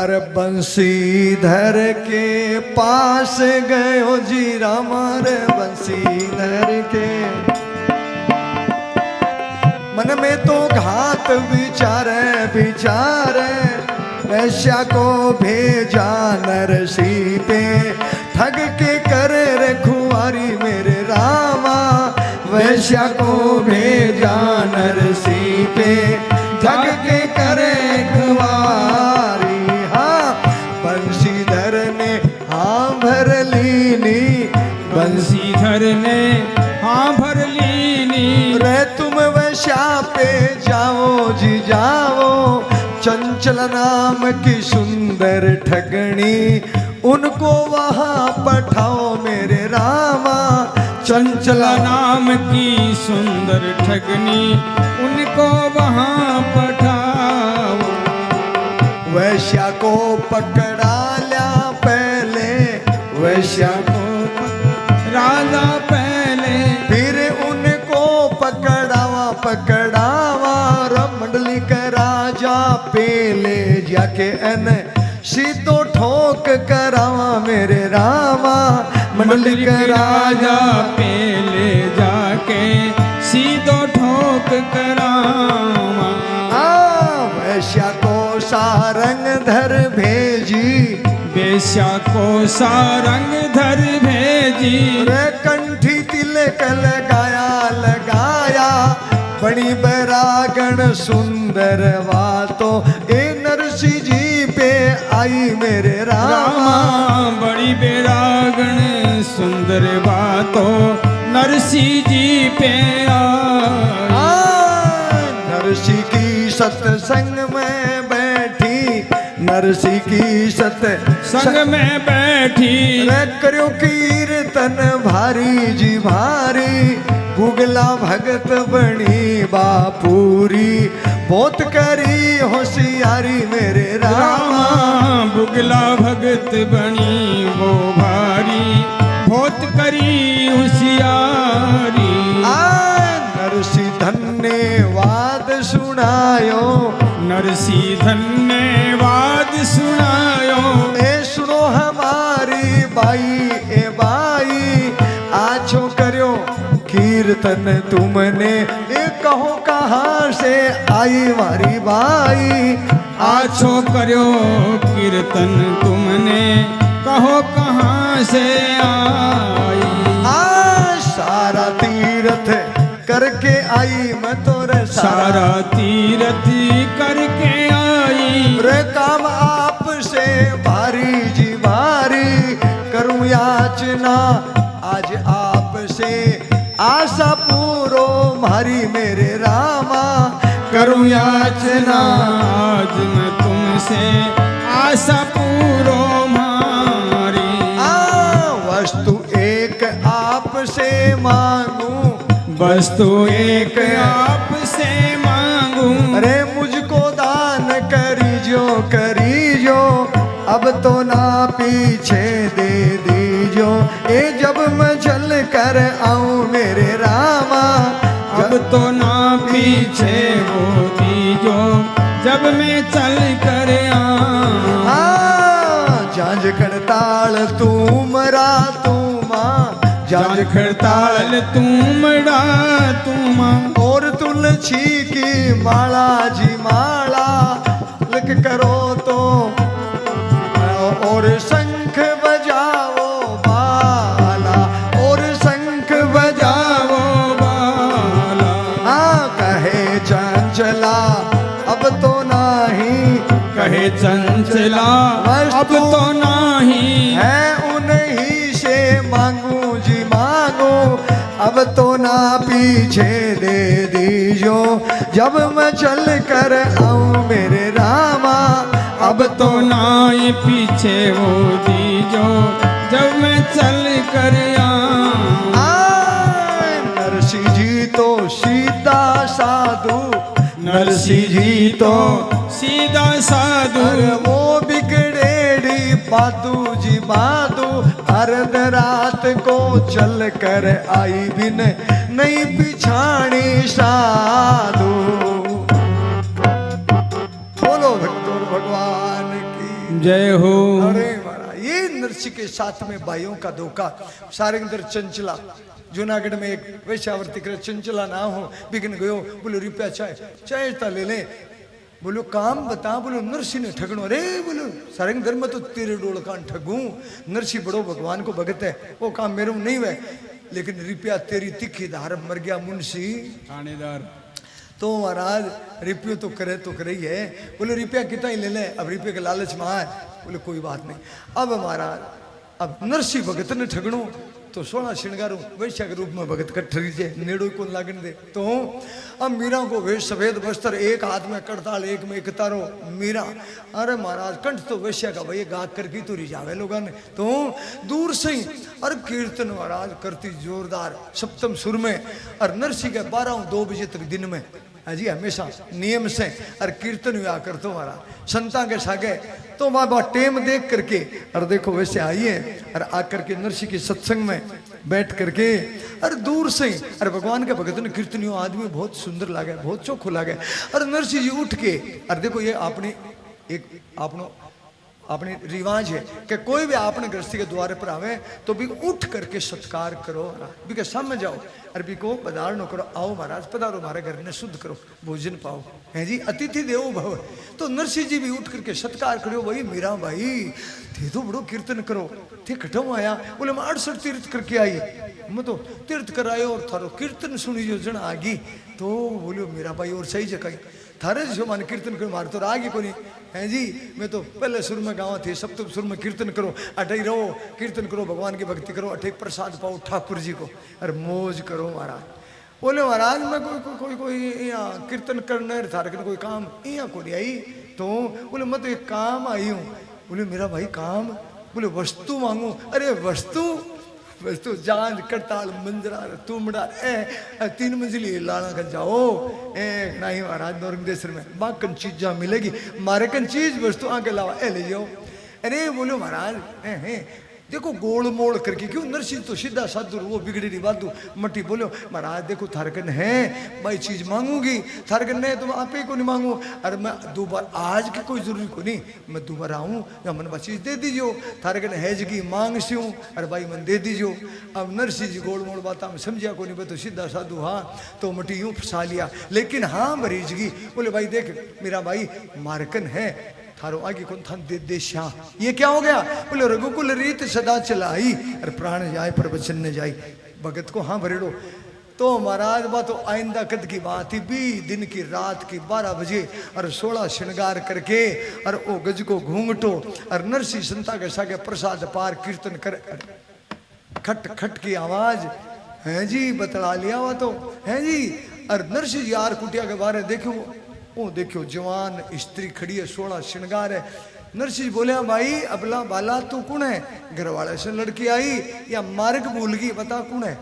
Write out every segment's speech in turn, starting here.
अरे बंसीधर के पास गयो जी राम रे बंसीधर के मन में तो घात विचारे विचारे वैश्या को भेजा नरसी पे ठग के करे रखुआरी मेरे रामा वैश्या को भेजा नरसी पे ठग के करे रखुआरी बंसीधर ने हाँ भर लीनी बंसीधर ने हाँ भर लीनी रे तुम वैश्या पे जाओ जी जाओ चंचल नाम की सुंदर ठगनी उनको वहां पठाओ मेरे रामा चंचल नाम की सुंदर ठगनी उनको वहां पठाओ वैश्या को पकड़ा लिया पहले वैश्या को राजा पहले फिर उनको पकड़ावा मंडली का राजा पेले जाके अन सीतो ठोक करावा मेरे रामा मंडली का राजा पहले जाके सीधो ठोक करावा वैश्या को सारंग धर भेजी वेश्या को सारंग धर भेजी रे कंठी तिलक लगाया बड़ी बैरागण सुंदर बातों ए नरसी जी पे आई मेरे रामा बड़ी बैरागण सुंदर बातों नरसी जी पे आई नरसी की सत्संग में बैठी नरसी की सत्संग में बैठी रे करो कीर्तन भारी जी भारी गुगला भगत बनी बापूरी बहुत करी होशियारी मेरे रामा बुगला भगत बनी वो भारी बहुत करी होशियारी नरसी धन्यवाद सुनायो नरसी धन्यवाद सुनायो ए सुनो हमारी बाई ए बाई आछो करो कीर्तन तुमने ये कहो कहाँ से आई मारी बाई आछो करो कीर्तन तुमने कहो कहाँ से आई सारा तीर्थ करके आई मैं तोरे सारा तीर्थ करके आई रे काम आप से भारी जी भारी करूं याचना आज आप से आशा पूरो मारी मेरे रामा करूं याचना आज मैं तुमसे आशा पूरो मारी वस्तु एक आप से मांगू वस्तु एक आप से मांगू अरे मुझको दान करीजो अब तो ना पीछे दे दीजो ए जब मैं चल कर आऊं मेरे रामा अब तो ना पीछे वो दीजो जब मैं चल कर आऊं जांज खड़ताल तू मरा तू माँ जांज खड़ताल तू मरा तू माँ और तुलसी की माला जी माला लिख करो तो और शंख बजाओ बाला और शंख बजाओ बाला कहे चंचला अब तो नहीं कहे चंचला अब तो नहीं है उन्हीं से मांगू जी मांगो अब तो ना पीछे दे दीजो जब मैं चल कर आऊं मेरे रामा अब तो ना ही पीछे वो दीजो जब मैं चल कर आऊं नरसी जी तो सीधा साधु नरसी जी तो सीधा साधु वो बिगड़ेड़ी बादू जी बादू अर्ध रात को चल कर आई बिन नहीं पिछाड़ी साधु। बोलो भक्तों भगवान की। जय हो। अरे महाराज ये नरसिंह के साथ में भाइयों का धोखा। सारे अंदर चंचला जूनागढ़ में एक वैश्यावर्ती करे चंचला ना हो बिगन गयो बोलो रुपया चाय चाय ता ले ले बोलो काम बता बोलो नरसिंह ने ठगनो रे बोलो सारे धर्म तो तेरे डोल कान ठगू नरसिंह बड़ो भगवान को भगत है वो काम मेरे में नहीं हुआ लेकिन रुपया तेरी तिखी धार मर गया मुंशी थानेदार तो महाराज रुपये तो करे ही है बोले रुपया कितना ही ले ले अब रुपये के लालच में आए बोले कोई बात नहीं। अब महाराज अब नरसिंह भगत ने ठगणो तो 16 श्रृंगारों वैश्या के रूप में भगत कर ठगी जे नेड़ो को लागन दे। तो अब मीरा को वेश सफेद वस्त्र एक हाथ में करताल एक में कतारो मीरा अरे महाराज कंठ तो वैश्या का भैया गा करके तो रिझावे लोगों ने। तो दूर से ही अरे कीर्तन महाराज करती जोरदार सप्तम सुर में और नरसिंह के 12-2 बजे तक दिन में जी हमेशा नियम से और कीर्तन हुआ कर तो हमारा संता के सागे तो वहां टेम देख करके और देखो वैसे आइए और आकर के नरसिंह के सत्संग में बैठ करके और दूर से और भगवान के भगत ने कीर्तन हुआ आदमी बहुत सुंदर लगे बहुत चोखो लगे और नरसिंह जी उठ के और देखो ये आपने एक अपने रिवाज है कि कोई भी आपने गृहस्थी के द्वारे पर आवे तो भी उठ करके सत्कार करो भी के सामने जाओ और भी को पधारो करो आओ महाराज पधारो हमारे घर ने शुद्ध करो भोजन पाओ है जी अतिथि देवो भव। तो नरसिंह जी भी उठ करके सत्कार करो भाई मीरा भाई थे तो बड़ो कीर्तन करो थे कठम आया बोले मैं 68 तीर्थ करके आई मैं तो तीर्थ करायो और थारो कीर्तन सुनी जो जन आगी तो बोलो मीरा भाई और सही जगह थारे जो मान कीर्तन करो मारे तो राग ही को नहीं है जी मैं तो पहले सुर में गाँव थे सप्तम सुर में कीर्तन करो अठई रहो कीर्तन करो भगवान की भक्ति करो अठई प्रसाद पाओ ठाकुर जी को अरे मौज करो महाराज। बोले महाराज मैं कोई यहाँ कीर्तन करने थारे कोई काम यहाँ को नहीं आई तो बोले मैं तो एक काम आई हूँ। बोले मेरा भाई काम बोले वस्तु मांगू अरे वस्तु जान करताल मंजरा तुमड़ा 3 मंजिली लाना कर जाओ नहीं महाराज नौरंगदेश्वर में बाकन चीजा मिलेगी मारे कन चीज वस्तु आके लावा ले जाओ। अरे बोलो महाराज देखो गोल मोड़ करके क्यों नरसिंह तो सीधा साधु वो बिगड़ी रही बात मट्टी बोलो महाराज देखो थारकन है भाई चीज मांगूंगी थारकन नहीं तो आप ही को नहीं मांगू अरे मैं दोबारा आज की कोई जरूरी को नहीं मैं दोबारा आऊँ या मन चीज दे दीजियो थारकन है जगी मांग से हूँ अरे भाई मन दे दीजियो। अब नरसिंह जी गोल मोड़ बात में समझिया को नहीं मैं तो सीधा साधु हाँ तो मट्टी यूँ फंसा लिया लेकिन हाँ मरीजगी बोले भाई देख मेरा भाई मारकन है थारो आगे कौन था दे श्याम ये क्या हो गया बोले रघुकुल रीत सदा चलाई और प्राण जाए पर वचन न जाए भगत को हाँ भरेड़ो। तो महाराज बा तो आइंदा कद की बात ही भी दिन की रात की 12 बजे और 16 श्रृंगार करके और ओ गज को घूंघटो और नरसिंह संता के सागे प्रसाद पार कीर्तन कर खट खट की आवाज है जी बतला लिया हुआ तो है जी। और नरसिंह जी यार कुटिया के बारे देखो वो देखो जवान स्त्री खड़ी है 16 श्रृंगार है। नरसिंह बोले भाई अबला बाला तू कौन है घर वाले से लड़की आई या मार्ग भूल गई बता कौन है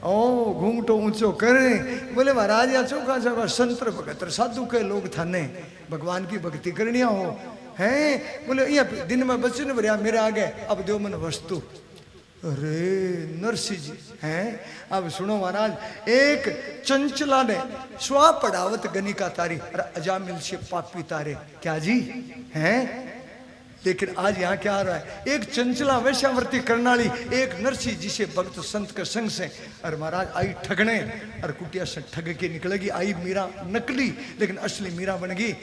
ओ घूंघटो ऊंचो करे बोले महाराज या चौका चौका संतर भगत साधु के लोग थाने भगवान की भक्ति करनिया हो हैं बोले यहाँ दिन में बच्चे भरिया मेरे आगे अब दो मन वस्तु। अरे नरसिंह जी हैं अब सुनो महाराज एक चंचला ने स्वा पढ़ावत गनिका तारी और अजामिल से पापी तारे क्या जी हैं। लेकिन आज यहाँ क्या आ रहा है एक चंचला वैश्यावर्ती करनाली एक नरसिंह जी से भक्त संत के संग से और महाराज आई ठगने और कुटिया से ठग के निकलेगी आई मीरा नकली लेकिन असली मीरा बन गई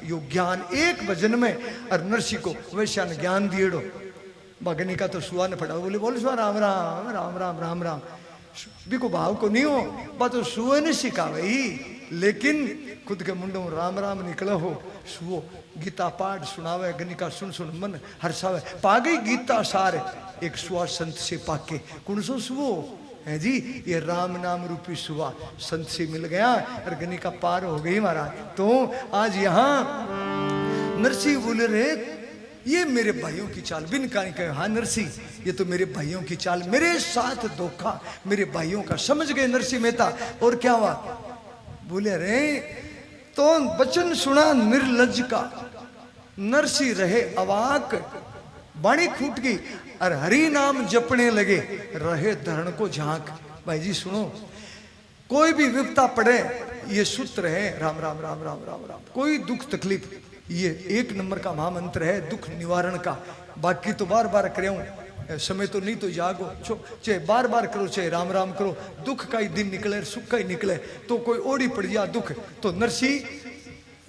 यो ज्ञान एक भजन में और नरसिंह को वैश्या ने ज्ञान दिएड़ो भगनी का तो सुहा ने पढ़ा बोले बोल सुहा राम राम राम राम राम राम भी को भाव को नहीं हो बात तो सुहा ने सिखा भाई लेकिन खुद के मुंडों राम राम निकला हो सुहो गीता पाठ सुनावे गनिका सुन सुन मन हर्षावे पा गई गीता सार एक सुहा संत से पाके कौन सो सुहो है जी ये राम नाम रूपी सुहा संत से मिल गया और गनिका पार हो गई महाराज। तो आज यहाँ नरसिंह बोले रे ये मेरे भाइयों की चाल बिन कहीं कहे हाँ नरसिंह ये तो मेरे भाइयों की चाल मेरे साथ धोखा मेरे भाइयों का समझ गए नरसिंह मेहता। और क्या हुआ बोले रे तो वचन सुना निर्लज का नरसिंह रहे अवाक बाणी फूट गई और हरि नाम जपने लगे रहे धरण को झांक। भाई जी सुनो कोई भी विपता पड़े ये सूत्र है राम राम राम राम राम राम कोई दुख तकलीफ ये एक नंबर का महामंत्र है दुख निवारण का। बाकी तो बार बार करें, समय तो नहीं तो जागो, चाहे बार बार करो, चाहे राम राम करो, दुख का ही दिन निकले, सुख का ही निकले। तो कोई ओढ़ी पड़ गया दुख, तो नरसी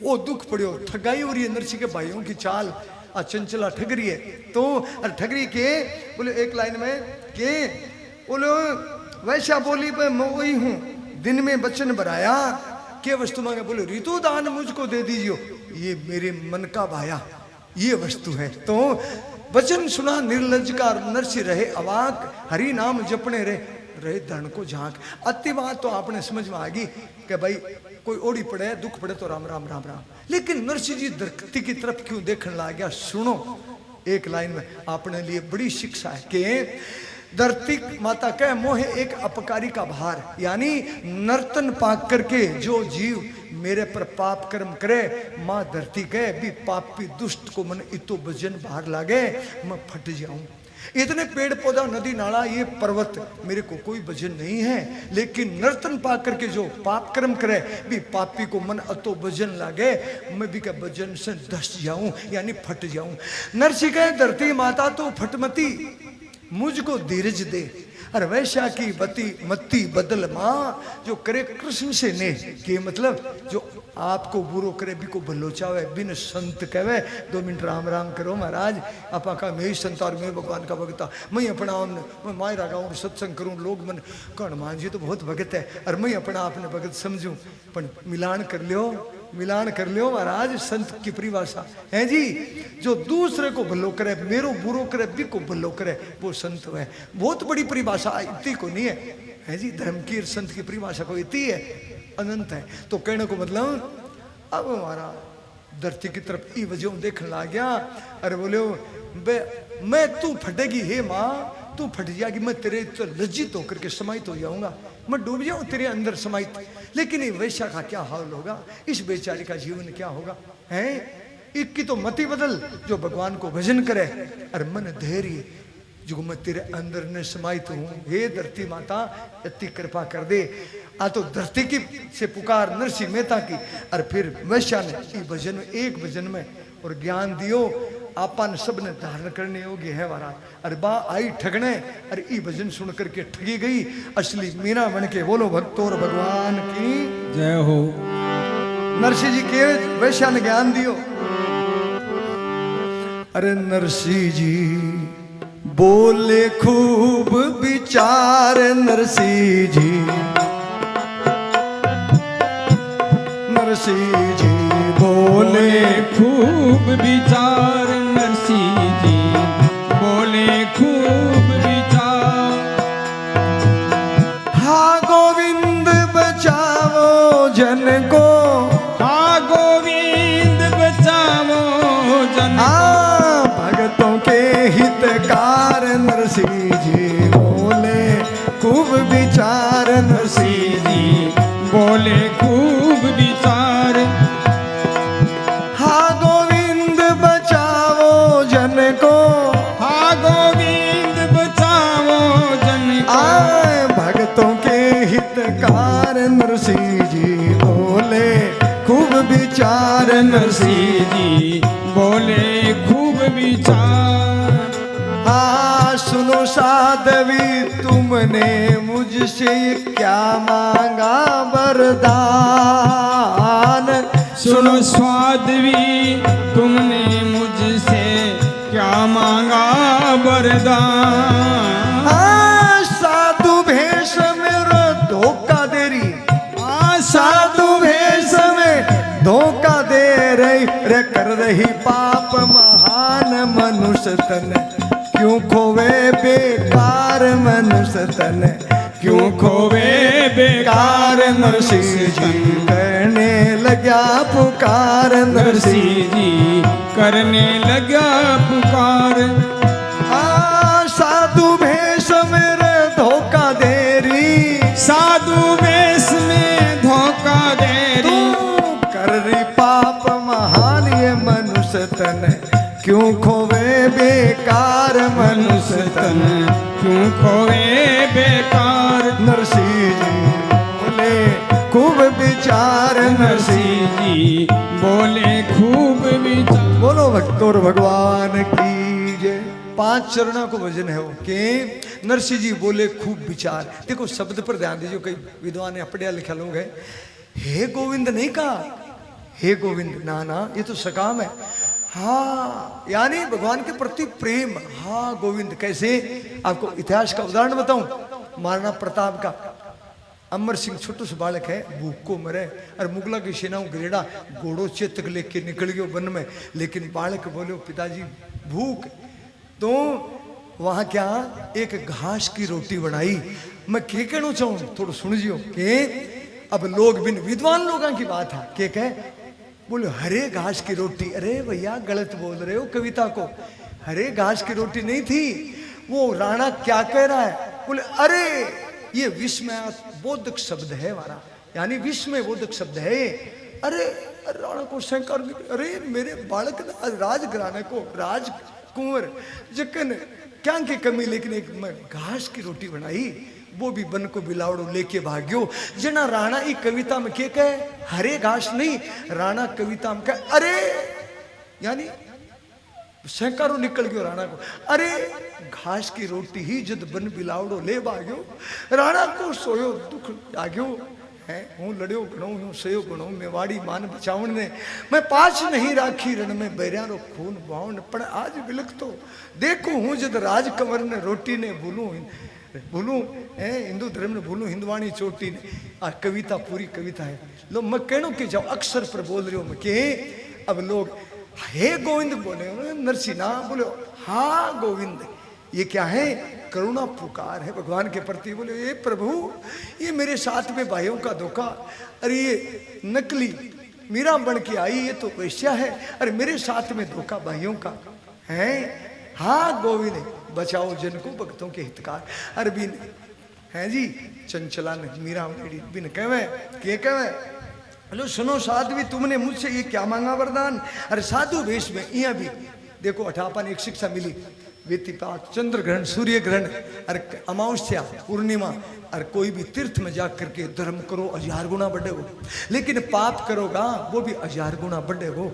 वो दुख पड़ियो, ठगाई हो रही है नरसी के भाइयों की चाल, चंचला ठग रही है। तो ठग रही के बोले एक लाइन में के बोले वैसा बोली पे मैं वही हूँ, दिन में वचन भराया, क्या वस्तु मांगे? बोले ऋतु दान मुझको दे दीजिए, ये मेरे मन का भाया, ये वस्तु है। तो वचन सुना निर्लज का नरसी रहे अवाक, हरि नाम जपने रहे धन को झांक। अति बात तो आपने समझ में आ गई कि भाई कोई ओढ़ी पड़े, दुख पड़े तो राम राम राम राम। लेकिन नरसी जी धरती की तरफ क्यों देखने लग गया? सुनो एक लाइन में आपने लिए बड़ी शिक्षा है कि धरती माता कह मोहे एक अपकारी का भार, यानी नर्तन पाक करके जो जीव मेरे पर पाप कर्म करे, माँ धरती कहे भी पापी दुष्ट को मन इतो भजन भार लागे, मैं फट जाऊं। इतने पेड़ पौधा नदी नाला ये पर्वत मेरे को कोई भजन नहीं है, लेकिन नर्तन पा करके जो पाप कर्म करे भी पापी को मन अतो भजन लागे, मैं भी क्या भजन से धस जाऊं, यानी फट जाऊं। नरसी कहे धरती माता तो फटमती, मुझको धीरज दे, अरे वैश्या की बती मत्ती बदल माँ, जो करे कृष्ण से ने के मतलब जो आपको बुरो करे भी को भलो चावे, बिन संत कहवे 2 मिनट राम राम करो महाराज, आपा का मैं ही संत और मैं भगवान का भगता, मैं अपना मैं मायरा गाऊँ सत्संग करूँ, लोग मन कौन मान जी तो बहुत भगत है, और मैं अपना आपने भगत समझूं, पर मिलान कर लियो, मिलान कर लियो महाराज, संत की परिभाषा है जी, जो दूसरे को भलो करे, मेरो बुरो करे भी को भलो करे, वो संत है। बहुत बड़ी परिभाषा, इतनी को नहीं है जी, धर्म की संत की परिभाषा को इतनी है, अनंत है। तो कहने को मतलब अब हमारा धरती की तरफ ई वजह देखने लग गया, अरे बोले मैं तू फटेगी हे माँ, तू फट जाएगी, मैं तेरे तो लज्जित होकर के समाहित हो जाऊंगा, मैं डूब जाऊं तेरे अंदर समाहित। लेकिन ये वैश्या का क्या हाल होगा, इस बेचारी का जीवन क्या होगा? हैं इक्की तो मति बदल, जो भगवान को भजन करे, और मन धैर्य जो मैं तेरे अंदर न समाहित हूं, हे धरती माता इतनी कृपा कर दे। आ तो धरती की से पुकार नरसी मेहता की, और फिर वैश्या ने भजन में एक भजन में और ज्ञान दियो, आपन सब ने धारण करने योग्य है महाराज। अरे बा आई ठगने, अरे ई भजन सुन करके ठगी गई, असली मीना बन के बोलो भक्तों और भगवान की जय हो। नरसी जी के वैश्या ने ज्ञान दियो। अरे नरसी जी बोले खूब विचार, नरसी जी, नरसी जी बोले खूब विचार, नरसी जी बोले खूब विचार। हा गोविंद बचाओ जन को, हा गोविंद बचाओ जन को, भगतों के हितकार, नरसी जी बोले खूब विचार, नरसी जी बोले खूब विचार। हा गोविंद बचाओ जन को, हा गोविंद बचाओ जन को, आए भगतों के हितकार, नरसी जी बोले खूब विचार, नरसी जी बोले खूब विचार। हाँ सुनो साध्वी तुमने मुझसे क्या मांगा वरदान, सुनो साध्वी तुमने मुझसे क्या मांगा वरदान। हाँ साधु भेष मेरा धोखा दे रही, साधु भेष में धोखा दे रही, रे कर रही पाप महान, मनुष्य तन क्यों खोवे बेकार, मनुष्य तन क्यों खोवे बेकार, नरसी जी करने लगा पुकार, नरसी जी करने लगा पुकार। साधु भेष मेरे धोखा दे रही, साधु वेश में धोखा दे रही, कर रही पाप महान ये मनुष्य तन क्यों खोवे बेकार, मनुष्य तन क्यों खोवे बेकार। नरसी जी बोले खूब विचार नरसिंह। नरसिंह जी बोले खूब विचार। बोलो भक्तों भगवान की जय। 5 चरणों को भजन है वो कि नरसिंह जी बोले खूब विचार। देखो शब्द पर ध्यान दीजिए, कई विद्वान है पढ़िया लिखा लोग है, हे गोविंद नहीं कहा, हे गोविंद ना ना, ये तो सकाम है। हाँ यानी भगवान के प्रति प्रेम। हाँ गोविंद कैसे, आपको इतिहास का उदाहरण बताऊं, महाराणा प्रताप का। अमर सिंह छोटू से बालक है, भूख को मरे और मुगला की सेनाओं गिरेड़ा घोड़ों चेतक लेके निकल गयो वन में, लेकिन बालक बोले पिताजी भूख, तो वहां क्या एक घास की रोटी बनाई। मैं क्या कहना चाहूं थोड़ा सुनियो कि अब लोग बिन विद्वान लोगों की बात है, के कहे बोले हरे घास की रोटी। अरे भैया गलत बोल रहे हो कविता को, हरे घास की रोटी नहीं थी। वो राणा क्या कह रहा है, बोले अरे ये विस्मय बोधक शब्द है हमारा, यानी विस्मय बोधक शब्द है। अरे राणा को शंकर, अरे मेरे बालक ने राजघराने को राजकुंवर जकन क्या की कमी, लेकिन एक मैं घास की रोटी बनाई, वो भी बन को बिलावड़ो लेके भाग्यो। जना राणा ई कविता में के कहे हरे घास नहीं, राणा कविता में कहे अरे, यानी सहकारो निकल गयो राणा को, अरे घास की रोटी ही जद बन बिलावड़ो ले भाग्यो। राणा को सोयो दुख जाग्यो है, हूँ लड़ियो घणो हूँ सयो घणो, मेवाड़ी मान बचावण ने मैं पाछ नहीं राखी रण में बैरियारो खून बावण, पण आज बिलख तो देखो हूँ जद राजकंवर ने रोटी ने भूलू है, हिंदू धर्म ने भूलू हिंदवाणी चोटी ने। आ कविता पूरी कविता है। लो मैं कहनो कि जाओ अक्षर पर बोल रही हूँ मैं कि अब लोग हे गोविंद बोले, नरसिंह ना बोले हाँ गोविंद, ये क्या है करुणा पुकार है भगवान के प्रति। बोले ये प्रभु ये मेरे साथ में भाइयों का धोखा, अरे ये नकली मीरा बन के आई, ये तो वैश्या है, अरे मेरे साथ में धोखा भाइयों का है। हाँ गोविंद बचाओ जन को भक्तों के हितकार। अरे बिन है जी चंचला ने मीरा बिन कहे के कहे, हेलो सुनो साध्वी तुमने मुझसे ये क्या मांगा वरदान। अरे साधु वेश में यहाँ भी देखो अठापन एक शिक्षा मिली, व्यतिपात चंद्र ग्रहण सूर्य ग्रहण अरे अमावस्या पूर्णिमा, अरे कोई भी तीर्थ में जा करके धर्म करो 1000 गुना बढ़ेगो, लेकिन पाप करोगा वो भी 1000 गुना बढ़ेगो।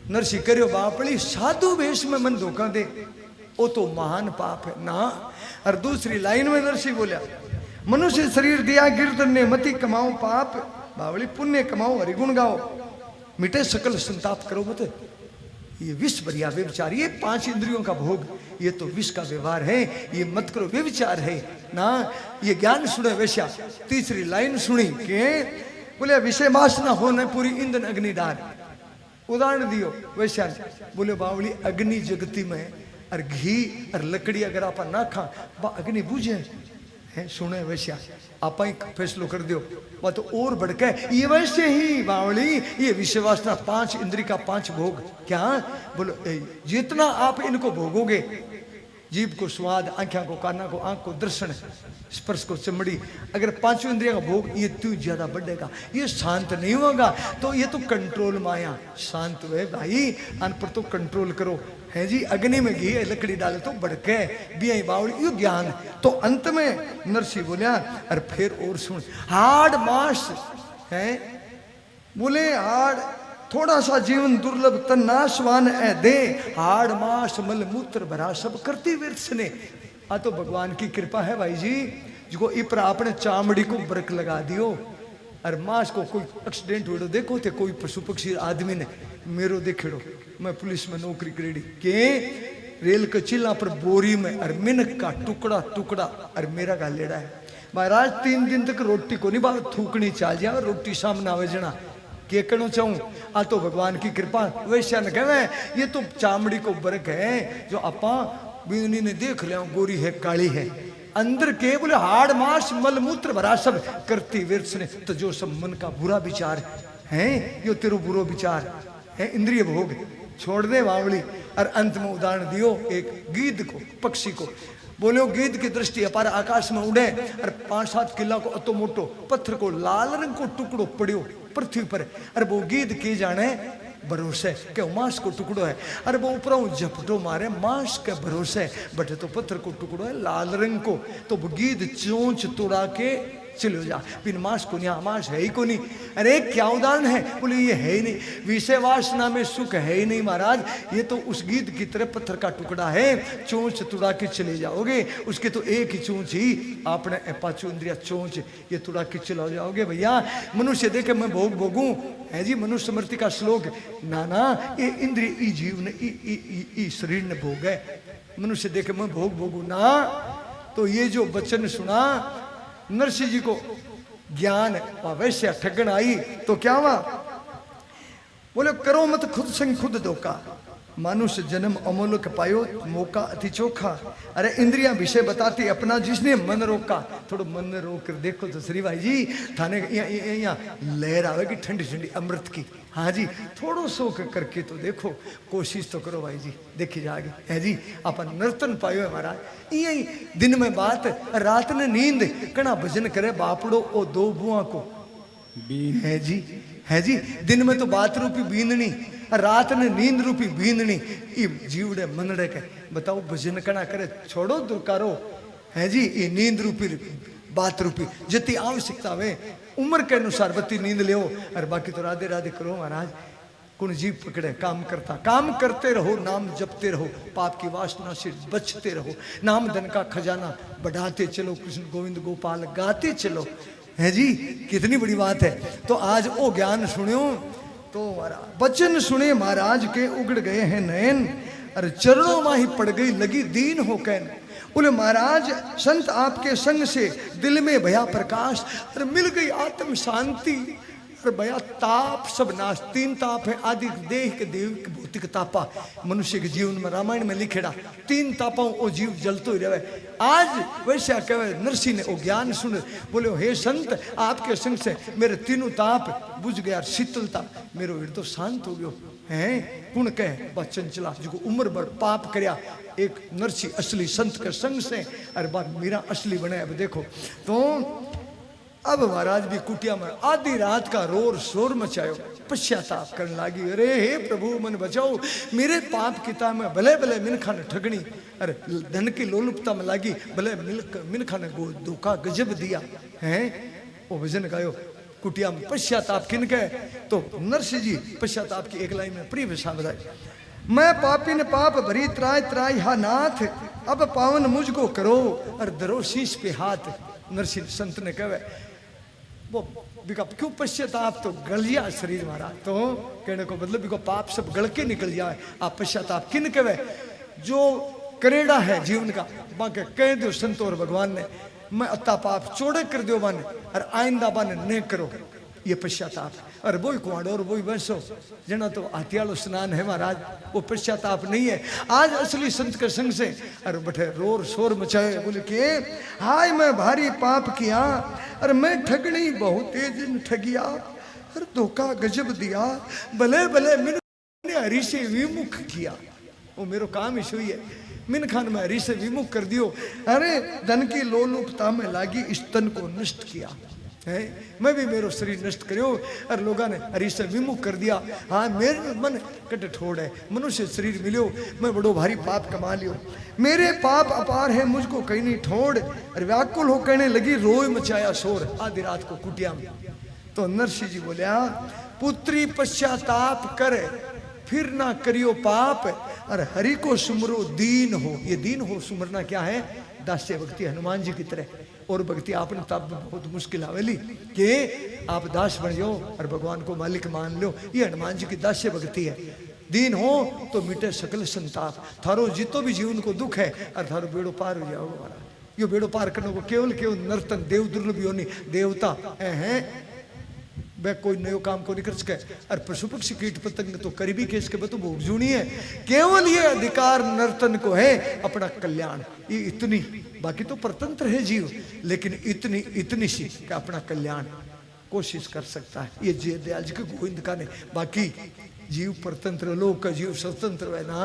नरसिंह करो बापड़ी साधु वेश में मन धोखा दे, वो तो महान पाप है ना। और दूसरी लाइन में नरसिंह बोला मनुष्य शरीर दिया गिरधर ने मति कमाओ पाप, बावली पुण्य कमाओ हरिगुण गाओ, मिटे सकल संताप करो मत। ये विष बढ़िया व्यविचार, ये 5 इंद्रियों का भोग, ये तो विष का व्यवहार है, ये मत करो व्यविचार है ना। ये ज्ञान सुने वैश्या। तीसरी लाइन सुनी के बोले विषय वासना होने पूरी ईंधन अग्नि डार। उदाहरण दियो वैश्या बोले बावली अग्नि जगती में और घी और लकड़ी अगर आप ना खा बा अग्नि बुझे है। सुने वैश्या आप ही फैसलो कर दियो, वह तो और बढ़के ये वैसे ही बावली ये विषय वासना 5 इंद्री का 5 भोग क्या बोलो, जितना आप इनको भोगोगे, जीभ को स्वाद, आंखों को काना को आंख को दर्शन, स्पर्श को चमड़ी, अगर 5 इंद्रियों का भोग ये तू ज्यादा बढ़ेगा, ये शांत नहीं होगा। तो ये तो कंट्रोल माया शांत हुए भाई, अन पर तो कंट्रोल करो है जी। अग्नि में घी लकड़ी डाले तो भड़के बिया बावड़ी, यो ज्ञान। तो अंत में नरसिंह बोलिया और फिर और सुन, हाड़ मास है बोले हाड़ थोड़ा सा जीवन दुर्लभ तन नाशवान है दे, हाड़ मास मल मूत्र भरा सब करती विरस ने। आ तो भगवान की कृपा है भाई जी, जो इपर आपने चामड़ी को ब्रक लगा दियो और मास को कोई एक्सीडेंट हुए देखो थे कोई पशु पक्षी आदमी ने मेरो देखेड़ो, मैं पुलिस में नौकरी करेड़ी के रेल के चिल्ला पर बोरी में और मिनक का टुकड़ा टुकड़ा और मेरा का लेड़ा है महाराज। 3 दिन तक रोटी को नहीं बात थूकनी चाल जाए, रोटी सामने आवे जना के कहना चाहूं। आ तो भगवान की कृपा वैश्या ने कहे ये तो चामड़ी को बरक है, जो आपा बीनी ने देख लिया गोरी है काली है, अंदर के बोले हाड़ मास मल मूत्र भरा सब करती विरस ने। तो जो सब मन का बुरा विचार है यो तेरो बुरो विचार है, इंद्रिय भोग छोड़ दे बावली। और अंत में उदाहरण दियो एक गीद को, पक्षी को। बोलो गीद की दृष्टि अपार आकाश में उड़े और 5-7 किला को अतो मोटो पत्थर को लाल रंग को टुकड़ो पड़ियो पृथ्वी पर, अरे वो गीद के जाने भरोसे के मांस को टुकड़ो है, अरे वो ऊपर झपटो मारे मांस के भरोसे, बटे तो पत्थर को टुकड़ो है लाल रंग को। तो वो गीद चोंच तोड़ा के चलो जा, बिन मांस को नहीं, मांस है ही को नहीं। अरे क्या उदाहरण है, बोले ये है ही नहीं, विषय वासना में सुख है ही नहीं महाराज, ये तो उस गीत की तरह पत्थर का टुकड़ा है, चोंच तुड़ा के चले जाओगे, उसके तो एक ही चोंच ही, आपने पांचों इंद्रिया चोंच ये तुड़ा के चले जाओगे। भैया मनुष्य देखे मैं भोग भोगूं है जी, मनुष्य स्मृति का श्लोक, ना ना ये इंद्रिय ई जीव ने ई शरीर ने भोग है, मनुष्य देखे मैं भोग भोगू ना। तो ये जो वचन सुना नरसिंह जी को ज्ञान वैश्य ठगन आई तो क्या हुआ, बोले करो मत खुद संग खुद धोखा, मानुष जन्म अमोलक पायो मौका अति चोखा। अरे इंद्रियां विषय बताती अपना, जिसने मन रोका, थोड़ा मन रोक कर देखो तो श्री भाई जी थाने यहाँ लहर आवेगी ठंडी ठंडी अमृत की। हाँ जी थोड़ो सोख करके तो देखो, कोशिश तो करो भाई जी, देखी जाएगी है जी। अपन नर्तन पायो है महाराज, यही दिन में बात, रात ने नींद कना भजन करे बापड़ो ओ दो बुआ को है जी, है जी। दिन में तो बात रूपी बींदनी, रात ने नींद रूपी बींदनी, ये जीवड़े मनड़े के बताओ भजन कना करे, छोड़ो दुरकारो है जी, ये नींद रूपी बात रूपी जितनी आवश्यकता वे उम्र के अनुसार बत्ती नींद ले, और बाकी तो राधे राधे करो महाराज। कौन जीव पकड़े, काम करता, काम करते रहो, नाम जपते रहो, पाप की वासना से बचते रहो, नाम धन का खजाना बढ़ाते चलो, कृष्ण गोविंद गोपाल गाते चलो है जी। कितनी बड़ी बात है। तो आज वो ज्ञान सुनियो तो वचन सुने महाराज के उगड़ गए हैं नयन, अरे चरणों में ही पड़ गई लगी दीन हो कैन। बोले महाराज संत आपके संग से दिल में भया प्रकाश, अरे मिल गई आत्म शांति, अरे भया ताप सब नाश। तीन ताप है, आदि देह के देव भौतिक तापा, मनुष्य के जीवन में रामायण में लिखेड़ा तीन तापाओं वो जीव जलतो ही रहे। आज वैसा कहे नरसिंह ने वो ज्ञान सुन, बोले हे संत आपके संग से मेरे तीनों ताप बुझ गया, शीतलता मेरो हृदय शांत हो गयो है। कुण कह बचन चला जो उम्र भर पाप करया, एक नरसिंह असली संत के संग से, अरे बात मेरा असली बने। अब देखो तो अब महाराज भी कुटिया में आधी रात का रोर शोर मचायो, पश्चाताप करने लगी, अरे हे प्रभु मन बचाओ, मेरे पाप किताब में भले भले मिनखा ने ठगनी, अरे धन की लोलुपता में लगी, भले मिनखा ने धोखा गजब दिया है। वो भजन गायो कुटिया में पश्चाताप किन के, तो नरसिंह जी पश्चाताप की एक लाइन में प्रिय भाषा बताई, मैं पापी ने पाप भरी त्राय त्राय हा नाथ, अब पावन मुझको करो और धरो शीश पे हाथ। नरसिंह संत ने कहे वो क्यों पश्चाताप, तो गलिया शरीर महाराज, तो कहने को मतलब बिको पाप सब गल के निकल जाए। आप पश्चाताप किन कहे, जो करेड़ा है जीवन का, बाकी कह दो संत और भगवान ने, मैं अत्ता पाप चौड़े कर दो बन और आइंदा बन न करो, ये पश्चाताप। और वही कुआड़ो और वही बंसो जना तो हथियालो स्नान है महाराज, वो पश्चाताप नहीं है। आज असली संत के संग से अरे बैठे रोर शोर मचाए, बोले कि हाय मैं भारी पाप किया, अरे मैं ठगनी बहुत तेज ठगिया, अरे धोखा गजब दिया, भले भले मैंने हरि से विमुख किया, वो मेरो काम ही है, मिन खान में हरि से विमुख कर दियो, अरे धन की लोलुपता में लागी स्तन को नष्ट किया है, मैं भी मेरो शरीर नष्ट करियो, और लोगों ने हरि से विमुख कर दिया। हाँ मेरे मन कट ठोड़ है, मनुष्य शरीर मिलियो, मैं बड़ो भारी पाप कमा लियो, मेरे पाप अपार है मुझको कहीं नहीं ठोड़, और व्याकुल हो कहने लगी रोय मचाया शोर आधी रात को कुटिया में। तो नरसिंह जी बोलिया पुत्री पश्चाताप करे फिर ना करियो पाप, और हरि को सुमरो दीन हो। ये दीन हो सुमरना क्या है, दास्य भक्ति हनुमान जी की तरह, और भक्ति आपने तब बहुत मुश्किल आवेली कि आप दास बन जाओ और भगवान को मालिक मान लो, ये हनुमान जी की दास्य भक्ति है। दीन हो तो मिटे सकल संताप, थारो जितो भी जीवन को दुख है और थारो बेड़ो पार हो जाओगे महाराज। यो बेड़ो पार करने को केवल केवल नर्तन देव दुर्लभ योनि देवता हैं, वह कोई नयो काम को नहीं कर सके, और पशु पक्षी कीट पतंग तो करीबी केस के तो भोग जूनी है। केवल ये अधिकार नर्तन को है अपना कल्याण, ये इतनी, बाकी तो परतंत्र है जीव, लेकिन इतनी इतनी सी कि अपना कल्याण कोशिश कर सकता है। ये जय दयाल जी के गोविंद का नहीं, बाकी जीव परतंत्र, लोक का जीव स्वतंत्र है ना।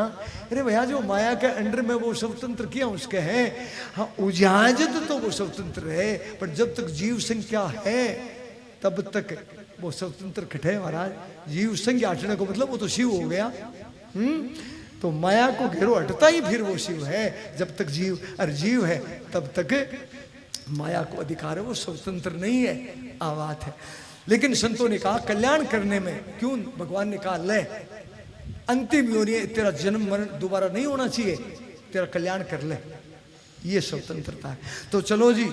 अरे भैया जो माया के अंडर में वो स्वतंत्र किया उसके है, हाँ उजाजत तो वो स्वतंत्र है, पर जब तक जीव संख्या है तब तक वो स्वतंत्र खटे महाराज। जीव संज्ञा हटने को मतलब वो तो शिव हो गया। तो माया को घेरो हटता ही फिर वो शिव है। जब तक जीव और जीव है तब तक माया को अधिकार है, वो स्वतंत्र नहीं है, बात है। लेकिन संतों ने कहा कल्याण करने में क्यों, भगवान ने कहा ले अंतिम योनि है, तेरा जन्म मरण दोबारा नहीं होना चाहिए, तेरा कल्याण कर ले, ये स्वतंत्रता है। तो चलो जी,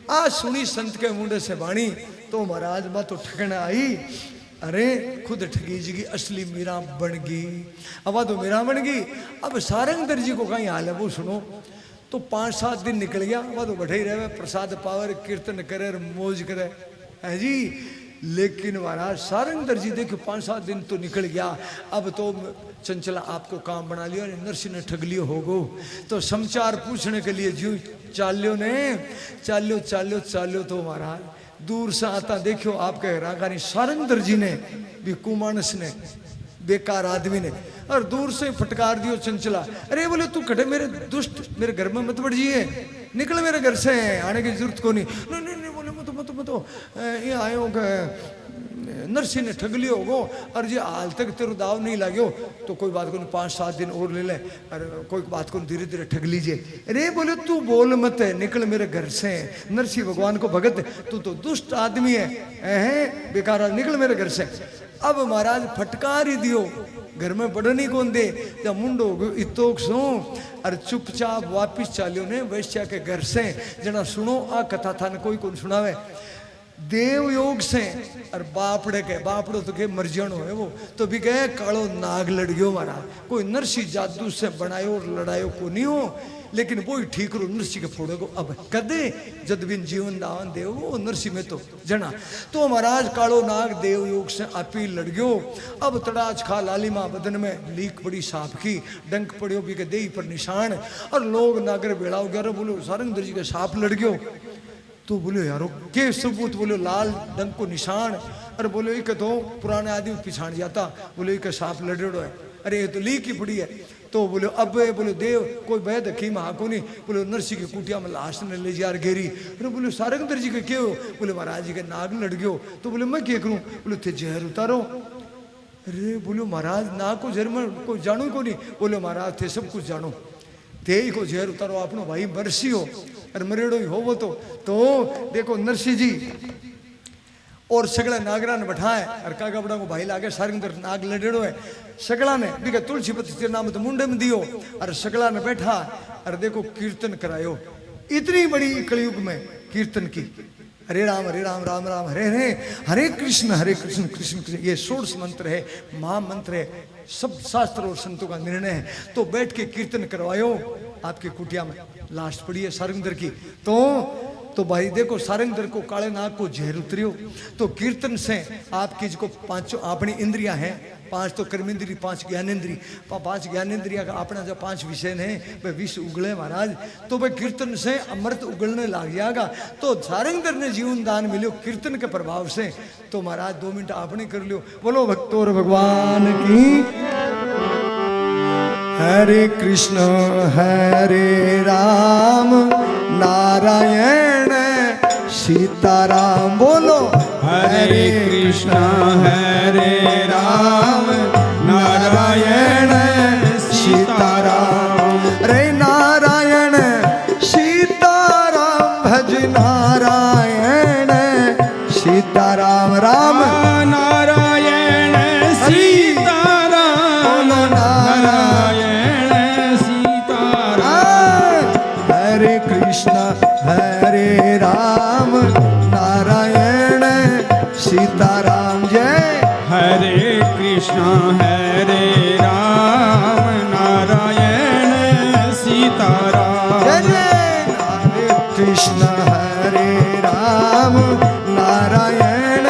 आज सुनी संत के मुंडे से वाणी, तो महाराज बात तो ठगना आई, अरे खुद ठगी जी की असली मीरा बन गई। अब तो मीरा बन गई, अब सारंगधर जी को कहीं हाल है वो सुनो। तो 5-7 दिन निकल गया, वह तो बैठे ही रहे, प्रसाद पावर, कीर्तन करे, मौज करे, है जी। लेकिन महाराज सारंगधर जी देखो 5-7 दिन तो निकल गया, अब तो चंचला आपको काम बना लियो, नरसिंह ने ठग लियो होगो। तो समाचार पूछने के लिए जो चाल्यो ने, चाल्यो तो महाराज दूर से आता देखो आपके रागानी सारंगधर जी ने भी, कुमानस ने, बेकार आदमी ने, और दूर से फटकार दियो चंचला, अरे बोले तू खड़े मेरे दुष्ट, मेरे घर में मत बढ़ जिए, निकल मेरे घर से, आने की जरूरत को नहीं। नहीं बोले मत ये आयो नरसिंह ने ठग लियो होगो, और जी हाल तक तेरे दाव नहीं लाग्यो, तो कोई बात को नहीं, 5-7 दिन और ले ले, अरे कोई बात को धीरे धीरे ठग लीजिए। अरे बोले तू बोल मत है, निकल मेरे घर से, नरसिंह भगवान को भगत, तू तो दुष्ट आदमी है, बेकार, निकल मेरे घर से। अब महाराज फटकार ही दियो, घर में बढ़नी कौन दे, जब मुंडो इतोक सो, और चुपचाप वापिस चालियो ने वैश्या के घर से। जना सुनो आ कथा था न कोई कौन सुनावे, देव योग से, और बापड़ो तो के मर्जनो है वो, तो भी कहे कालो नाग लड़ गयो महाराज, कोई नरसी जादू से बनायो और लड़ायो को नहीं हो, लेकिन वो ही ठीक रो नरसी के फोड़े को। अब कदे जद बिन जीवन दावन देव वो नरसी में तो जना, तो महाराज कालो नाग देव योग से आपी लड़ गयो। अब तड़ाच खा लालिमा बदन में लीक पड़ी सांप की, डंक पड़ियो भी के देही पर निशान, और लोग नागर बेड़ाओ ग्यारह बोलो सारंगधर जी के सांप लड़ गयो। तो बोले यारो के सबूत, बोले लाल डंक को निशान, और बोले एक तो पुराने आदमी पिछाड़ जाता, बोले एक सांप लड़ेड़ो है, अरे ये तो लीक ही पड़ी है। तो बोले अब बोले देव कोई वैद हकीम हाको नहीं, बोले नरसी की कुटिया में लाश ने ले जा घेरी। अरे बोले सारंगधर जी के क्यों, बोले महाराज जी के नाग लड़ गयो। तो बोले मैं क्या करूं, बोले थे जहर उतारो। अरे बोलो महाराज नाग को जहर में कोई जानू को नहीं, बोले महाराज थे सब कुछ जानो, ते ही को जहर उतारो, अपनो भाई बरसी हो और मरेड़ो ही हो वो। तो देखो नरसी जी और सगड़ा नागरा ने बैठाए, और काका बड़ा को भाई लागे सारंगधर नाग लड़ेड़ो है, सगड़ा ने भी तुलसी पति तेरे नाम तो मुंडे में दियो, और सगड़ा ने बैठा और देखो कीर्तन करायो। इतनी बड़ी कलयुग में कीर्तन की, हरे राम राम राम हरे हरे, हरे कृष्ण कृष्ण कृष्ण, ये 16 मंत्र है, महामंत्र है, सब शास्त्र और संतों का निर्णय है। तो बैठ के कीर्तन करवायो, आपकी कुटिया में लाश पड़ी है सारंगधर की। तो भाई देखो सारंगधर को काले नाग को जहर उतरियो। तो कीर्तन से आपकी जो 5 अपनी इंद्रियां हैं, 5 तो कर्मेंद्री, 5 ज्ञानेंद्री, 5 ज्ञानेंद्रिया का अपना जो 5 विषय है वह विष उगले महाराज। तो वह कीर्तन से अमृत उगलने लग जाएगा। तो सारंगधर ने जीवन दान मिलो कीर्तन के प्रभाव से। तो महाराज 2 मिनट आपने कर लियो। बोलो भक्तों भगवान की। हरे कृष्ण हरे राम नारायण सीताराम। बोलो हरे कृष्ण हरे राम नारायण सीताराम। रे नारायण सीताराम भज नारायण सीताराम। राम नारायण सीताराम नारायण सीताराम। हरे कृष्ण हरे राम नारायण सीताराम। जय हरे कृष्ण हरे राम नारायण सीताराम। जय हरे कृष्ण हरे राम नारायण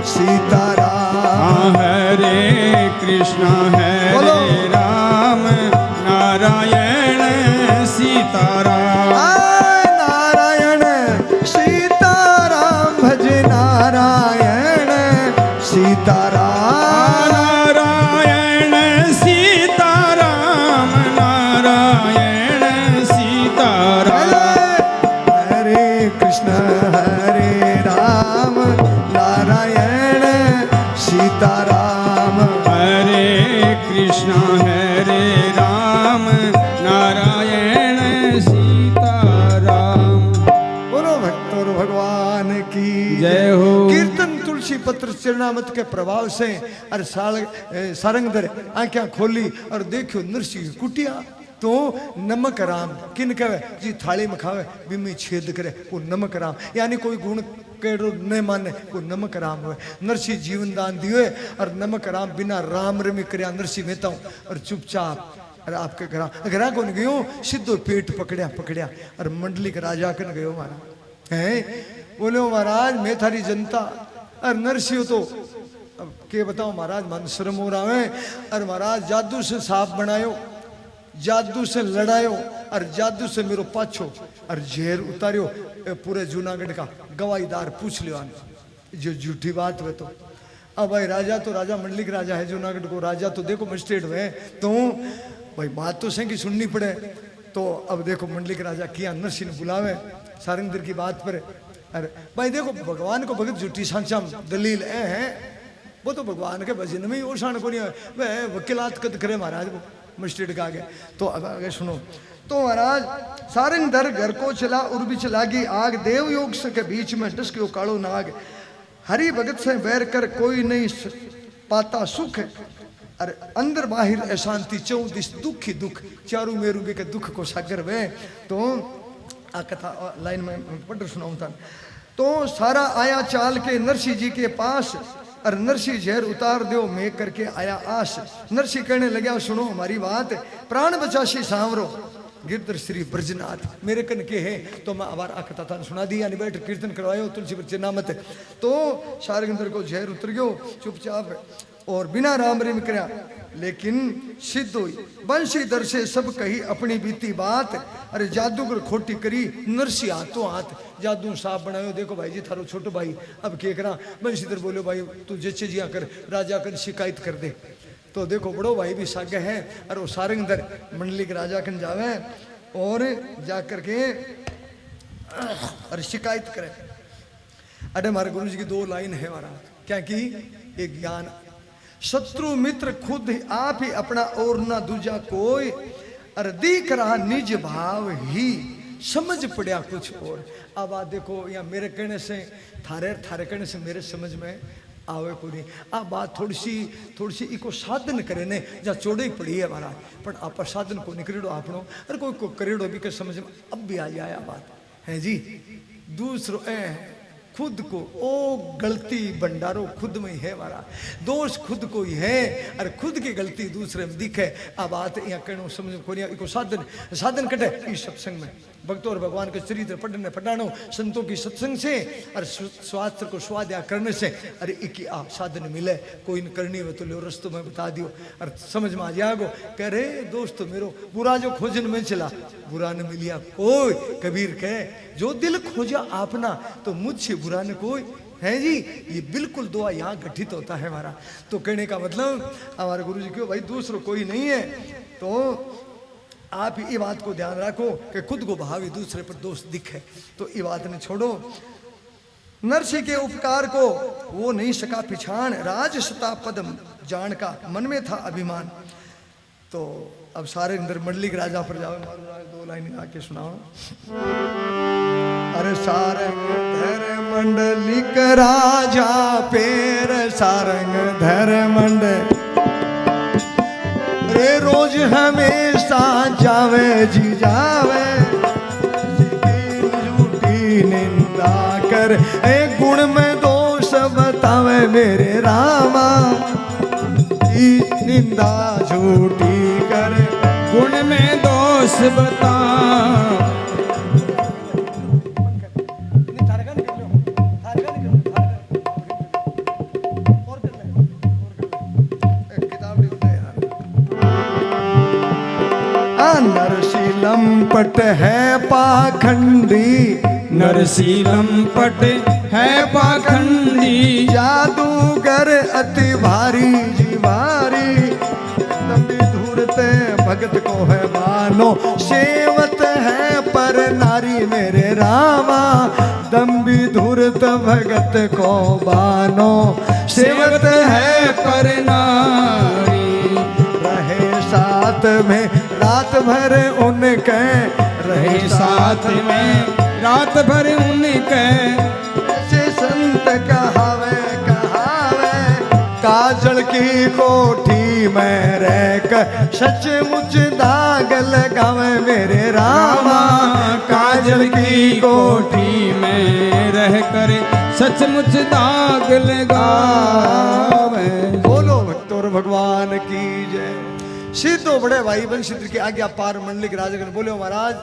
सीताराम। हरे कृष्ण हरे राम नारायण सीताराम। नारायण सीताराम भज नारायण सीताराम। नारायण सीताराम नारायण सीताराम। हरे कृष्ण हरे राम नारायण सीताराम। हरे कृष्ण हरे राम नारायण सीताराम। बोलो पवित्र चरणामत के प्रभाव से और सारंगधर आंखें खोली और देखो नरसिंह की कुटिया। तो नमक राम किन कहे जी थाली में खावे बिमी छेद करे वो नमक राम, यानी कोई गुण केड़ो न माने वो नमक राम हुए। नरसिंह जीवन दान दिए और नमक राम बिना राम रमी कर नरसिंह मेहता हूँ और चुपचाप अरे आपके घर कौन गयो सीधो पेट पकड़िया और मंडली के राजा कन गयो महाराज है। बोले महाराज मैं थारी जनता और नरसिंह तो अब के बताओ महाराज मन शर्म हो रहा है। और महाराज जादू से सांप बनायो, जादू से लड़ायो और जादू से मेरो पाछो और झेर उतारियो। पूरे जूनागढ़ का गवाहीदार पूछ लियो जो झूठी बात है। तो अब भाई राजा तो राजा मंडलिक राजा है जूनागढ़ को, राजा तो देखो मजिस्ट्रेट है तो भाई बात तो सही की सुननी पड़े। तो अब देखो मंडलिक राजा किया नरसिंह ने बुलावे सारंगधर की बात पर। अरे भाई देखो भगवान को भगत झूठी सांचा दलील है वो तो भगवान के भजन में ही ओछान को नहीं है वह वकीलात कद करे महाराज वो मजिस्ट्रेट का आगे। तो अब आगे सुनो। तो महाराज सारंगधर घर को चला उर्बिच लागी आग, देव योग के बीच में डस के कालो नाग। हरि भगत से बैर कर कोई नहीं पाता सुख, अरे अंदर बाहर अशांति चौदिस दुख ही दुख, चारू मेरू के दुख को सागर वे। तो आ कथा लाइन में पढ़ सुनाऊं था। तो सारा आया चाल के नरसिंह जी के पास और नरसिंह जहर उतार दो मैं करके आया आस। नरसिंह कहने लगा सुनो हमारी बात, प्राण बचाशी सांवरो गिरधर श्री ब्रजनाथ मेरे कन के है। तो मैं आवार कथा था सुना दी यानी बैठ कीर्तन करवायो तुलसी पर चरनामत। तो सारंगधर को जहर उतर गयो चुपचाप और बिना राम रहीम करया, लेकिन सिद्ध हुई बंशीधर से सब कही अपनी बीती बात। अरे जादूगर खोटी करी नरसिंह हाथों हाथ जादू साफ बनायो। देखो भाई जी थारो छोटो भाई अब के करा। बंशीधर बोलो भाई तू जच्चे जिया कर राजा कर शिकायत कर दे। तो देखो बड़ो भाई भी सागे है और वो सारंगधर मंडली के राजा कन जावे और जाकर के और शिकायत करे। अरे हमारे गुरु जी की दो लाइन है महाराज क्या की एक ज्ञान, शत्रु मित्र खुद आप ही अपना और ना दूजा कोई, अरे दिख रहा निज भाव ही समझ पड़ा कुछ और। अब आ देखो या मेरे कहने से थारे कहने से मेरे समझ में आवे को नहीं। अब बात थोड़ी सी इको साधन करे ने जा चौड़े ही पड़ी है महाराज, पर आप साधन को निकलो आपनो अरे कोई को करेड़ो भी के समझ में अब भी आ जाए बात है जी। दूसरो खुद को ओ गलती भंडारो खुद में ही है हमारा, दोष खुद को ही है और खुद की गलती दूसरे में दिखे। अब बात यहाँ कहना समझ को नहीं इको साधन कटे इस सत्संग में भक्तों और भगवान के चरित्र पढ़ने पढ़ानो संतों की सत्संग से और स्वास्थ्य को स्वाध्याय करने से अरे एक साधन मिले कोई न करनी हो तो लो रस्तों में बता दियो और समझ में आ जाएगो। कह रे दोस्त मेरो बुरा जो खोजन में चला बुरा न मिलिया कोई, कबीर कहे जो दिल खोजा आपना तो मुझसे बुरा न कोई है जी। ये बिल्कुल दुआ यहाँ गठित होता है हमारा। तो कहने का मतलब हमारे गुरु जी क्यों भाई दूसरों कोई नहीं है। तो आप ये बात को ध्यान रखो कि खुद को भावी दूसरे पर दोष दिखे। तो ये बात ने छोड़ो। नरसिंह के उपकार को वो नहीं सका पिछाण, राज सता पद जान का मन में था अभिमान। तो अब सारे अंदर मंडलिक राजा पर जाओ दो लाइन आके सुनाओ। अरे सारंग धर मंडलिक राजा पेर सारंग धर मंडल रे रोज हमेशा जावे जी जावे झूठी निंदा कर ए गुण में दोष बतावे मेरे रामा निंदा झूठी कर गुण में दोष बता। नरसीलम है पाखंडी नरसीलम पट है पाखंडी जादूगर अति भारी जी भारी लंबी धूरते भगत को है मानो सेवत है पर नारी मेरे रामा दम्बी धूरत भगत को बानो सेवत है पर नारी रहे साथ में रात भर उनके रहे साथ में रात भर उनके से संत कहावे कहा काजल की कोठी में रहकर सचमुच दाग लगावे मेरे रामा। काजल की कोठी में रह कर सचमुच दाग लगावे। बोलो भक्तों भगवान की जय। सीधो बड़े भाई बंशीधर की आज्ञा पार मंडलिक राजगण बोले महाराज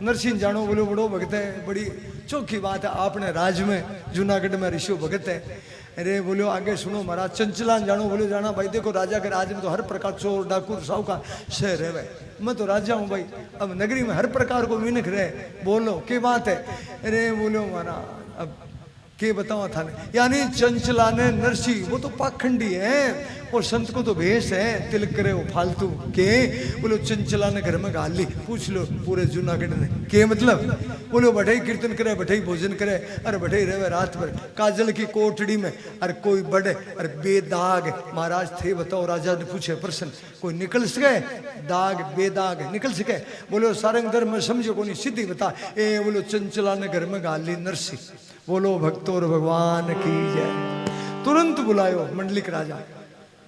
नरसिंह जानो बोलो बड़ो भगत है। बड़ी चौकी बात है आपने राज में जूनागढ़ में ऋषियों भगत है। अरे बोलो आगे सुनो महाराज चंचलान जानो बोलो जाना भाई देखो राजा के राज में तो हर प्रकार चोर डाकू साहूकार शहर है भाई। मैं तो राजा हूँ भाई। अब नगरी में हर प्रकार को मिनख रहे। बोलो क्या बात है। अरे बोलो महाराज अब के बताओ था यानी चंचला ने नरसी वो तो पाखंडी है और संत को तो भेष है तिलक करे वो फालतू के। बोलो चंचला ने घर में गाल ली पूछ लो पूरे जूनागढ़ ने के मतलब। बोलो बढ़ई कीर्तन करे बढ़ई भोजन करे अरे बढ़ई रहे रात भर काजल की कोठड़ी में। अरे कोई बड़े अरे बेदाग महाराज थे बताओ। राजा ने पूछे प्रश्न कोई निकल सके दाग बेदाग निकल सके। बोलो सारंग धर्म में समझो को नहीं सीधी बता। ए बोलो चंचला ने घर में गाल ली नरसी। बोलो भक्तों भगवान की जय। तुरंत बुलायो मंडलिक राजा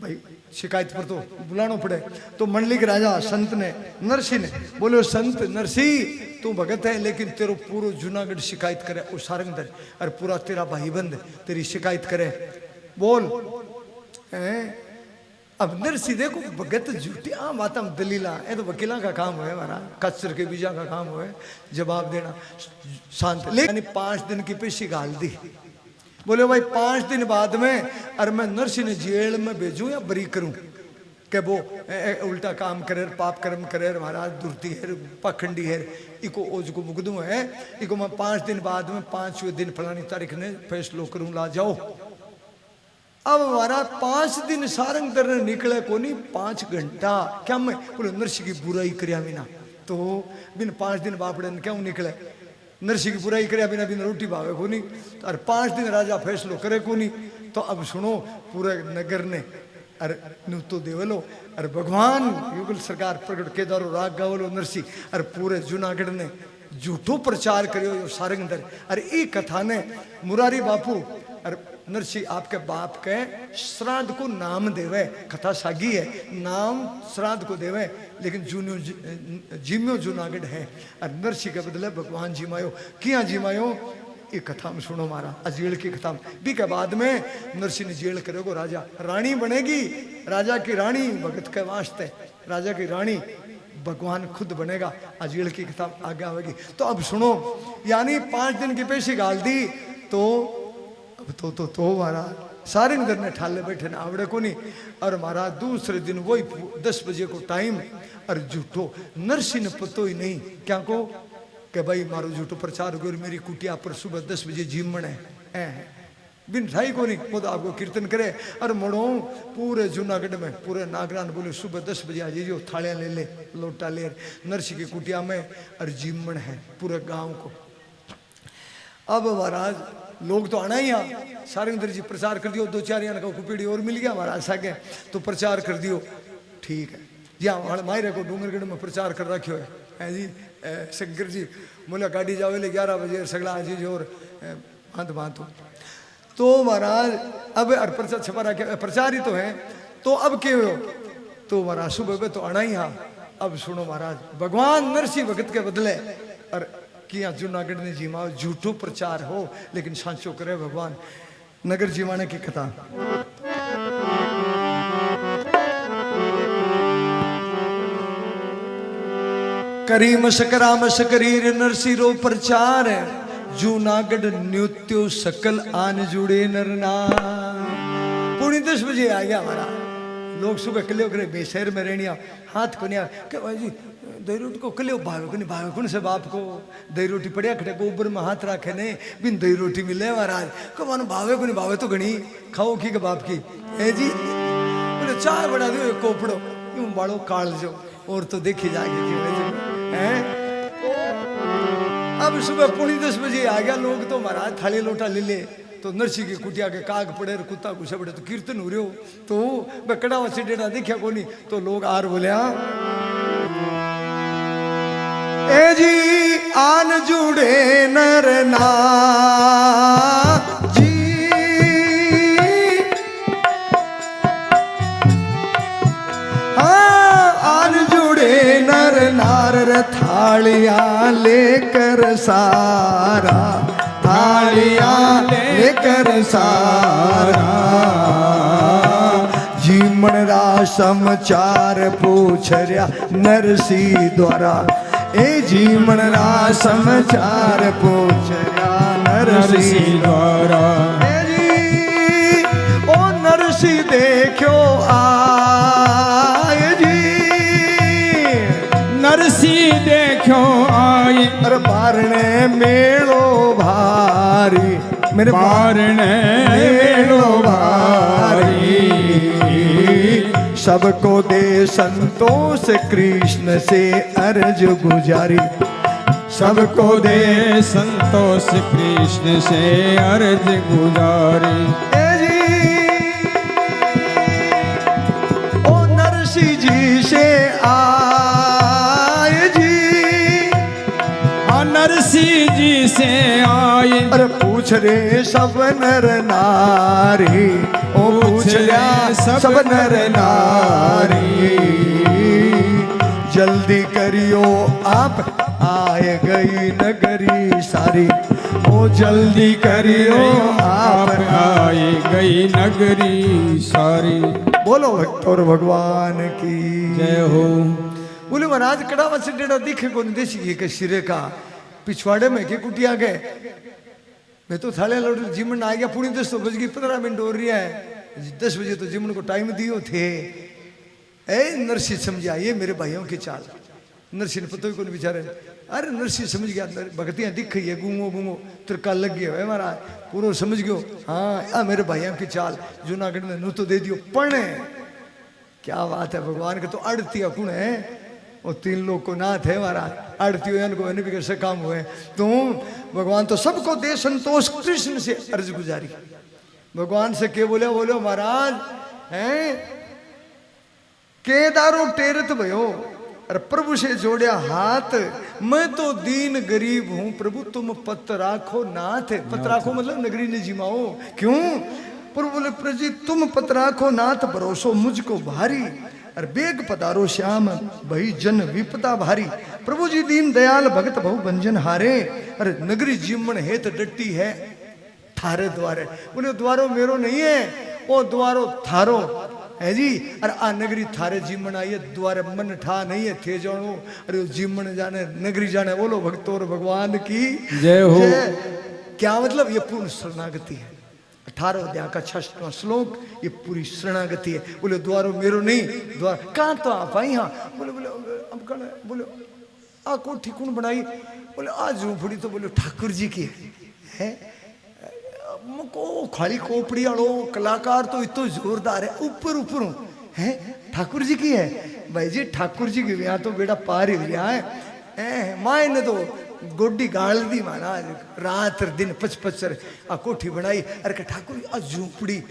भाई शिकायत पर तो बुलाना पड़े। तो मंडलिक राजा संत ने नरसी ने बोलो संत नरसी तू भगत है लेकिन तेरो पूरा जूनागढ़ शिकायत करे और सारंगधर और पूरा तेरा भाईबंद तेरी शिकायत करे बोल। अब नरसी देखो भगत झूठी बात हम दलीला ये तो वकीला का काम है हमारा कचर के बीजा का काम है जवाब देना शांत। लेकिन 5 दिन की पेशी गाल दी। बोले भाई 5 दिन बाद में अरे मैं नरसी ने जेल में भेजूं या बरी करूं कि वो उल्टा काम करे पाप कर्म करे महाराज दुर्ती है पाखंडी है इको ओज को मुकदू है इको मैं 5 दिन बाद में 5वें दिन फलानी तारीख ने फैसलो करूं ला जाओ। अब हमारा 5 दिन सारंग दर निकले को नहीं 5 घंटा क्या मैं बोले नरसी की बुराई करया बिना तो बिन 5 दिन बापड़े ने क्यों निकले नरसी की बुराई करया बिना बिन रोटी भावे को नहीं। और 5 दिन राजा फैसलो करे को नहीं। तो अब सुनो पूरे नगर ने अरे नु तो देवलो अरे भगवान युगल सरकार प्रकट के दारो राग गावलो नरसी अरे पूरे जूनागढ़ ने झूठो प्रचार करियो यो सारंगधर। अरे ई कथा ने मुरारी बापू अरे नरसी आपके बाप के श्राद्ध को नाम देवे कथा सागी है नाम श्राद्ध को देवे लेकिन जूनियो जिम्यो जूनागढ़ है। और नरसी के बदले भगवान जिमायो किया जिमायो ये कथा में सुनो मारा अजेल की कथा में भी के बाद में नरसी ने जेल करेगो राजा रानी बनेगी राजा की रानी भगत के वास्ते राजा की रानी भगवान खुद बनेगा। अजेल की कथा आगे आवेगी। तो अब सुनो यानी 5 दिन की पेशी गाल दी तो तो महाराज सारंगधर ने ठाले बैठे ना आवड़े को नहीं। और महाराज दूसरे दिन वही 10 बजे को टाइम और झूठो नरसी ने पतो ही नहीं क्या को कि भाई मारो झूठो प्रचार हो गया मेरी कुटिया पर सुबह 10 बजे जीमण है बिन ठाई को नहीं वो तो आपको कीर्तन करे। और मोड़ो पूरे जूनागढ़ में पूरे नागरान बोले सुबह 10 बजे आ जाइए थालियां ले ले लोटा ले नरसी की कुटिया में और जीमण है पूरे गांव को। अब महाराज लोग तो आना ही यहाँ सारंगधर जी प्रचार कर दियो 2-4 यान का कुपीड़ी और मिल गया महाराज सागे तो प्रचार कर दियो ठीक है जी हाँ मायरे को डूंगरगढ़ में प्रचार कर रखियो है जी शंकर जी बोला गाड़ी जाओ ले 11 बजे सगला जी और अंत बात हो। तो महाराज अब प्रचार छपा रखे प्रचार ही तो है तो अब क्या हो तो महाराज सुबह में तो आना ही यहाँ। अब सुनो महाराज भगवान नरसी भगत के बदले और किया जूनागढ़ ने जीमा झूठो प्रचार हो लेकिन सांचो करे भगवान नगर जीवाने की कथा। करी मस्करा मस्करीर नरसिरो प्रचार जूनागढ़ न्यूत्यो सकल आन जुड़े नरना। 10:30 बजे आ गया हमारा लोग सुबह कलियो करे बेशहर में रहनिया हाथ कोनिया के भाई जी दही रोटी को कलियो भावे कौन से बाप को दही रोटी पड़िया खड़े गोबर में हाथ रखे ने बिन दही रोटी मिले महाराज को मानो भावे को नहीं भावे तो घनी खाओ की के बाप की है जी बोले चाय बना दो एक कोपड़ो यूं बाड़ो काल जो और तो देखी जाएगी है। अब सुबह 10:30 बजे आ गया लोग तो महाराज थाली लोटा ले ले तो नरसी की कुटिया के काग पड़े कुत्ता घुसे पड़े तो कीर्तन हो रहे हो तो मैं कड़ा से डेटा देखा को नहीं तो लोग आर बोले ए जी आन जुड़े नरना जी थालियां लेकर सारा, थालियां लेकर सारा, जीमण रा समाचार पूछ रहा नरसी द्वारा, ए जीमण रा समाचार पूछ रहा नरसी द्वारा। ए जी ओ नरसी देखो आए जी, नरसी देखो आई, अरे बारणे मेलो भारी, मेरे बारणे मेलो भारी, सबको दे संतोष कृष्ण से अर्ज गुजारी, सबको दे संतोष कृष्ण से अर्ज गुजारी। ए जी ओ नरसी जी से आए जी, नरसी जी से आए, अरे पूछ रे सब नर नारी, ओ पूछ रहा सब नर नारी, जल्दी करियो आप आए गई नगरी सारी, ओ जल्दी करियो आप आए गई नगरी सारी। बोलो भक्त और भगवान की जय हो। बोले महाराज कड़ा से डेढ़ा दिखे को देसी के सिरे का पिछवाड़े में के कुटिया गए, मैं तो थाले लौट जिमन आ गया, पूरी 10 बज गई 15 मिनट हो रही है, 10 बजे तो जिमन को टाइम दियो थे। ए नरसी समझा ये मेरे भाइयों की चाल, नरसी ने पता ही कौन बेचारे, अरे नरसी समझ गया भगतियां दिख गई है, घूमो घूमो तिरका लग गया है महाराज, पूरा समझ गयो हाँ मेरे भाइयों की चाल, जूनागढ़ में नू तो दे दियो पढ़े, क्या बात है भगवान के तो अड़तिया कुण है, और 3 लोग को नाथ है महाराज, आड़ती हुए को भी कैसे काम हुए, तो भगवान तो सबको दे संतोष कृष्ण से अर्ज गुजारी, भगवान से के बोले बोलो महाराज हैं केदारो टेरत भयो, और प्रभु से जोड़या हाथ, मैं तो दीन गरीब हूं प्रभु तुम पत राखो नाथ, पत राखो मतलब नगरी ने जिमाओ, क्यों प्रभु बोले प्रजी तुम पत राखो नाथ, भरोसो मुझको भारी, और बेग पधारो श्याम भई जन विपदा भारी, प्रभु जी दीन दयाल भगत बहु बंजन हारे, अरे नगरी जीमन हेत डट्टी है थारे द्वारे, बोले द्वारो मेरो नहीं है ओ द्वारो थारो है जी, अरे आ नगरी थारे जीमन आई है, द्वारे मन ठा नहीं है थे जानो, अरे जीमन जाने नगरी जाने, बोलो भक्तों और भगवान की जय हो। क्या मतलब ये पूर्ण शरणागति है, 18 अध्याय का 6वां श्लोक, ये पूरी शरणागति है, बोले द्वारो मेरो नहीं, द्वार कहाँ तो आप आई, हाँ बोले बोले अब कौन बोले आ कोठी कौन बनाई, बोले आ झूपड़ी तो बोले ठाकुर जी की है, को खाली कोपड़ी आड़ो कलाकार तो इतो जोरदार है, ऊपर ऊपर है ठाकुर जी की है, भाई जी ठाकुर जी की यहाँ तो बेटा पार ही गया है, माए ने तो गोड्डी गाल दी महाराज, रात दिन पचपचर आ कोठी बनाई, अरे ठाकुर आ झूपड़ी,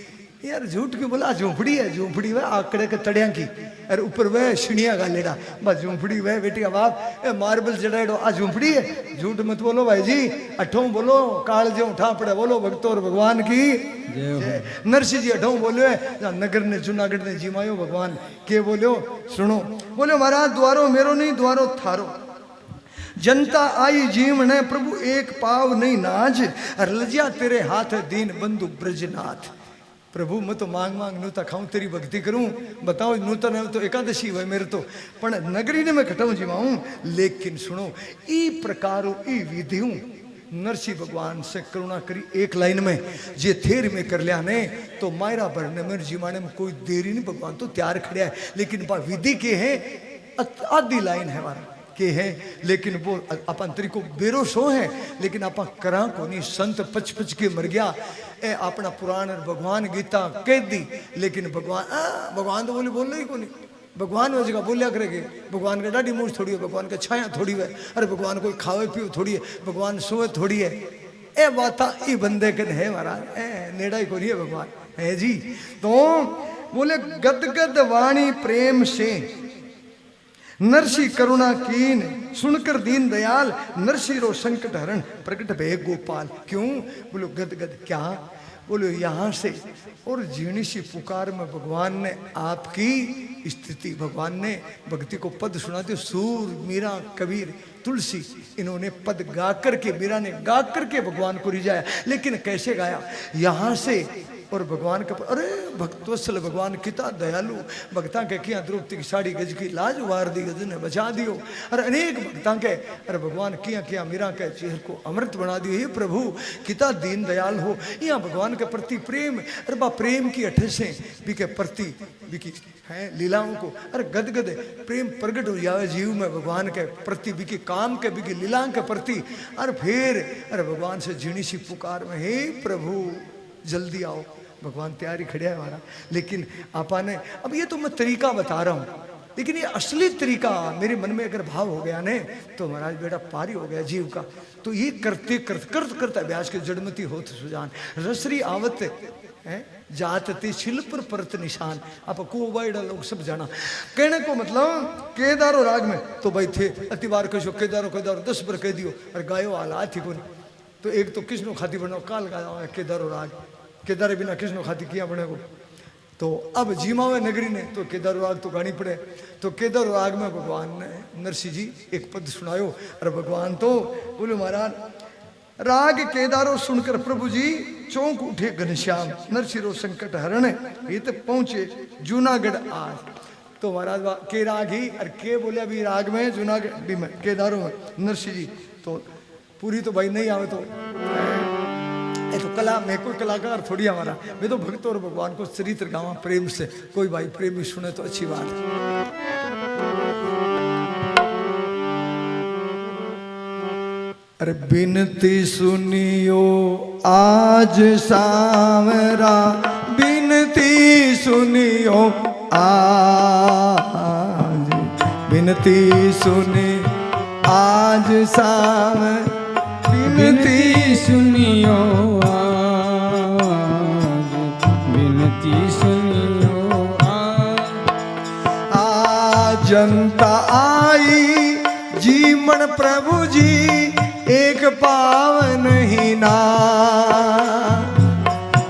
यार झूठ क्यों बोला, झूपड़ी है, झूपड़ी वह आकड़े के तड़िया की, अरे ऊपर वह शिणिया गालेड़ा, बस झूपड़ी वह बेटी का बाप ए मार्बल चढ़ाएडो, आ झूपड़ी है, झूठ मत बोलो भाई जी, अठों बोलो काल जो उठा पड़े, बोलो भक्तों और भगवान की नरसिंह जी अठों बोलो है, नगर ने जूनागढ़ ने जिमायो भगवान के बोलो सुनो, बोले महाराज द्वारो मेरो नहीं द्वारो थारो, जनता आई जीवने प्रभु एक पाव नहीं नाज, अर लजिया तेरे हाथ दीन बंधु ब्रजनाथ, प्रभु मैं तो मांग मांग नूता खाऊं तेरी भक्ति करूं, बताओ नूतन तो एकादशी हुए मेरे तो, पण नगरी ने मैं खटाऊं जीवाऊं, लेकिन सुनो ई प्रकारो ई विधियों नरसिंह भगवान से करुणा करी एक लाइन में जे थेर में कर लिया ने, तो मायरा भरने में जिमाने में कोई देरी नहीं, भगवान तो तैयार खड़िया है, लेकिन विधि के है आधी लाइन है हमारा के है, लेकिन वो अपन तरी को बेरोसो है, लेकिन आप करा को नहीं, संत पच पच के मर गया, ए अपना पुराण भगवान गीता कह दी, लेकिन भगवान तो बोले बोल ही को नहीं, भगवान वो जगह बोलिया करेंगे, भगवान का डाडी मूछ थोड़ी है, भगवान का छाया थोड़ी है, अरे भगवान कोई खावे पियो थोड़ी है, भगवान सोए थोड़ी है, ए बात ई बंदे कद है महाराज, ए नेड़ा ही को नहीं है भगवान है जी, तो बोले गदगद वाणी प्रेम से नरसी करुणा कीन, सुनकर दीन दयाल नरसी रो संकट हरण प्रकट भय गोपाल, क्यों बोलो गद गद क्या बोलो यहाँ से। और जीणी सी पुकार में भगवान ने आपकी स्थिति, भगवान ने भक्ति को पद सुना दिए। सूर, मीरा, कबीर, तुलसी, इन्होंने पद गा करके, मीरा ने गा करके भगवान को रिझाया। लेकिन कैसे गाया? यहाँ से। और भगवान का, अरे भक्तवत्सल भगवान कितना दयालु, भक्ता के किया द्रौपदी की साड़ी गज की लाज वार दी, गज ने बचा दियो। अरे अनेक भक्ता के, अरे भगवान किया किया मीरा के चेहरे को अमृत बना दियो। हे प्रभु कितना दीन दयाल हो। यहाँ भगवान के प्रति प्रेम, अरे बा प्रेम की अठसे भी के प्रति भी की है लीलाओं को, अरे गदगद प्रेम प्रकट हो जावे जीव में भगवान के प्रति, भी के काम के, भी की लीलाओं के प्रति। अरे फिर अरे भगवान से जीणी सी पुकार में, हे प्रभु जल्दी आओ। भगवान तैयारी खड़े है हमारा। लेकिन आपा ने, अब ये तो मैं तरीका बता रहा हूँ, लेकिन ये असली तरीका मेरे मन में अगर भाव हो गया ने तो महाराज बेटा पारी हो गया जीव का। तो ये करते करते अभ्यास के जड़मती होत सुजान, रसरी आवत है जात ते शिल पर परत निशान। आप कुबाइडा लोग सब जाना। कहने को मतलब केदारो राग में तो भाई थे अतिवार कशो केदारो केदारो 10 बार कह दियो और गायो हालात ही कौन। तो एक तो किसनो खाती बनाओ काल गाया केदारो राग, केदारे बिना किसनो खाती किया बने को। तो अब जीमावे नगरी ने तो केदारो राग तो गानी पड़े। तो केदारो राग में भगवान ने नरसिंह जी एक पद सुनायो। और भगवान तो बोले महाराज राग केदारो सुनकर प्रभु जी चौंक उठे घनश्याम, नरसिंह संकट हरण ये तो पहुंचे जूनागढ़ आज। तो महाराज के राग ही और के बोले अभी राग में जूनागढ़ में केदारों में नरसिंह जी। तो पूरी तो भाई नहीं आवे तो तो कला मैं कोई कलाकार थोड़ी हमारा, मैं तो भक्त और भगवान को चरित्र गावा प्रेम से। कोई भाई प्रेमी सुने तो अच्छी बात है। अरे बिनती सुनियो आज सावरा, बिनती सुनियो आज, बिनती सुनी आज सावरा, बिनती सुनियो आज, बिनती सुनियो आज जनता आई जीवन प्रभु जी एक पावन ही ना,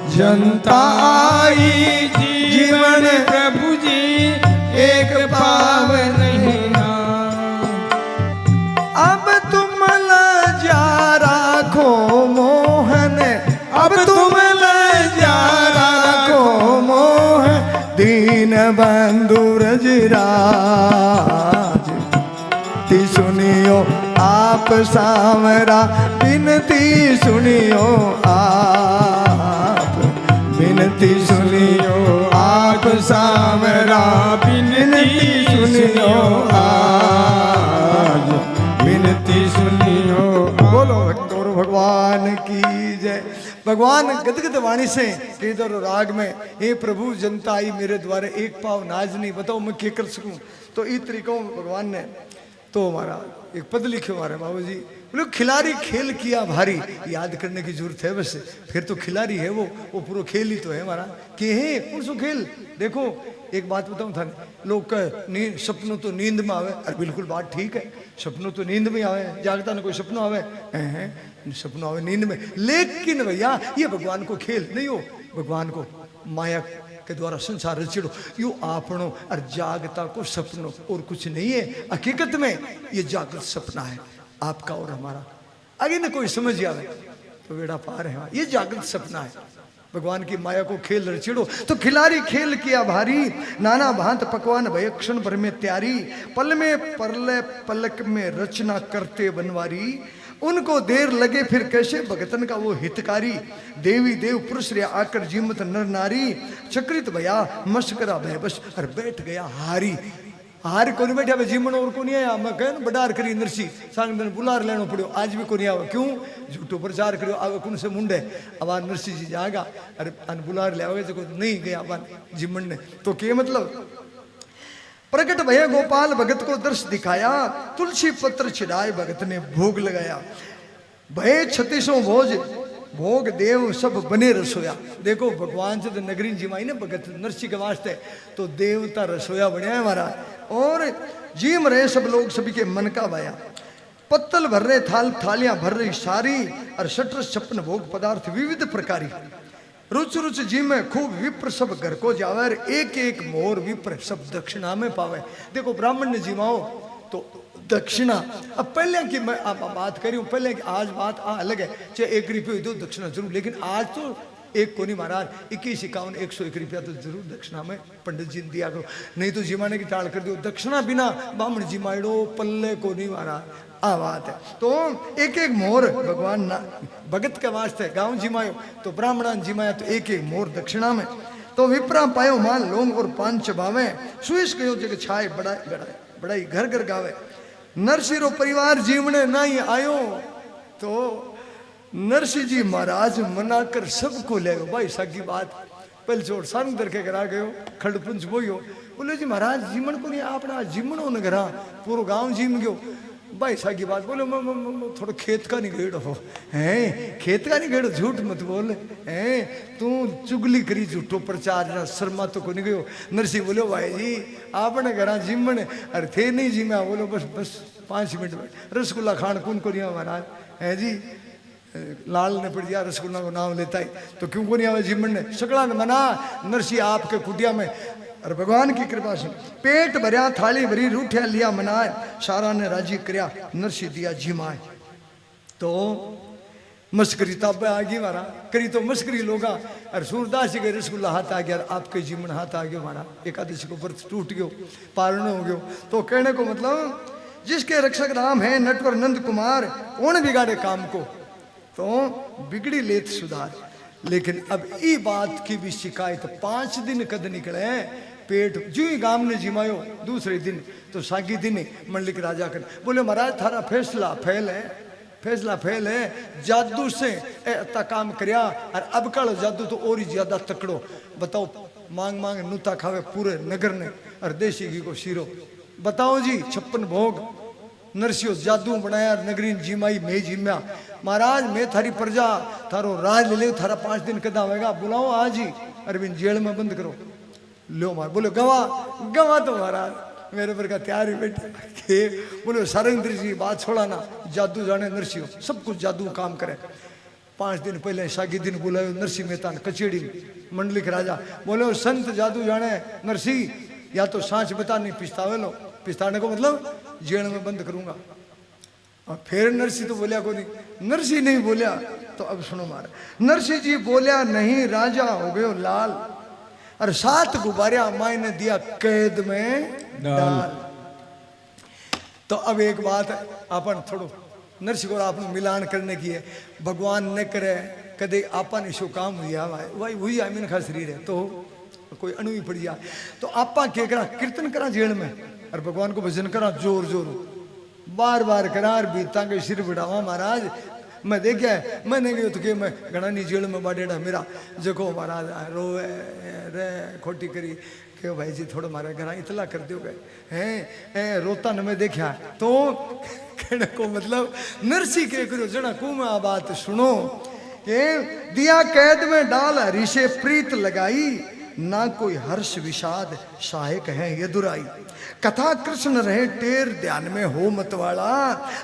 जनता आई जीवन प्रभु जी एक पावन ही ना। अब तुम लजा राखो मोहन, अब तुम लजा राखो मोहन, दीन बंधु रजराज ती सुनियो आप सावरा, बिनती सुनियो आप, बिनती सुनियो आप सावरा, बिनती सुनियो आज, बिनती सुनियो। बोलो भक्तों भगवान की जय। भगवान गदगद वाणी से केदार राग में, हे प्रभु जनता आई मेरे द्वारे एक पाव नाज नहीं, बताओ मैं क्या कर सकूं। तो इस तरीकों भगवान ने तो हमारा एक पद लिखे हमारे बाबू जी, बोले खिलाड़ी खेल किया भारी, याद करने की जरूरत है बस। फिर तो खिलाड़ी है वो पूरा खेल ही तो है हमारा कि है पुरुषो खेल। देखो एक बात बताऊं था, लोग कहे सपनों तो नींद में आवे, अरे बिल्कुल बात ठीक है, सपनों तो नींद में आवे, जागता ना कोई सपनों आवे, सपनों आवे नींद में। लेकिन भैया ये भगवान को खेल नहीं हो, भगवान को माया के द्वारा संसार रचिड़ो, यो आपनो और जागता को सपनों और कुछ नहीं है। हकीकत में ये जागृत सपना है आपका और हमारा। आगे न कोई समझ आवे तो बेड़ा पार है, ये जागृत सपना है। भगवान की माया को खेल रचिड़ो तो खिलाड़ी खेल किया भारी, नाना भांत पकवान भय क्षण भर में त्यारी, पल में परले पलक में रचना करते बनवारी, उनको देर लगे फिर कैसे भगतन का वो हितकारी, देवी देव पुरुष रे आकर जीमत नर नारी, चक्रित भया मस्करा भय बस और बैठ गया हारी। हार को नहीं बैठा जीमन और को नहीं आया, मैं कह बडार करी नरसी सांग दिन बुलार लेना पड़ो, आज भी को नहीं आवा, क्यों झूठो प्रचार करो आवे कौन से मुंडे। अब नरसी जी जाएगा अरे अन बुलार ले आओगे जो नहीं गया अब जीमन ने, तो क्या मतलब। प्रकट भय गोपाल भगत को दर्श दिखाया, तुलसी पत्र छिड़ाए भगत ने भोग लगाया, भय 36 भोज भोग देव सब बने रसोया। देखो भगवान से तो नगरी जिमाई ने भगत नरसिंह के वास्ते तो देवता रसोया बने हमारा। और जीम रहे सब लोग सभी के मन का भाया, पत्तल भर रहे थाल थालियां भर रही सारी, और 66 भोग पदार्थ विविध प्रकारी। रुच रुच जी में खूब विप्र सब घर को जावे, एक एक मोर विप्र सब दक्षिणा में पावे। देखो ब्राह्मण ने जिमाओ तो दक्षिणा। अब पहले की मैं आप बात करी हूँ, पहले की आज बात अलग है, चाहे 1 रुपये दो दक्षिणा जरूर, लेकिन आज तो एक को नहीं महाराज, 21, 51, 101 रुपया तो जरूर दक्षिणा में पंडित जी ने दिया करो, नहीं तो जिमाने की टाल कर दो। दक्षिणा बिना ब्राह्मण जिमाइडो पल्ले को नहीं महाराज, आ बात है। तो एक एक मोर भगवान ना भगत के वास्ते गांव जिमायो, तो ब्राह्मण जिमाया तो एक एक मोर दक्षिणा में। तो विप्रा पायो मान लोंग और पान चबावे, सुइस गयो जग छाए बड़ाई घर घर गावे। नरसिंह परिवार जीवने ना ही आयो, तो नरसिंह जी महाराज मनाकर सबको ले गयो। भाई सागी बात पहले छोड़ संग दर के करा गयो, खड़पुंज बोयो, बोले जी महाराज जीवन को नहीं अपना जीवनो न करा, पूरा गांव जीम गयो। भाई सागी बात बोले थोड़ा खेत का नहीं गेड़ो है, खेत का नहीं गेड़ो, झूठ मत बोल है, तू चुगली करी झूठो प्रचार शर्मा तो को नहीं गयो। नरसिंह बोलो भाई जी आपने घर जिमन, अरे थे नहीं जिम्या, बोलो बस बस 5 मिनट में रसगुल्ला खान कौन को नहीं महाराज है जी। लाल ने पड़ दिया रसगुल्ला को नाम लेता ही, तो क्यों को नहीं आवे जिमन ने, सकला ने मना। नरसिंह आपके कुटिया में, और भगवान की कृपा से पेट भरिया थाली भरी रूठिया लिया मनाए, सारा ने राजी करया नरसिंह दिया जिमाए। तो मस्करी तब आ गई मारा, करी तो मस्करी लोगा, और सूरदास जी के रसगुल्ला हाथ आ गया, आपके जीवन हाथ आ गयो मारा, एकादशी को व्रत टूट गयो, पारण हो गयो। तो कहने को मतलब जिसके रक्षक राम है नटवर नंद कुमार, कौन बिगाड़े काम को, तो बिगड़ी लेत सुधार। लेकिन अब ई बात की भी शिकायत 5 दिन कद निकले, पेट जो ही गांव ने जिमायो, दूसरे दिन तो सागी दिन मंडलिक राजा कर बोले महाराज थारा फैसला फेल है, फैसला फेल है, जादू से इतना काम करया, और अब कल जादू तो और ही ज्यादा तकड़ो। बताओ मांग मांग नूता खावे पूरे नगर ने, और देसी घी को शीरो। बताओ जी 56 भोग नरसिंह जादू बनाया, नगरी जिमाई मैं जिम्या। महाराज मैं थारी प्रजा थारो राज ले ले, थारा 5 दिन कदा होगा, बुलाओ आज ही अरविंद जेल में बंद करो। लो मार बोलो गवा गवा, तो महाराज मेरे पर का तैयार ही बैठे। बोलो सारंग जी बात छोड़ा ना, जादू जाने नरसिंह सब कुछ जादू काम करे। 5 दिन पहले सागी दिन बुलायो नरसिंह मेहता कचेड़ी मंडलिक राजा, बोलो संत जादू जाने नरसिंह, या तो सांच बता नहीं पिछतावे लो, पिछताने को मतलब जेल में बंद करूंगा। और फिर नरसिंह तो बोलिया को नहीं, नरसिंह नहीं बोलिया। तो अब सुनो मारे, नरसिंह जी बोलिया नहीं, राजा हो गयो लाल, और 7 गुब्बारिया माई ने दिया कैद में डाल। तो अब एक बात है, अपन थोड़ो नरसिंह को आपने मिलान करने की है, भगवान ने करे कदे आपन इशो काम हुआ भाई हुई आमीन खा शरीर है, तो कोई अणुई पड़ जाए, तो आपा क्या करा कीर्तन करा जेल में, और भगवान को भजन करा जोर जोर, बार बार करा, और बीता के सिर बढ़ावा। महाराज मैं देखा है, मैंने गयो तो कि मैं घना नहीं जेल में बाडेड़ा मेरा जको महाराज रोए रे खोटी करी क्यों भाई जी थोड़ा मारे घर इतला कर दोगे हैं रोता न मैं देखा। तो कहने को मतलब नरसिंह के करो जना कुमा बात सुनो के दिया कैद में डाल, ऋषि प्रीत लगाई, ना कोई हर्ष विषाद सहायक है ये दुराई। कथा कृष्ण रहे टेर ध्यान में हो मतवाला,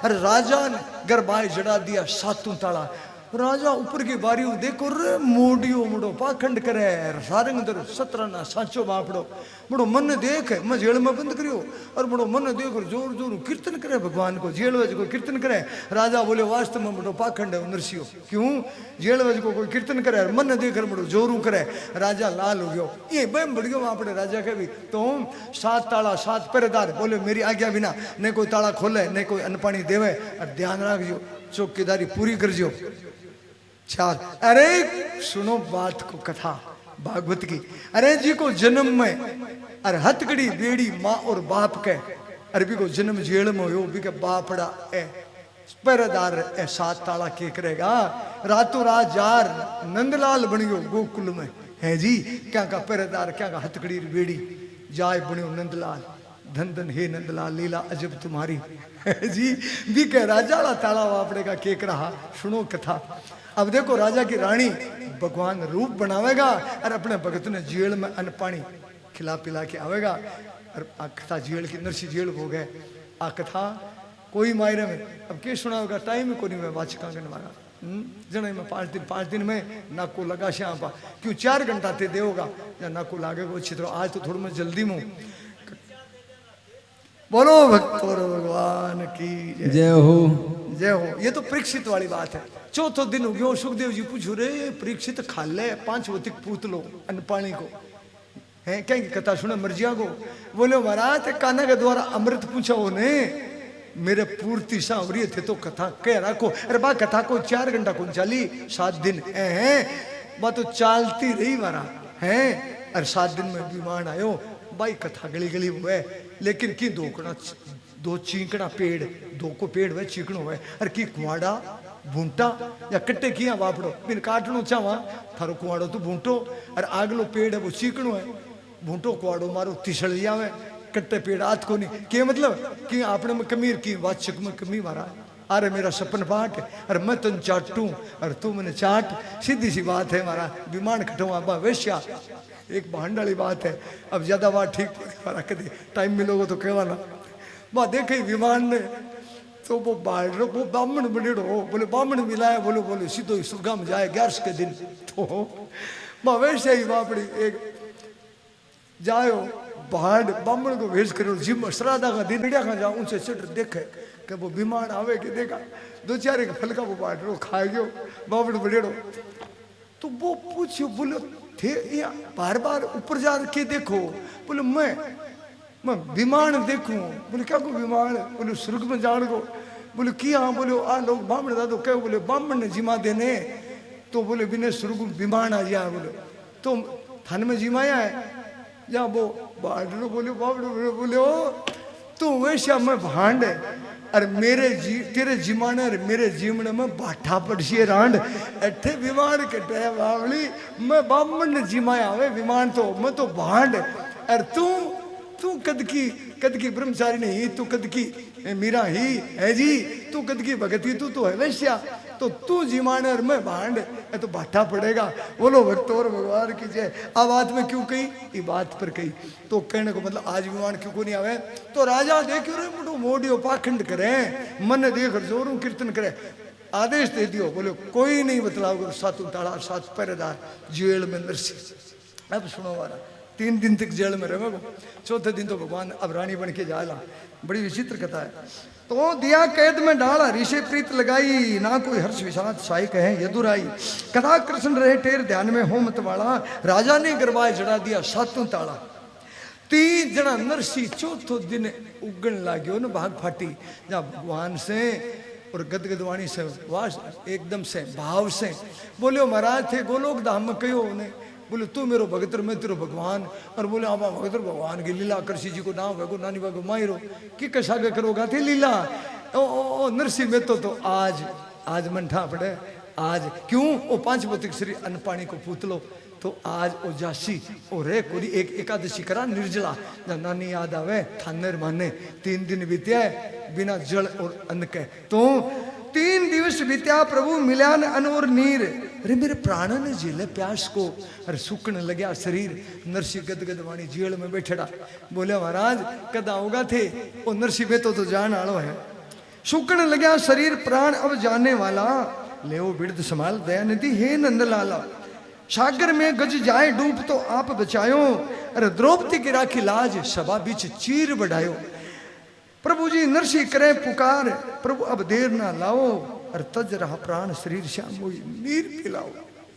अरे राजा ने गरबाई जड़ा दिया 7 ताला। राजा ऊपर की बारी देखो रे मोडियो मुड़ो पाखंड करे, सारंग दर 17 ना साचो बापड़ो मुड़ो मन देख मैं जेल में बंद करियो, और मुड़ो मन देख जोर जोर कीर्तन करे भगवान को, जेल वज को कीर्तन करे। राजा बोले वास्तव में मुड़ो पाखंड है नरसिंह, क्यों जेल वज को कोई कीर्तन करे मन देख मुड़ो जोरू करे। राजा लाल हो गयो, ये बम बढ़ गयो अपने राजा के भी। तो 7 ताला 7 पहरेदार बोले मेरी आज्ञा बिना न कोई ताला खोले न कोई अन्न पानी देवे, और ध्यान रखजो चौकीदारी पूरी करजो। 4 अरे सुनो बात को कथा भागवत की, अरे जी को जन्म में अरे हथकड़ी बेड़ी माँ और बाप के, अरबी को जन्म जेल में हो भी के बापड़ा ए पहरेदार ए 7 ताला के करेगा। रातों रात जार नंदलाल बनियो गोकुल में है जी, क्या का पहरेदार क्या का हथकड़ी बेड़ी जाय बनियो नंदलाल। धन धन हे नंदलाल लीला अजब तुम्हारी है जी, भी के राजा ताला बापड़े का केक रहा। सुनो कथा। अब देखो राजा की रानी भगवान रूप बनावेगा, और अपने भगत ने जेल में अन्न पानी खिला पिला के आवेगा। और आ कथा जेल की नरसिंह जेल हो गए, आ कथा कोई मायरे में अब के सुना होगा टाइम को नहीं मैं वाचकांगन मारा जने में 5 दिन में नाको लगा श्याम पा क्यों 4 घंटा ते देगा या नाको लागे को अच्छी तरह आज तो थोड़ा मैं जल्दी में बोलो भक्त और भगवान की जय हो। जय हो। ये तो परीक्षित वाली बात है। चौथो दिन हो गयो सुखदेव जी पूछो रे परीक्षित खा ले 5 वतिक पूत लो अन्न पानी को है क्या कथा सुने मर्जिया को बोले महाराज कान्हा के द्वारा अमृत पूछा वो ने मेरे पूर्ति सांवरी थे तो कथा कह रखो अरे बा कथा को 4 घंटा कौन चली 7 दिन है बात तो चलती रही मारा है अरे 7 दिन में विमान आयो भाई कथा गली गली हुए लेकिन की दो चीकड़ा पेड़ 2 को पेड़ हुए चीकणो हुए अरे की कुआड़ा भूंटा या कट्टे किया वापड़ो बिन काटनो चावा थारो कुआड़ो तो भूंटो अरे आगलो पेड़ है वो चीकणो है भूंटो कुआड़ो मारो तिसड़ जावे कट्टे पेड़ हाथ को नहीं के मतलब कि आपने में कमीर की वाचक में कमी मारा अरे मेरा सपन पाट अरे मैं तुम चाटू अरे तू मैंने चाट सीधी सी बात है मारा विमान कटवा बा वेश्या एक भांड वाली बात है अब ज्यादा बात ठीक मारा कभी टाइम मिलोगे तो कहवाना बा देखे विमान ने तो वो बाहर वो ब्राह्मण बनेड़ो बोले ब्राह्मण मिलाया बोलो बोले सीधो सुगा में जाए 11 के दिन तो बा वैसे ही बापड़ी एक जायो पहाड़ ब्राह्मण को भेज करो जिम श्राद्धा का दिन मीडिया खा जाओ उनसे चट देखे कि वो बीमार आवे कि देखा 2-4 एक फलका वो बांट रो खा गयो बाबड़ बड़ेड़ो तो वो पूछो बोले थे या बार बार ऊपर जा के देखो बोले मैं विमान देखूं बोले क्या को विमान बोले स्वर्ग में जान को बोले किया बोले आ लोग ब्राह्मण दादो कहो बोले ब्राह्मण ने जिमा देने तो बोले बिना स्वर्ग विमान आ जाए बोले तो थान में जिमाया है या वो बाडरो बोले बाबड़ो बोले ओ तू वैसा मैं भांड अरे मेरे तेरे जिमाने अरे मेरे जीवन में बाठा पड़सी रांड अठे विमान कटे बावली मैं ब्राह्मण ने जिमाया वे विमान तो मैं तो भांड अरे तू कद की ब्रह्मचारी नहीं तू कद की मीरा ही है जी तू कद की भगती तू है वैश्या तो तू जिमाने और मैं भांड है तो बाठा पड़ेगा बोलो भक्त और भगवान की जय। अब बात में क्यों कही ये बात पर कही तो कहने को मतलब आज विमान क्यों को नहीं आवे तो राजा देखो रे मुठो मोडियो पाखंड करे मन देख जोरू कीर्तन करे आदेश दे दियो बोले कोई नहीं बतलाओ 7 ताला 7 पहरेदार जेल में नरसी अब सुनो वाला 3 दिन तक जेल में रहोगे 4थे दिन तो भगवान अब रानी बन के जाला बड़ी विचित्र कथा है तो दिया कैद में डाला ऋषि प्रीत लगाई ना कोई हर्ष विषाद साई कहे यदुराई कथा कृष्ण रहे टेर ध्यान में हो मत वाला राजा ने गरबाए चढ़ा दिया 7 ताला 3 जना नरसी 4थो दिन उगन लाग्यो न भाग फाटी जहाँ भगवान से और गदगदवाणी से वास एकदम से भाव से बोलो महाराज थे गोलोक धाम में कहो उन्हें बोले तू मेरो भगत मैं तेरो भगवान और बोले आबा भगत भगवान की लीला कृषि जी को नाम है नानी बागो मायरो कि कसा के करोगा थे लीला ओ नरसिंह में तो आज मन ठा पड़े आज क्यों ओ 5 भौतिक श्री अन्न पानी को पूतलो तो आज ओ जासी ओ रे कोरी एक एकादशी करा निर्जला जब नानी याद आवे थानेर माने 3 दिन बीते बिना जल और अन्न के तो 3 दिवस बीत्या प्रभु मिल्या न अन्न और नीर अरे मेरे प्राण ने झेले प्यास को अरे सूखने लगे शरीर नरसी गदगद वाणी जेल में बैठेड़ा बोले महाराज कदा होगा थे ओ नरसी में तो जान आलो है सूखने लगे शरीर प्राण अब जाने वाला ले वो बिरद संभाल दयानिधि हे नंदलाला सागर में गज जाए डूब तो आप बचायो अरे द्रौपदी की राखी लाज सभा बीच चीर बढ़ायो प्रभु जी नरसी करे पुकार प्रभु अब देर ना लाओ अरे तज रहा प्राण शरीर श्याम वो नीर पिलाओ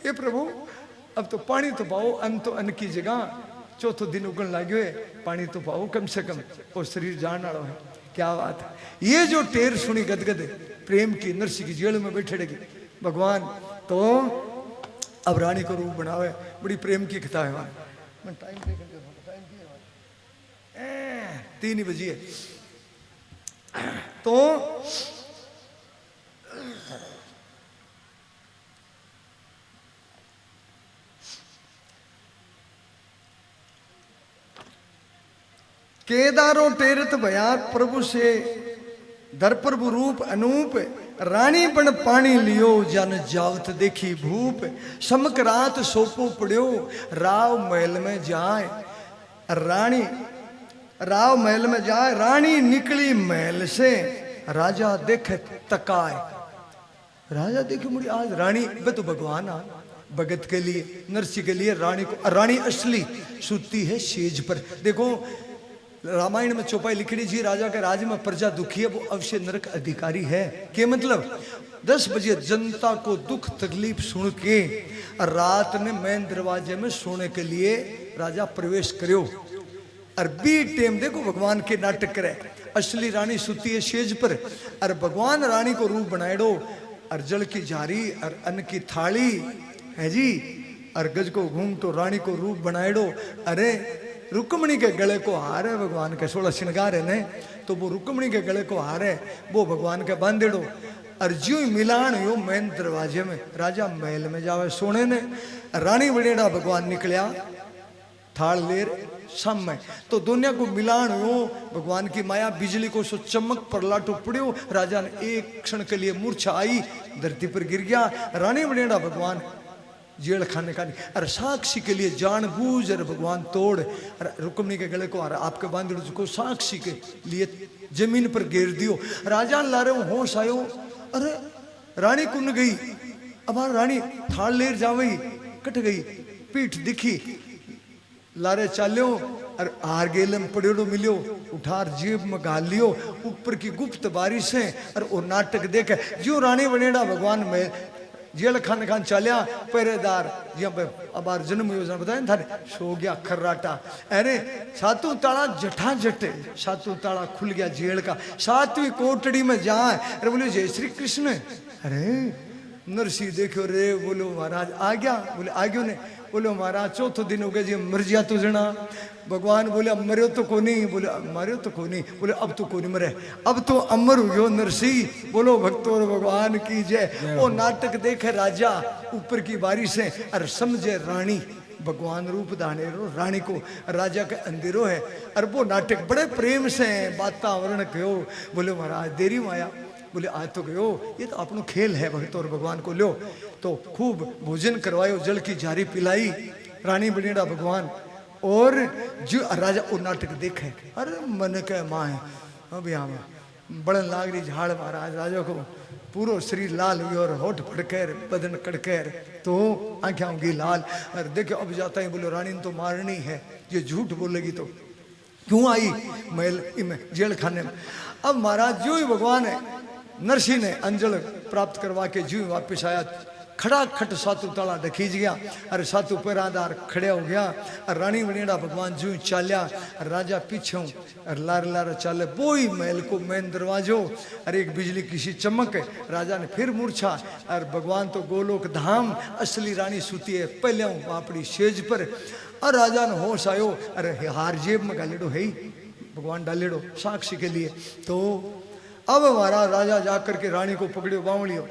ये प्रभु अब तो पानी तो पाओ अन्न तो अन्न की जगह 4थो दिन उगन लाग्यो है पानी तो पाओ कम से कम और शरीर जान वालों है क्या बात है ये जो टेर सुनी गदगद प्रेम की नरसी की जेल में बैठेगी भगवान तो अब रानी को रूप बनावे बड़ी प्रेम की कथा है मैं टाइम देख 3 ही बजी है तो केदारों टेरत भया प्रभु से धर प्रभु रूप अनूप रानी बन पानी लियो जन जावत देखी भूप समक रात सोपो पड़ियो राव महल में जाए रानी राव महल में जाए रानी निकली महल से राजा देखे तकाए राजा देखो मुड़ी आज रानी बे तो भगवान आ भगत के लिए नरसी के लिए रानी को रानी असली सूती है सेज पर। देखो रामायण में चौपाई लिखनी जी राजा के राज में प्रजा दुखी है वो अवश्य नरक अधिकारी है। के मतलब 10 बजे जनता को दुख तकलीफ सुन के रात ने मेन दरवाजे में सोने के लिए राजा प्रवेश करो और बी टेम देखो भगवान के नाटक करे। असली रानी सुती है सेज पर और भगवान रानी को रूप बनाएडो और जल की झारी और अन्न की थाली है जी और गज को घूम तो रानी को रूप बनाएडो। अरे रुक्मणी के गले को हार है भगवान के 16 श्रृंगार है ने तो वो रुक्मणी के गले को हार है वो भगवान के बांधेड़ो और ज्यों मिलान यो मेन दरवाजे में राजा महल में जावे सोने ने रानी बड़ेड़ा भगवान निकलिया थाल लेर सामने तो दुनिया को मिलान हो भगवान की माया बिजली को सो चमक परलाटो पड़ियो राजा ने एक क्षण के लिए मूर्छा आई धरती पर गिर गया। रानी बड़ेड़ा भगवान जेल खाने का नहीं अरे साक्षी के लिए जानबूझ अरे भगवान तोड़ अरे रुक्मणी के गले को अरे आपके बांधड़ को साक्षी के लिए जमीन पर गिर दियो। राजा ला रहे होश आयो अरे रानी कुन गई अब रानी थाल लेर जावई कट गई पीठ दिखी लारे चाल्यो और हार गेलम पड़ेड़ो मिलियो उठार जेब में गाल लियो ऊपर की गुप्त बारिश है और वो नाटक देखे जो रानी बनेड़ा भगवान में जेल खान खान चालिया पहरेदार यहाँ पे अब जन्म योजना बताया था सो गया खर्राटा। अरे सातों ताला जठा जटे सातों ताला खुल गया जेल का 7वीं कोटड़ी में जाए अरे बोले जय श्री कृष्ण। अरे नरसी देखो रे बोलो महाराज आ गया बोले आ गयो ने बोलो महाराज चौथो दिन हो गया जी मर जिया तो जना भगवान बोले अब मरे तो को नहीं बोले मरे तो को नहीं बोले अब तो को नहीं मरे अब तो अमर हो गयो नरसी बोलो भक्तों और भगवान की जय। वो नाटक देखे राजा ऊपर की बारिश है और समझे रानी भगवान रूप दाने रानी को राजा का अंधेरो है और वो नाटक बड़े प्रेम से वातावरण कहो बोले महाराज देरी माया बोले आज तो गयो ये तो अपनो खेल है भक्त और भगवान को लो तो खूब भोजन करवायो जल की झारी पिलाई रानी बनेड़ा भगवान और जो राजा वो नाटक देखे अरे मन के माँ है अब यहाँ बड़न लाग रही झाड़ महाराज राजा को पूरा शरीर लाल हुई और होठ फड़कर बदन कड़कर तो आंखें होंगी लाल और देखो अब जाता है बोलो रानी ने तो मारनी है ये झूठ बोलेगी तो क्यों आई महल में जेल खाने में। अब महाराज जो ही भगवान है नरसी ने अंजल प्राप्त करवा के जीव वापिस आया खड़ा खट सातु ताला खींच गया अरे सातु पैरादार खड़े हो गया और रानी बनेड़ा भगवान जू चालिया राजा पीछे और लार लार चाले बोई महल को मेन दरवाजो अरे एक बिजली किसी चमक राजा ने फिर मूर्छा और भगवान तो गोलोक धाम असली रानी सूती है पहले अपनी सेज पर और राजा ने होश आयो अरे हार जेब में गालेडो है भगवान डालेडो साक्षी के लिए। तो अब हमारा राजा जाकर के रानी को पकड़ियो बावलियो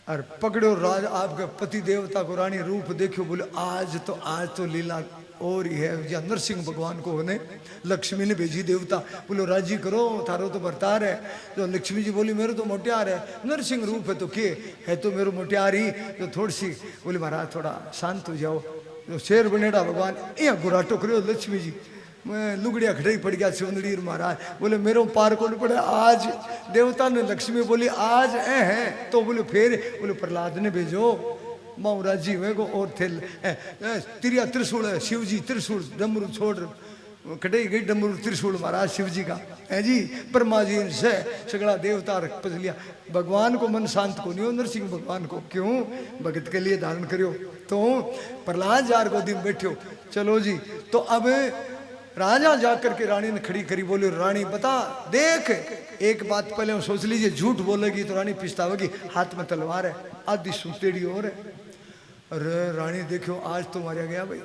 और पकड़ो राज आपके पति देवता को रानी रूप देखियो बोले आज तो लीला और ही है या नरसिंह भगवान को होने लक्ष्मी ने भेजी देवता बोलो राजी करो थारो तो बरतार है तो लक्ष्मी जी बोली मेरे तो मोटियार है नरसिंह रूप है तो के है तो मेरे मोटियार ही तो थोड़ी सी बोले महाराज थोड़ा शांत हो जाओ तो शेर बनेड़ा भगवान यहाँ गुराटो करो लक्ष्मी जी मैं लुगड़िया खड़े पड़ गया सुंदरी महाराज बोले मेरे पार को पड़े आज देवता ने लक्ष्मी बोली आज है तो बोले फिर बोले प्रहलाद ने भेजो महाराज जी वे को और थे तिरिया त्रिशूल है शिव जी त्रिशूल डमरू छोड़ खड़े गई डमरू त्रिशूल महाराज शिव जी का है जी ब्रह्मा जी से सगड़ा देवता पस लिया भगवान को मन शांत को नहीं हो नरसिंह भगवान को क्यों भगत के लिए धारण करियो तो प्रहलाद जार गोदी में बैठो चलो जी। तो अब राजा जाकर के रानी ने खड़ी करी बोली रानी बता देख एक बात पहले सोच लीजिए झूठ बोलेगी तो रानी पिछतावेगी हाथ में तलवार है आधी सुतेड़ी और है। अरे रानी देखो आज तो मारा गया भाई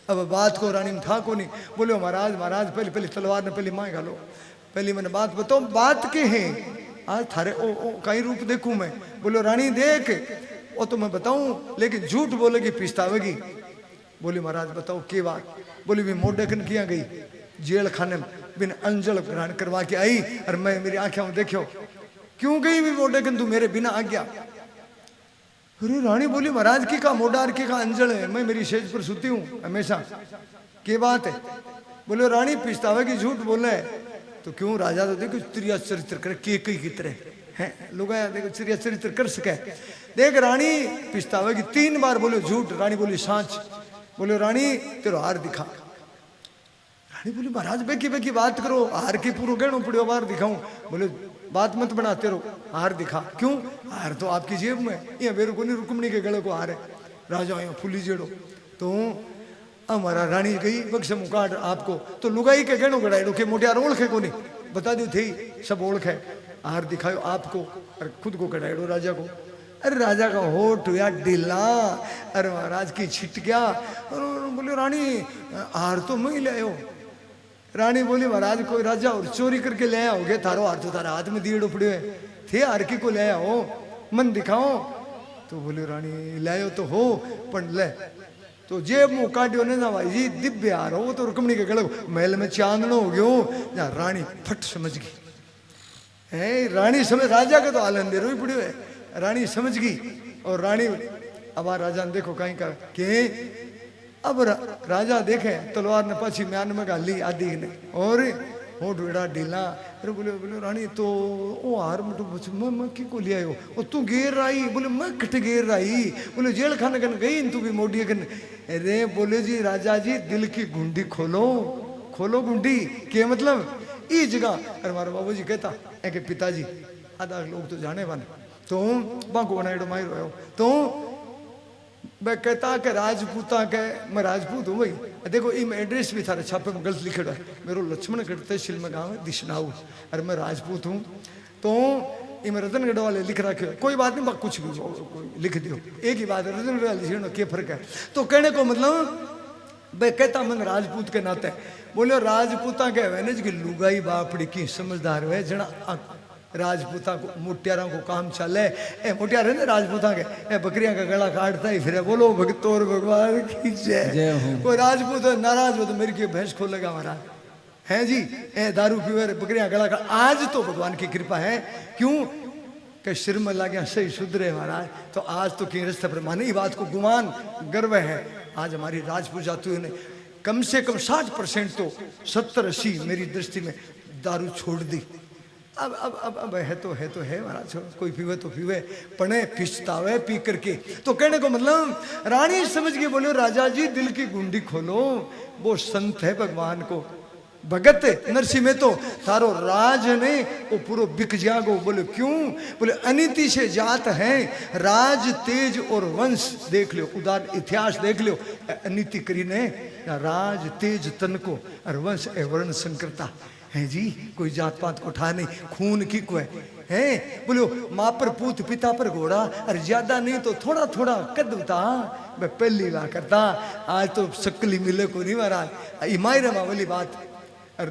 अब बात को रानी में था को नहीं बोले महाराज महाराज पहले तलवार ने पहले माँ घालो पहले मैंने बात बताओ बात के है आज थारे ओ कहीं रूप देखूं मैं बोलो रानी देख वो तो मैं बताऊं लेकिन झूठ बोलेगी पिछतावेगी। बोली महाराज बताओ के बात बोली भी मोडकन किया गई जेल खाने में बिन अंजल ग्रहण करवा के आई और मैं मेरी आंखें में देखो क्यों गई भी मोडकन तू मेरे बिना आ गया। अरे रानी बोली महाराज की का मोडार की का अंजल है मैं मेरी सेज पर सुती हूँ हमेशा के बात है। बोले रानी पिछतावे की झूठ बोल रहे तो क्यों राजा तो देखो त्रिया चरित्र करे के कई की तरह है लुगाया देखो चिड़िया चरित्र कर सके। देख रानी पिछतावेगी 3 बार बोले झूठ, रानी बोली सांच। बोले रानी तेरो हार दिखा। रानी बोली महाराज बेकी बेकी बात करो, हार की पूरो गहनो पड़ियो बाहर दिखाऊं। बोले बात मत बना, तेरो हार दिखा। क्यों? हार तो आपकी जेब में, ये मेरे को नहीं, रुक्मिणी के गले को हार है। राजा यहाँ फूली जेड़ो तो हमारा रानी गई बक्से मुकाट आपको तो लुगाई के गहनो गड़ाइडो के मोटियार ओळखे को नहीं बता दी थी, सब ओळख है। हार दिखायो आपको और खुद को गड़ाइडो राजा को। अरे राजा का होठ या ढीला, अरे महाराज की छिट गया। और बोले रानी हार तो मैं ही ले आयो। रानी बोली महाराज कोई राजा और चोरी करके ले आया हो गया, थारो हार तो तारा हाथ में दिए पड़े थे, हार की को ले आया हो, मन दिखाओ। तो बोले रानी लायो तो हो पर ले तो जेब मुंह काटियो ने ना भाई जी दिव्य हार हो तो रुक्मिणी के गले महल में चांदनो हो गयो। जहाँ रानी फट समझ गई है, रानी समझ, राजा का तो आलन दे रो ही पड़ियो है। रानी समझ गई और रानी अब राजा ने देखो कहीं का के अब राजा देखे तलवार ने पाछी म्यान में गाली आदि ने और होठ वेड़ा ढीला। अरे बोले बोले रानी तो ओ हार मुठो बच मैं की को ले आयो ओ तू घेर रही। बोले मैं कट घेर रही। बोले जेल खाने कन गई तू भी मोटी कन। अरे बोले जी राजा जी दिल की गुंडी खोलो, खोलो गुंडी। के मतलब ई जगह। अरे हमारे बाबू जी कहता है कि पिताजी आधा लोग तो जाने वाले तो बांको बनाइडो मारो आयो तो मैं कहता कि राजपूता के मैं राजपूत हूँ भाई। देखो इम एड्रेस भी थारे छापे में गलत लिखे है, मेरो लक्ष्मणगढ़ तहसील में गाँव है दिशनाऊ। अरे मैं राजपूत हूँ तो इम रतनगढ़ वाले लिख रखे, कोई बात नहीं, कुछ भी लिख दियो, एक ही बात है, रतनगढ़ वाले लिखे क्या फर्क है। तो कहने को मतलब मैं कहता मन राजपूत के नाते। बोलो राजपूता के वैनेज की लुगाई बापड़ी की समझदार है जना राजपूता को मुटियारा को काम चले। ए मुटियार है ना राजपूता के ए बकरियां का गला काटता ही फिर बोलो भगतोर भगवान की जय। कोई राजपूत नाराज हो तो मेरी की भैंस खोलेगा महाराज है जी। ए दारू पीवे बकरियां गला काट, आज तो भगवान की कृपा है। क्यों के सिर में लगे सही सुधरे महाराज तो आज तो की रस्ते पर माने बात को गुमान गर्व है। आज हमारी राजपूत जातियों ने कम से कम 60% तो 70-80 मेरी दृष्टि में दारू छोड़ दी। अब है तो है महाराज, कोई पीवे तो पीवे पने पिछतावे पी करके। तो कहने को मतलब रानी समझ गई। बोले राजा जी दिल की गुंडी खोलो, वो संत है भगवान को भगत नरसिंह में तो थारो राज ने वो पूरा बिक जागो। बोले क्यों? बोले अनिति से जात है, राज तेज और वंश देख लो, उदार इतिहास देख लो। अनिति करी ने राज तेज तन को और वंश वर्ण संकरता है जी। कोई जात पात को उठा नहीं, खून की को है। बोलो माँ पर पूत पिता पर घोड़ा और ज्यादा नहीं तो थोड़ा थोड़ा कदमता मैं पहली बार करता। आज तो शक्ली मिले को नहीं महाराज। इमाई वाली बात और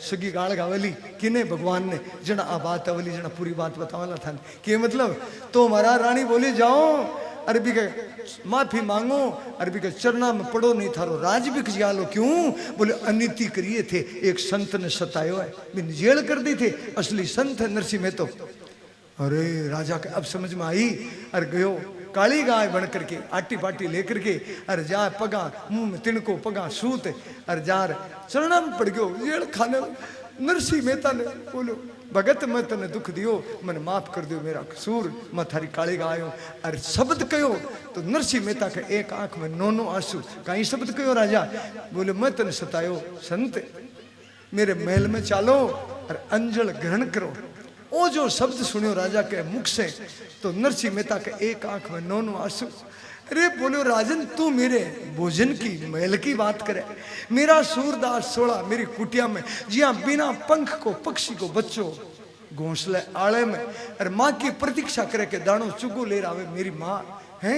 सगी गाड़ गावली किने भगवान ने जना आ बात अवली जना पूरी बात बतावला था कि मतलब तो महाराज रानी बोली जाओ अरबी के माफी मांगो, अरबी के चरना में पड़ो नहीं थारो राज भी खियालो। क्यों? बोले अनिति करिए थे, एक संत ने सतायो है, बिन जेल कर दी थे, असली संत है नरसिंह में तो। अरे राजा के अब समझ में आई और गयो काली गाय बन करके आटी पाटी लेकर के अरे जा पगा मुंह में तिनको पगा सूत और जार चरणा में पड़ गयो जेल खाने। नरसिंह मेहता ने बोलो भगत मैं तने दुख दियो, मन माफ कर दियो मेरा कसूर, मैं थारी काली गाय हूं। अरे शब्द कहो तो नरसिंह मेहता के एक आंख में 9 आंसू। कहीं शब्द कहो राजा? बोले मैं तने सतायो संत, मेरे महल में चालो और अंजल ग्रहण करो। वो जो शब्द सुनियो राजा के मुख से तो नरसिंह मेहता के एक आंख में 9 आंसू। अरे बोलो राजन तू मेरे भोजन की महल की बात करे, मेरा सूरदास सोड़ा मेरी कुटिया में जिया बिना पंख को पक्षी को बच्चों घोंसले आड़े में और माँ की प्रतीक्षा करे के दानों चुगो ले आवे मेरी माँ है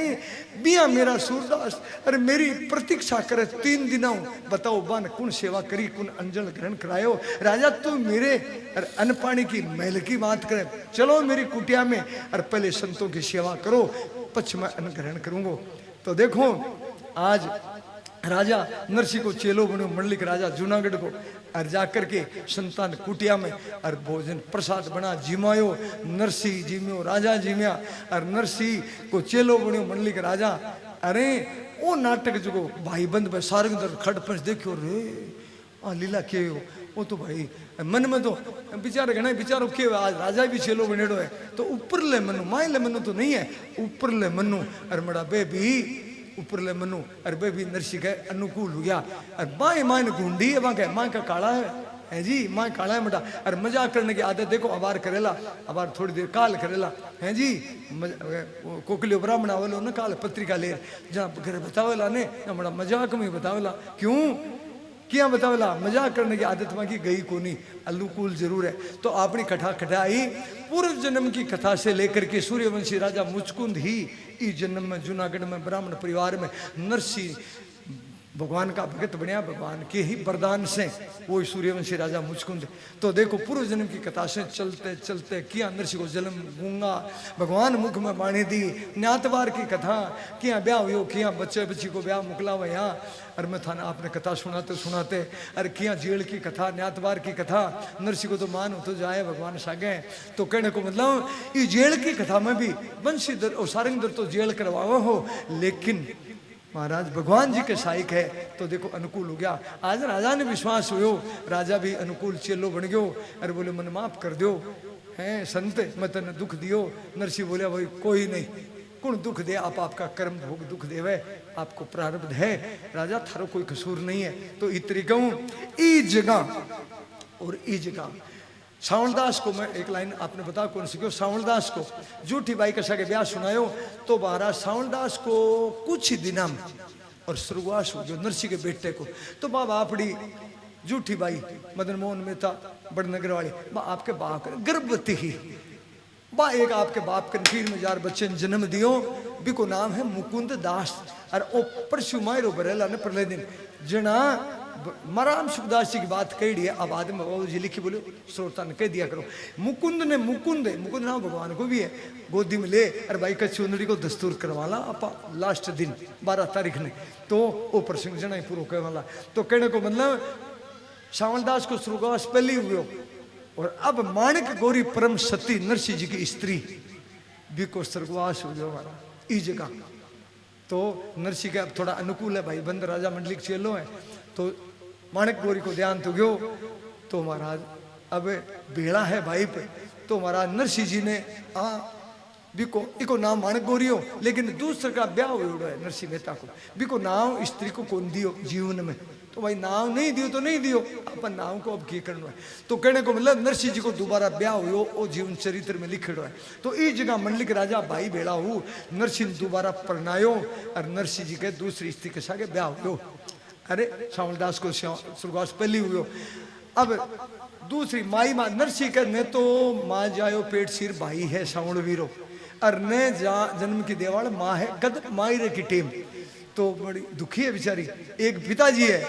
बिया मेरा सूरदास। अरे मेरी प्रतीक्षा करे 3 दिनों बताओ बन कौन सेवा करी कौन अंजल ग्रहण करायो। राजा तू मेरे अन्न पानी की महल की बात करे, चलो मेरी कुटिया में और पहले संतों की सेवा करो, पक्ष में अन्न ग्रहण करूंगो। तो देखो आज राजा नरसिंह को चेलो बनो मंडलिक राजा जूनागढ़ को और जाकर के संतान कुटिया में और भोजन प्रसाद बना जिमायो। नरसिंह जिम्यो राजा जिम्या और नरसिंह को चेलो बनो मंडलिक राजा। अरे वो नाटक जो भाई बंद में सारंगदर खड़पंच देखो रे लीला के वो तो भाई मन में तो बेचारा घना बेचारो के आज राजा भी चेलो बनेड़ो है तो ऊपर ले मनु माए ले मनु तो नहीं है ऊपर ले मनु अरे मड़ा बेबी ऊपर ले मनु अरे बेबी नरसी के अनुकूल हो गया अरे बाएं माए घूंडी है वहां के माँ का काला है जी माँ काला है मटा अरे मजाक करने की आदत देखो अबार करेला अबार थोड़ी देर काल करेला है जी कोकलियो ब्राह्मण आवलो ना काल पत्रिका ले जहाँ घर बतावेला ने मड़ा मजाक में बतावेला क्यों क्या बतावेला मजाक करने की आदत में की गई कोनी अनुकूल जरूर है तो आपने कथा कटाई पूर्व जन्म की कथा से लेकर के सूर्यवंशी राजा मुचकुंद ही इस जन्म में जूनागढ़ में ब्राह्मण परिवार में नरसी भगवान का भगत बनया भगवान के ही वरदान से वो सूर्यवंशी राजा मुचकुंद तो देखो पूर्व जन्म की कथा से चलते चलते किया नरसी को जन्म गूंगा भगवान मुख में बाणी दी न्यातवार की कथा किया ब्याह हो किया बच्चे बच्ची को ब्याह मुकला हुआ यहाँ अरे मैं थाना आपने कथा सुनाते सुनाते अरे किया जेल की कथा न्यातवार की कथा नरसी को तो मान हो तो जाए भगवान सागे तो कहने को मतलब इस जेल की कथा में भी बंशीधर और सारंगधर तो जेल करवाओ हो लेकिन महाराज भगवान जी के सहायक है तो देखो अनुकूल हो गया आज राजा ने विश्वास हुयो राजा भी अनुकूल चेलो बन गयो अरे बोले मन माफ कर दो हैं संत मैं तने दुख दियो नरसी बोले भाई कोई नहीं कौन दुख दे आप आपका कर्म भोग दुख देवे आपको प्रारब्ध है राजा थारो कोई कसूर नहीं है तो इतरी कहूं ई जगह और ई जगह सावलदास को मैं एक लाइन आपने बताया कौन सी क्यों सावलदास को जूठी बाई कसा के ब्याह सुनायो तो महाराज सावलदास को कुछ ही दिना में और स्वर्गवास हो गयो नरसी के बेटे को तो बाबा आपड़ी जूठी बाई मदन मोहन मेहता बड़नगर वाली बा आपके बाप गर्भवती ही बा एक आपके बाप के 3,000 बच्चे ने जन्म दियो बिको नाम है मुकुंद दास और ओ परशु मायरो बरेला ने प्रलय दिन जना मराम सुखदास जी की बात कही है अब आदमी बाबू जी लिखी बोलो श्रोता ने कह दिया करो मुकुंद ने मुकुंद है मुकुंद नाम भगवान को भी है गोदी में ले अरे भाई का चुनरी को दस्तूर करवाला आपा लास्ट दिन 12 तारीख ने तो वो प्रसंग जना ही पूरा कह वाला तो कहने को मतलब सावलदास को स्वर्गवास पहले हुए और अब माणिक गौरी परम सती नरसी जी की स्त्री भी को स्वर्गवास हो गया हमारा इस जगह तो नरसी के अब थोड़ा अनुकूल है भाई बंद राजा मंडलिक चेलो है तो माणिक गौरी को ध्यान तो गयो तो महाराज अब बेड़ा है भाई पे तो महाराज नरसी जी ने बिको इको नाम माणिक गौरी हो लेकिन दूसरे का ब्याह हो है नरसी मेहता को बिको नाम स्त्री को कौन दियो जीवन में तो भाई नाम नहीं दियो तो नहीं दियो अपन नाम को अब की करना है तो कहने को मतलब नरसी जी को दोबारा ब्याह हुयो वो जीवन चरित्र में लिखेड़ो है तो इस जगह मंडलिक राजा भाई बेड़ा हो नरसी ने दोबारा परनायो और नरसी जी के दूसरी स्त्री के साथ ब्याह हुयो अरे सावलदास को स्वर्गवास पहली हुयो अब दूसरी माई माँ नरसी के ने तो माँ जायो पेट सिर भाई है सावण वीरो और ने जन्म की देवाल माँ है कद मायरे की टीम तो बड़ी दुखी है बेचारी एक पिताजी है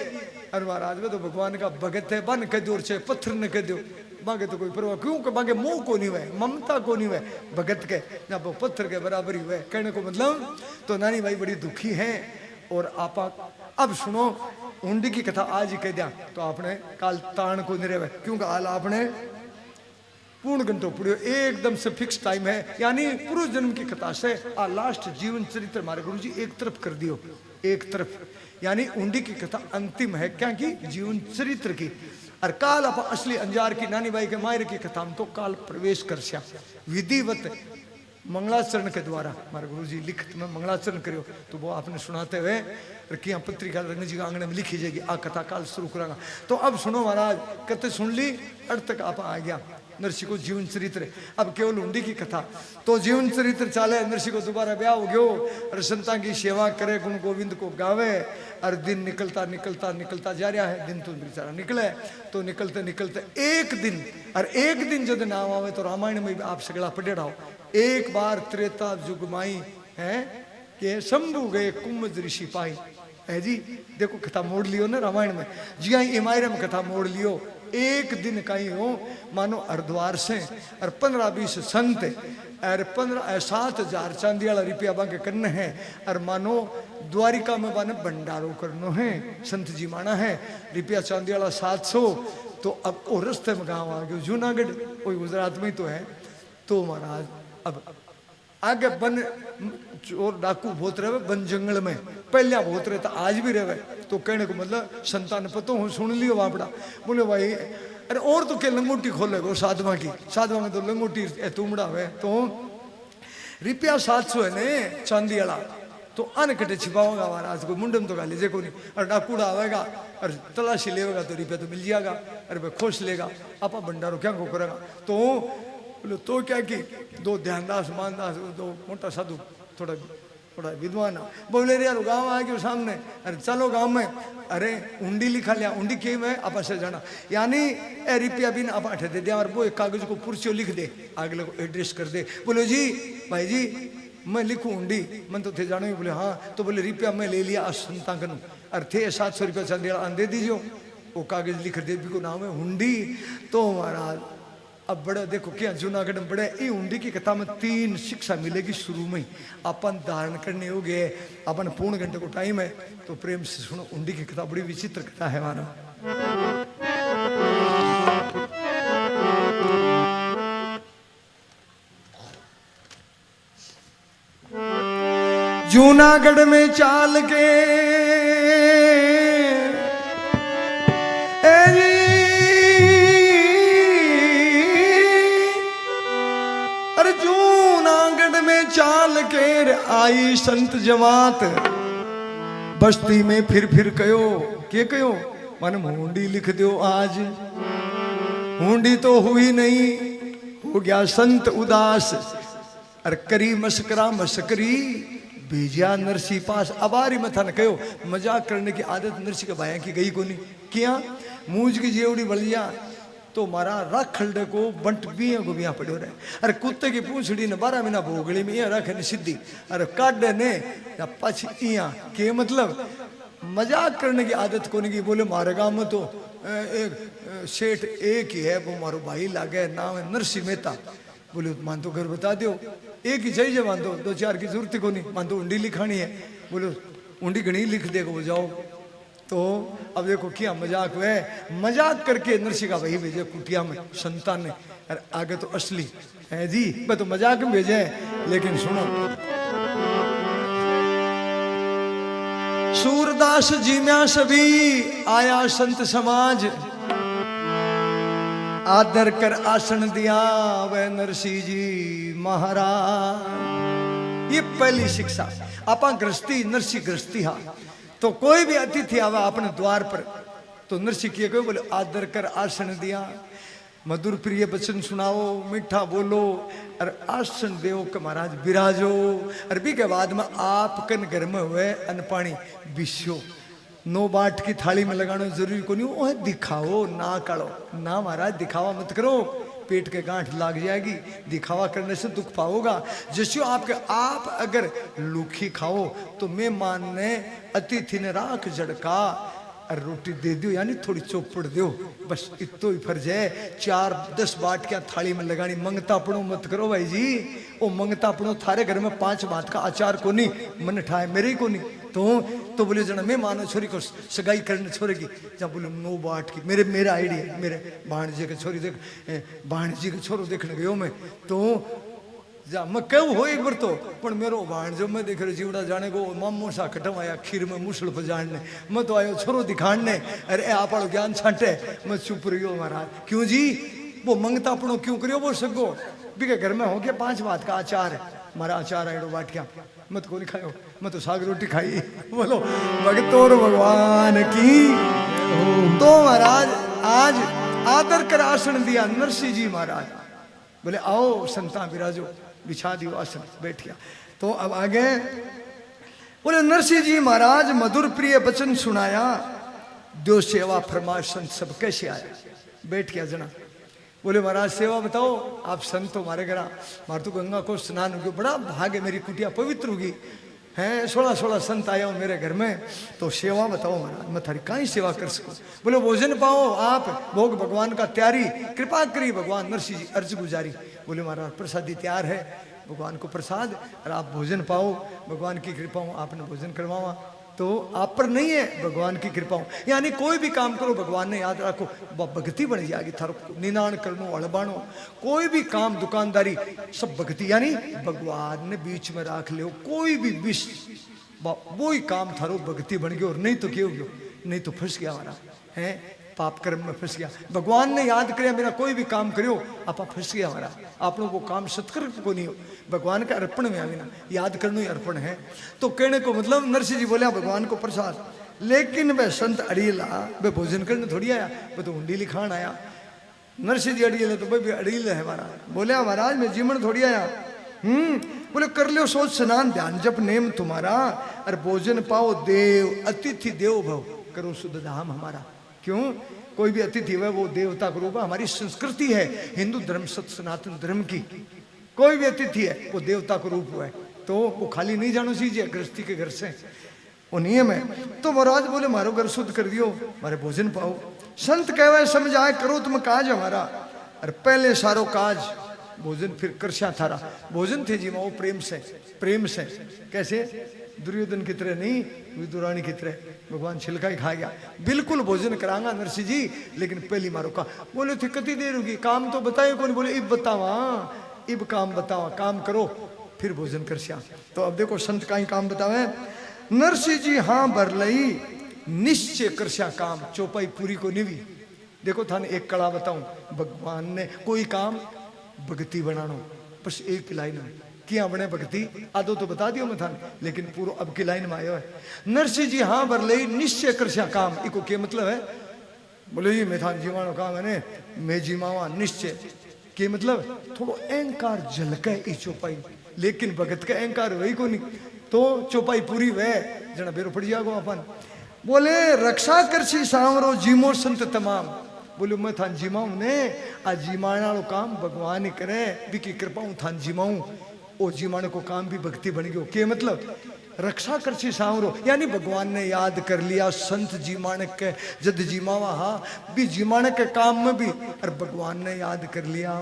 और महाराज में तो भगवान का भगत है बन कह दो चाहे पत्थर न कह दो मांगे तो कोई परवाह क्यों मांगे मोह को नहीं हुए ममता को नहीं हुए भगत के ना वो पत्थर के बराबर ही हुए कहने को मतलब तो नानी भाई बड़ी दुखी है और आपा अब सुनो हुंडी की कथा आज ही कह दिया तो आपने काल ताण को नहीं रहे क्योंकि हाल आपने पूर्ण घंटों पढ़ियो एकदम से फिक्स टाइम है यानी पूर्व जन्म की कथा से आ लास्ट जीवन चरित्र हमारे गुरु जी एक तरफ कर दियो एक तरफ यानी हुंडी की कथा अंतिम है क्या की जीवन चरित्र की और काल आप असली अंजार की नानी बाई के मायरे की कथा में तो काल प्रवेश कर श्या विधिवत मंगलाचरण के द्वारा हमारे गुरु जी लिखित में मंगलाचरण करियो तो वो आपने सुनाते हुए किया पत्रिका रंग जी का आंगन में लिखी जाएगी आ कथा काल शुरू करांगा तो अब सुनो महाराज कथे सुन ली अर्थ तक आप आ गया नरसी को जीवन चरित्र अब केवल हुंडी की कथा तो जीवन चरित्र चाले नरसी को दोबारा ब्याह हो गयो और संतां की सेवा करे गुण गोविंद को गावे और दिन निकलता निकलता निकलता जा रहा है दिन तो बेचारा निकले तो निकलते निकलते एक दिन जब नाम आवे तो रामायण में आप सगला पढ़े रहो एक बार त्रेता युग माई है कि शंभु गए कुंभ ऋषि पाई है जी देखो कथा मोड़ लियो ना रामायण में जी इमायरे में कथा मोड़ लियो एक दिन कहीं हो मानो हरिद्वार से और 15-20 संत और 7,000 चांदी वाला रुपया बांके करने हैं और मानो द्वारिका में बाने भंडारो करनो है संत जी माना है रुपया चांदी वाला 700 तो अब वो रस्ते में गाँव आ गयो जूनागढ़ कोई गुजरात में ही तो है तो महाराज अब आगे बन चोर डाकू बहुत रहे वन जंगल में, पहले बहुत रहे तो आज भी रहे। तो कहने को मतलब संतान पतो हूँ सुन लियो बापड़ा। बोले भाई अरे और तो क्या लंगोटी खोलेगो साधवा की, साधवा में तो लंगोटी तुमड़ा है। तो रुपया 700 है ने चांदी वाला, तो अनकटे छिपाओगा महाराज को मुंडम तो गाली जे को नहीं। और डाकूड़ा आवेगा और तलाशी लेगा तो रुपया तो मिल जाएगा, अरे भाई खोज लेगा आपा भंडारो क्या को करेगा। तो बोले तो क्या कि दो ध्यानदास मानदास दो मोटा साधु थोड़ा विद्वान बोले रे यार गाँव आ गयो सामने, अरे चलो गाँव में, अरे उंडी लिखा लिया, उंडी के में आप से जाना यानी ए रुपया बिन आप अठे दे दिया और वो एक कागज को पुरसियो लिख दे अगले को एड्रेस कर दे। बोले जी भाई जी मैं लिखूं उंडी, मन तो थे जानो ही। बोले हाँ। तो बोले रुपया मैं ले लिया संता कनु, अरे थे 700 रुपया चांदी दे दीजियो, वो कागज लिख दे भी को नाम है हुंडी। तो महाराज अब बड़ा देखो क्या जूनागढ़ में बड़े ये हुंडी की कथा में 3 शिक्षा मिलेगी शुरू में ही। अपन धारण करने हो गए, अपन पूर्ण घंटे को टाइम है तो प्रेम से सुनो। हुंडी की कथा बड़ी विचित्र कथा है मानो। जूनागढ़ में चाल के अरे जूनागढ़ में चाल के आई संत जमात, बस्ती में फिर कयो के कयो मन हुंडी लिख दो आज। हुंडी तो हुई नहीं, हो गया संत उदास, अरे करी मस्करा मस्करी भेजिया नरसी पास। अबारी मथा न कहो मजाक करने की आदत नरसी के भाया की गई को नहीं किया। मूंज की जेवड़ी बलिया तो मारा रख खलडे को बंट बिया को बिया पड़ो रहे। अरे कुत्ते की पूंछड़ी ने 12 महीना भोगड़ी में यहाँ रखे सीधी, अरे काटे ने या पछ इया के मतलब मजाक करने की आदत को नहीं। बोले मारे गाँव में तो एक सेठ एक ही है, वो मारो भाई लागे, नाम है नरसी मेहता। बोले मान तो घर बता दो, एक ही चाहिए मान दो, 2-4 की जरूरत को नहीं, मान तो उंडी लिखानी है। बोलो उंडी घनी लिख देगा वो जाओ। तो अब देखो क्या मजाक हुआ, मजाक करके नरसी का वही भेजे कुटिया में संतान ने। अरे आगे तो असली है जी, मैं तो मजाक में भेजे। लेकिन सुनो सूरदास जी में सभी आया संत समाज, आदर कर आसन दिया वह नरसी जी महाराज। ये पहली शिक्षा। आपा गृहस्थी नरसी गृहस्थी हा, तो कोई भी अतिथि आवा अपने द्वार पर तो नरसी किए गए बोले आदर कर आसन दिया, मधुर प्रिय वचन सुनाओ, मीठा बोलो और आसन देव के महाराज विराजो। और भी के बाद में आप कन घर में हुए अन्न पानी बिस्यो, 9 बाट की थाली में लगाना जरूरी को नहीं, वो है दिखाओ ना करो ना महाराज, दिखावा मत करो, पेट के गांठ लाग जाएगी, दिखावा करने से दुख पाओगा। जैसे आपके आप अगर लूखी खाओ तो मेहमान ने अतिथि ने राख झड़का और रोटी दे दो यानी थोड़ी चौपड़ दो, बस इतो ही फर्ज है। 4-10 बाट क्या थाली में लगानी, मंगता पड़ो मत करो भाई जी। वो मंगता पड़ो थारे घर में 5 बात का अचार को नहीं, मन ठाए मेरे ही को नहीं। तो बोले जना मैं मानो छोरी को सगाई करने छोरे की, जब बोले 9 बाट की मेरा आइडिया, मेरे भाणजी के छोरी देख, भाणजी के छोरो देखने गयो मैं। तो जा मैं कहूँ हो एक बार तो, पर मेरो भाणजो मैं देख रहे जीवड़ा जाने को मामो सा खटम आया खीर में मुसल पजाड़ने, मैं तो आयो छोरो दिखाड़ने। अरे आप आड़ो ज्ञान छाटे, मैं चुप रही हो महाराज। क्यों जी वो मंगता अपनो क्यों करियो वो सगो बिके घर में हो गया 5 बात का अचार है, हमारा अचार आइडो बाट क्या मत को नहीं खायो, मैं तो साग रोटी खाई। बोलो भगतोर भगवान की। तो महाराज आज आदर कर आसन दिया नरसी जी महाराज, बोले आओ संता विराजो, बिछा दियो आसन, बैठ गया। तो अब आगे बोले नरसी जी महाराज मधुर प्रिय वचन सुनाया, दो सेवा फरमाश संत सब कैसे आया, बैठ गया जना। बोले महाराज सेवा बताओ, आप संत हो हमारे घर, मार तो गंगा को स्नान हो गया, बड़ा भाग्य मेरी कुटिया पवित्र होगी हैं, 16 संत आया हो मेरे घर में, तो सेवा बताओ महाराज, मैं थारी कहीं सेवा कर सकूं। बोले भोजन पाओ आप, भोग भगवान का तैयारी, कृपा करिए भगवान। नरसी जी अर्ज गुजारी, बोले महाराज प्रसादी तैयार है, भगवान को प्रसाद और आप भोजन पाओ, भगवान की कृपा हो आपने भोजन करवावा। तो आप पर नहीं है भगवान की कृपा हो। यानी कोई भी काम करो भगवान ने याद रखो भक्ति बन जाएगी थारो। निनाण करनो अड़बाणो कोई भी काम दुकानदारी सब भक्ति यानी भगवान ने बीच में राख लियो कोई भी विष वो ही काम थारो भक्ति बन गयो। और नहीं तो क्यों गयो नहीं तो फंस गया हमारा है पाप कर्म में फंस गया। भगवान ने याद करे मेरा कोई भी काम करियो आप फंस गया हमारा आपनों को काम सत्कर्म को नहीं हो भगवान का अर्पण में आवे ना याद करना ही अर्पण है। तो कहने को मतलब नरसिंह जी बोले भगवान को प्रसाद। लेकिन वह संत अड़ीला वह भोजन करने थोड़ी आया वह तो हुंडी लिखान आया। नरसिंह जी अड़ील तो भाई अड़ील है महाराज। बोले महाराज मैं जीवन थोड़ी आया। बोले कर लियो सोच स्नान ध्यान जप नेम तुम्हारा और भोजन पाओ देव अतिथि देव भव करो शुद्ध धाम हमारा। क्यों कोई भी अतिथि है वो देवता का रूप है। हमारी संस्कृति है हिंदू धर्म सत सनातन धर्म की कोई भी अतिथि है वो देवता का रूप है। तो वो खाली नहीं जानो चाहिए गृहस्थी के घर से वो नियम है। तो महाराज बोले मारो घर शुद्ध कर दियो मारे भोजन पाओ। संत कहवे समझाए करो तुम काज हमारा और पहले सारो काज भोजन फिर करशा थारा। भोजन थे जी वो प्रेम से कैसे दुर्योधन की तरह नहीं विदुरानी की तरह भगवान छिलका ही खा गया। बिल्कुल भोजन करांगा नरसिंह जी लेकिन पहली मारो का। बोले थे कितनी देर होगी काम तो बताए कौन। बोले इब बतावा इब काम बतावा काम करो फिर भोजन करशा। तो अब देखो संत का ही काम बतावे। नरसिंह जी हाँ भर लई निश्चय करशा काम चौपाई पूरी को निवी। देखो थाने एक कड़ा बताऊं भगवान ने कोई काम भक्ति बनानो बस एक लाइन में क्या बने भक्ति आदो तो बता दियो मैं थाने लेकिन पूरा अब की लाइन में आयो है। नरसिंह जी हाँ भर लई निश्चय करशा काम इको क्या मतलब है। बोले ये मैं थान जीवानो काम है ने मैं जीवावा निश्चय के मतलब थोड़ो अहंकार झलके ई चौपाई लेकिन भगत का अहंकार वही को नहीं तो चौपाई पूरी वह जना बेरो पड़ जागो अपन। बोले रक्षा करसी सांवरो जीमो संत तमाम। बोले मैं थान जीमाऊ ने आ जीमाना लो काम भगवान ही करे बिकी कृपा हूं थान जीमाऊ ओ जीमाने को काम भी भक्ति बन गयो। के मतलब रक्षा करसी सांवरो यानी भगवान ने याद कर लिया संत जीमाने के जद जीमावा हा भी जीमाने के काम में भी और भगवान ने याद कर लिया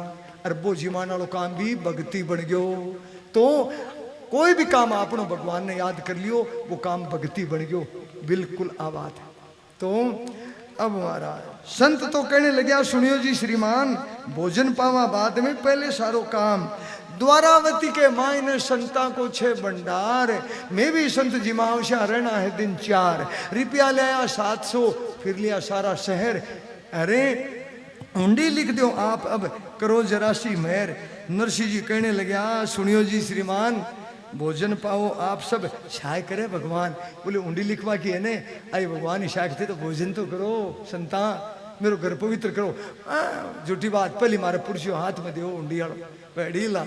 और वो जीमाना लो काम भी भक्ति बन गयो। तो कोई भी काम आपनो भगवान ने याद कर लियो वो काम भक्ति बन गयो। बिल्कुल आ बात है। तो अब महाराज संत तो कहने लगे सुनियो जी श्रीमान भोजन पावा बाद में पहले सारो काम। द्वारावती के मायने संता को 6 भंडार मैं भी संत जिमावशा रहना है दिन 4 रुपया लिया 700 फिर लिया सारा शहर। अरे हुंडी लिख दो आप अब करो जरा सी मेहर। नरसिंह जी कहने लगे सुनियो जी श्रीमान भोजन पाओ आप सब छाय करे भगवान। बोले हुंडी लिखवा की है ने अरे भगवान ही शायक थे तो भोजन तो करो संता मेरो घर पवित्र करो। झूठी बात पहली मारे पुरुषों हाथ में दो हुंडी आड़ो ढीला।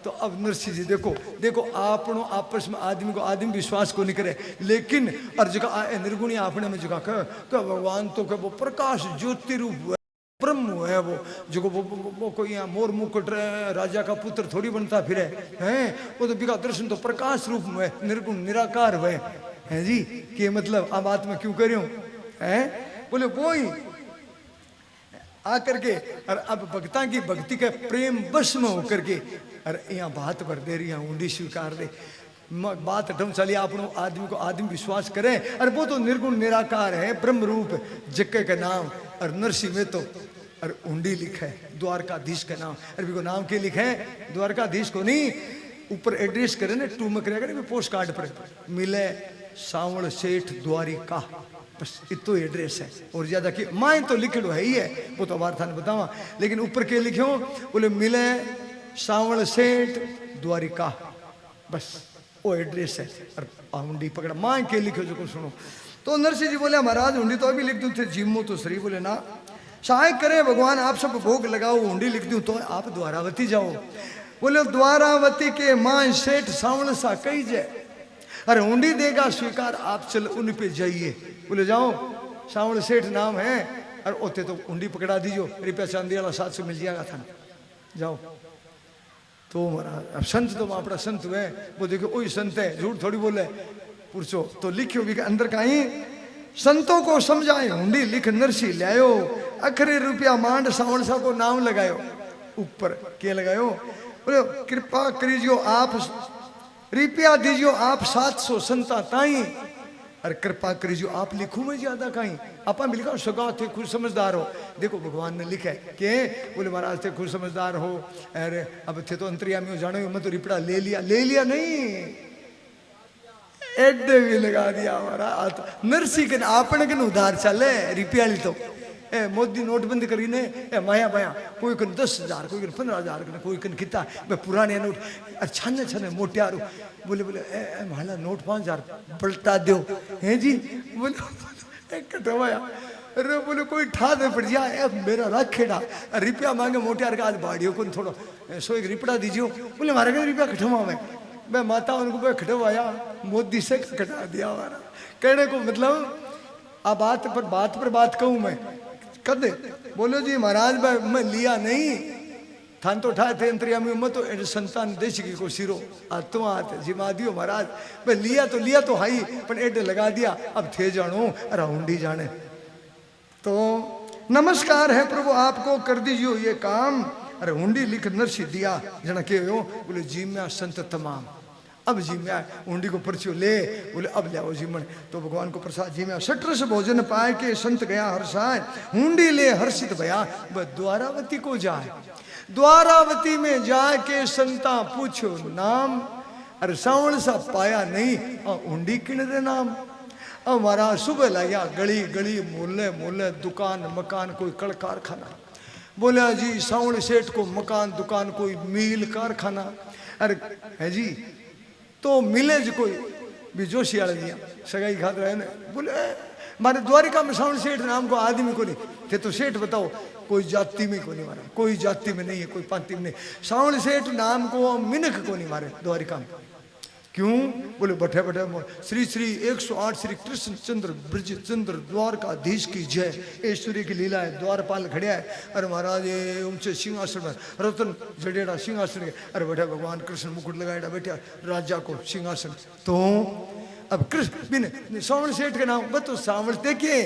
तो अब नरसिंह जी देखो देखो आपनो आपस में आदमी को आदमी विश्वास को नहीं करे लेकिन और जगह निर्गुणी आपने में जगह कह भगवान तो कह वो प्रकाश ज्योति रूप ब्रह्म है वो जो वो कोई यहाँ मोर मुकुट राजा का पुत्र थोड़ी बनता फिर है वो तो बिका दर्शन तो प्रकाश रूप में निर्गुण निराकार है जी। कि मतलब अब बात में क्यों कर रही हूँ है। बोले वो ही आकर के और अब भक्ता की भक्ति के प्रेम बस में होकर के अरे यहाँ बात भर दे रही यहाँ ऊंडी स्वीकार दे बात ढंग चली आपनो आदमी को आदमी विश्वास करे। और वो तो निर्गुण निराकार है ब्रह्म रूप जक्के का नाम और नरसिंह में तो और ऊंडी लिखा है द्वारकाधीश का नाम। अरे को नाम के लिखे है द्वारकाधीश को नहीं ऊपर एड्रेस करे ना टू में करेगा पोस्ट कार्ड पर मिले सावण सेठ द्वारिका बस इतो एड्रेस है और ज्यादा की माए तो लिखो है ही है वो तो वार्ता ने बतावा। लेकिन ऊपर के लिखो बोले मिले सावण सेठ द्वारिका बस वो एड्रेस है। और हुंडी पकड़ा माँ के लिखो जो को सुनो। तो नरसिंह जी बोले महाराज हुंडी तो अभी लिख दूं थे जिम्मो तो श्री बोले ना सहाय करे भगवान आप सब भोग लगाओ हुंडी लिख दूं तो आप द्वारावती जाओ। बोले द्वारावती के माँ सेठ सावण सा कही जाए अरे हुंडी देगा स्वीकार आप चल उन पे जाइए। बोले जाओ सावण सेठ नाम है और ओते तो हुंडी पकड़ा दीजो रुपया चांदी वाला 700 मिल जाएगा था जाओ। तो महाराज अब संत तो अपना संत हुए वो देखो वही संत है झूठ थोड़ी बोले पुरुषो। तो लिखियो भी अंदर कहीं संतों को समझाए हुंडी लिख नरसी लायो अखरे रुपया मांड सावण सा को नाम लगायो ऊपर क्या लगायो। बोले कृपा करीजियो आप रुपया दीजियो आप 700 संता ताई अरे कृपा करी जो आप लिखू में ज्यादा कहीं आप भी लिखा सगा थे खुद समझदार हो। देखो भगवान ने लिखा है कि बोले महाराज थे खुद समझदार हो, अरे अब थे तो अंतर्यामी हो जानो, मैं तो रिपड़ा ले लिया नहीं, एडे भी लगा दिया हमारा नरसी के आपने के उधार चले रिपियाली तो ए मोदी नोटबंदी करी ने ए माया माया कोई कन 10,000 कोई कन 15,000 कोई कन किता मैं पुराने नोट छाने छाने मोटियारो बोले बोले ए माला नोट 5,000 पलटा दो हैं जी बोले कटवाया। अरे बोले कोई ठा दे पड़ जाए मेरा रखेड़ा रुपया मांगे मोटियार का आज बाड़ियों को थोड़ा 100 एक रिपड़ा दीजियो बोले हमारे घर रुपया कटवा मैं माता उनको मैं खटवाया मोदी से कटा दिया हमारा। कहने को मतलब अब बात पर बात कहूँ मैं कदे बोलो जी महाराज भाई मैं लिया नहीं थान तो उठाए थे अंतर्यामी मैं तो संतान देश की को सिरो आत्मा आते जिमा दियो महाराज मैं लिया तो हाई पर एडे लगा दिया अब थे जानो राउंडी जाने। तो नमस्कार है प्रभु आपको कर दीजियो ये काम। अरे हुंडी लिख नरसी दिया जना के हो बोले जी में संत तमाम अब जी में हुंडी को पर्चियो ले बोले अब ले आओ जी मन। तो भगवान को प्रसाद जी में सटरस भोजन पाए के संत गया हर्षाय हुंडी ले हर्षित भया वह द्वारावती को जाए। द्वारावती में जाए के संता पूछो नाम अरे सावण सा पाया नहीं हुंडी किन रे नाम। अब हमारा सुबह लगा गली गली मोहल्ले मोहल्ले दुकान मकान कोई कल कारखाना बोला जी सावण सेठ को मकान दुकान कोई मील कारखाना अरे है जी तो मिले जो कोई भी जोशी वाले दिया सगाई खाते रहे ने बोले मारे द्वारिका में सावण सेठ नाम को आदमी को नहीं थे तो सेठ बताओ कोई जाति में को नहीं मारा कोई जाति में नहीं है कोई पांति में नहीं सावण सेठ नाम को मिनख को नहीं मारे द्वारिका में क्यों बोले बठे बठे श्री श्री 108 श्री कृष्ण चंद्र ब्रज चंद्र द्वारकाधीश की जय ऐश्वर्य की लीला है द्वारपाल खड़िया है। अरे महाराज ये ऊंचे सिंहासन में रतन जडेड़ा सिंहासन अरे बैठा भगवान कृष्ण मुकुट लगाएड़ा बैठा राजा को सिंहासन। तो अब कृष्ण बिन सावण सेठ के नाम बतो सावण देखिए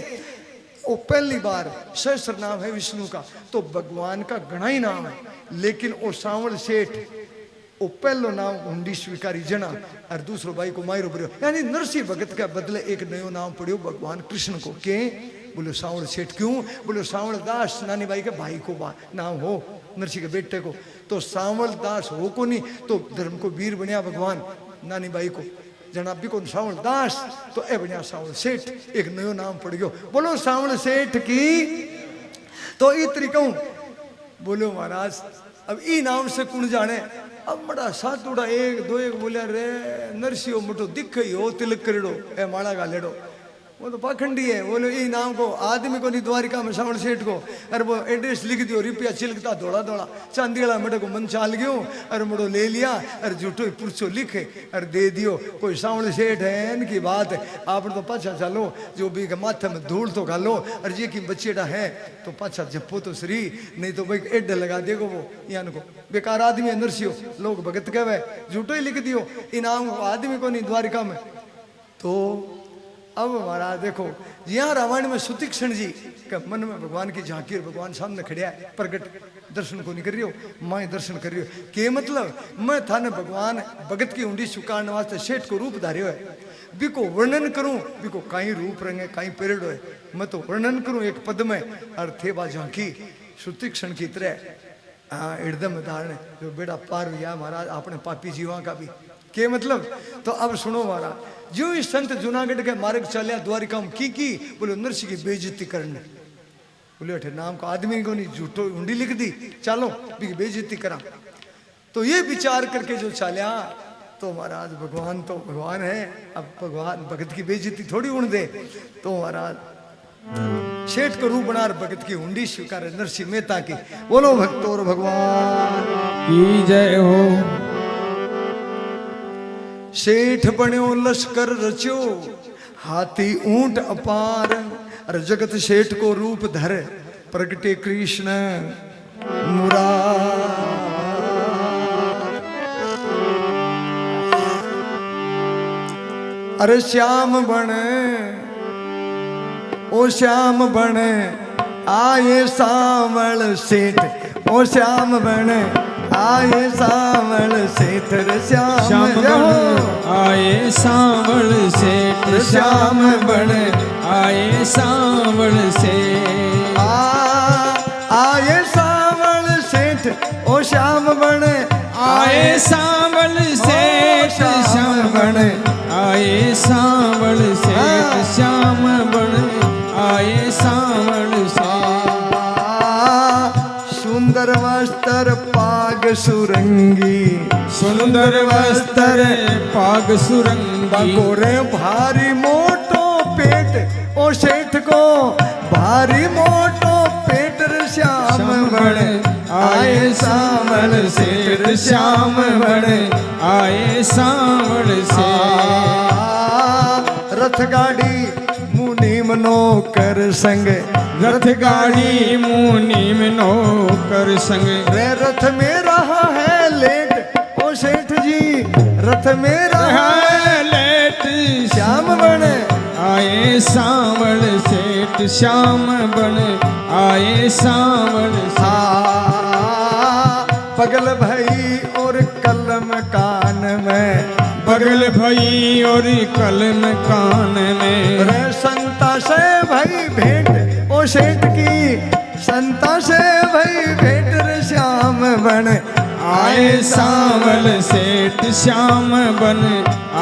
वो पहली बार सहस्र नाम है विष्णु का तो भगवान का घना ही नाम है लेकिन वो सावण सेठ वो पहलो नाम हुंडी स्वीकारी जना और दूसरो भाई को मायरो पड़ो यानी नरसिंह भगत के बदले एक नयो नाम पड़ियो भगवान कृष्ण को के बोलो सावण सेठ क्यों बोलो सावण दास नानी भाई के भाई को नाम हो नरसिंह के बेटे को तो सावण दास हो को नहीं तो धर्म को वीर बनिया भगवान नानी भाई को जना भी को सावण दास तो ए बनिया सावण सेठ एक नयो नाम पड़ गयो बोलो सावण सेठ की। तो ई तरीका बोलो महाराज अब ई नाम से कुण जाने अब बड़ा सातुड़ा एक दो एक बोलिया रे नरसिंह मोटो दिख ही हो तिलक करेड़ो ए माड़ा का लेड़ो वो तो पाखंडी है बोलो ई नाम को आदमी को नहीं द्वारिका में सावण सेठ को अरे वो एड्रेस लिख दियो रुपया छिलकता दौड़ा दौड़ा चांदी वाला मेरे को मन चाल गयो अरे मोड़ो ले लिया अरे झूठो ही पुरछो लिखे अरे दे दियो कोई सावण सेठ है इनकी बात है आप तो पाछा चलो जो भी माथे में धूल तो घालो अरे ये की बच्चेड़ा है तो पाछा जपो तो श्री नहीं तो भाई एड लगा देगो वो यान को बेकार आदमी है नरसिंह लोग भगत कहवे झूठो ही लिख दियो इनाम आदमी को नहीं द्वारिका में। तो अब महाराज देखो यहाँ रामायण में सुतीक्षण जी का मन में भगवान की झांकी और भगवान सामने खड़िया है प्रगट दर्शन को नहीं कर रही हो माए दर्शन कर रही हो के मतलब मैं थाने भगवान भगत की हुंडी स्वीकारने वास्ते सेठ को रूप धार्यो है बिको वर्णन करूं बिको कहीं रूप रंगे कहीं पेरेड है मैं तो वर्णन करूं एक पद में और थे बा झांकी सुतीक्षण की तरह हृदय धारण जो बेड़ा पार हुआ महाराज अपने पापी जीवा का भी के मतलब। तो अब सुनो महाराज जो इस संत जूनागढ़ के मार्ग चलिया द्वारिका में की बोले नरसिंह की बेइज्जती करने बोले अठे नाम का आदमी को नहीं झूठो हुंडी लिख दी चलो बेइज्जती करा। तो ये विचार करके जो चलिया तो महाराज भगवान तो भगवान है अब भगवान भगत की बेइज्जती थोड़ी उड़ दे। तो महाराज सेठ को रूप बना भगत की हुंडी स्वीकार नरसिंह मेहता की बोलो भक्तों और भगवान की जय हो। सेठ बन्यो लश्कर रचो हाथी ऊंट अपार अरे जगत सेठ को रूप धर प्रगटे कृष्ण मुरार। अरे श्याम बने ओ श्याम बने आए सावल सेठ ओ श्याम बने आए सावण सेठ श्याम श्याम जय बन हो। आए सावण सेठ श्याम बन आए सावण से आए सावण सेठ ओ श्याम बन आए सावण सेठ श्याम बन आए सावण सेठ श्याम बन आए सावण से सुंदर वस्त्र पाग सुरंगी सुंदर वस्त्र पाग सुरंगी बकोरे भारी मोटो पेट ओ सेठ को भारी मोटो पेट रे श्याम बन आए सावण सेठ श्याम बन आए सावण से रथ गाड़ी मुनीम नो कर संग रथ गाड़ी मुनि में नौकर संग रे रथ में रहा है लेट ओ सेठ जी रथ में रहा है लेट श्याम बन आए सावण सेठ श्याम बन आए सावण से पगल भई और कलम कान में बगल भई और कलम कान में रे संता से भई भेंट ओ सेठ की संता से भई भेंट रे श्याम बन आए सावल सेठ श्याम बन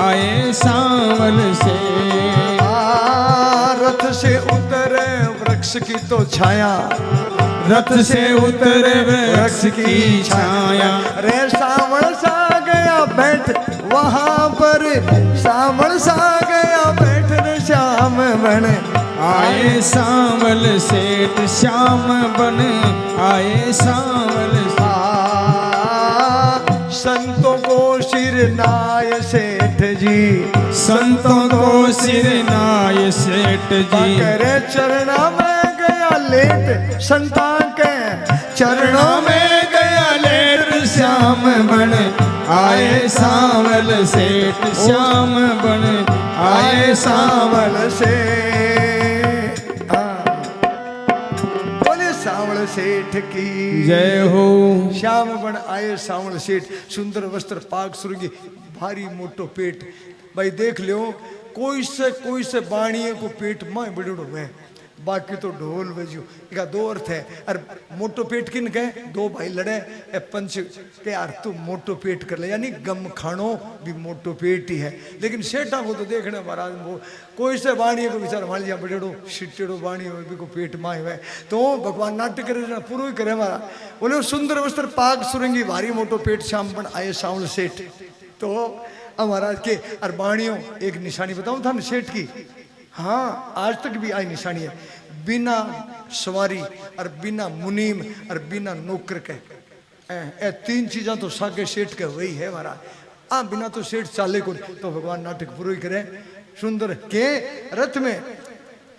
आए सावल से रथ से उतरे वृक्ष की तो छाया रथ से उतरे वृक्ष की छाया रे सावण सा गया बैठ वहां पर सावण सा गया बैठ रे श्याम बन आए सावल सेठ श्याम बन आए सावल से संतों को सिर नाय सेठ जी संतों को सिर नाय सेठ जी करे चरणा में गया लेट संता के चरणों में गया लेट श्याम बन आए सावल सेठ श्याम बन आए सावल सावल से बोले सावल सेठ की जय हो श्याम बन आए सावल सेठ सुंदर वस्त्र पाग सुरंगी भारी मोटो पेट भाई देख लो कोई से बाणिये को पेट मां बड़ो में बाकी तो ढोल बजो इका दो अर्थ है और मोटो पेट किन के दो भाई लड़े ए पंच के यार तू मोटो पेट कर ले यानी गम खानो भी मोटो पेट ही है लेकिन सेठा को तो देखने महाराज वो कोई से बाणी को विचार मान लिया बड़ेड़ो शिटेड़ो बाणी हो भी को पेट माए हुए तो भगवान नाट्य करे पूरा ही करे हमारा बोले सुंदर वस्त्र पाग सुरंगी भारी मोटो पेट श्याम बन आए सावल सेठ तो अब महाराज के और बाणियों एक निशानी बताऊं था ना सेठ की हाँ आज तक भी आई निशानी है बिना सवारी और बिना मुनीम और बिना नौकर के ए तीन चीजा तो सागे सेठ के वही है महाराज आ बिना तो सेठ चाले को तो भगवान नाटक पूरा ही करे सुंदर के रथ में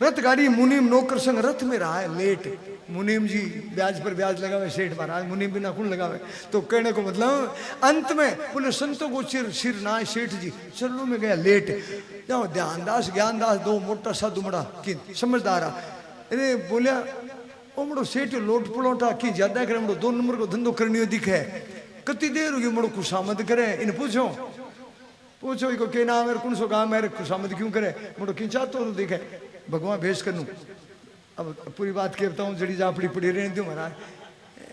रथ गाड़ी मुनीम नौकर संग रथ में रहा है लेट मुनीम जी ब्याज पर ब्याज लगावे सेठ महाराज मुनीम बिना कौन लगावे तो कहने को मतलब अंत में बोले संतों को सिर नाय सेठ जी चरणों में गया लेट जाओ ध्यानदास ज्ञानदास दो मोटा साधु मड़ा कि समझदार अरे बोलिया ओ मड़ो सेठ लोट पलोटा कि ज्यादा करे मड़ो 2 नंबर को धंधो करनी दिखे कति देर होगी मड़ो खुशामद करे इन पूछो इको के नाम है कौन सो काम है खुशामद क्यों करे मड़ो कि चाहतो तो दिखे भगवान भेज कर अब पूरी बात के बताऊं जड़ी जापड़ी पड़ी रहने दो महाराज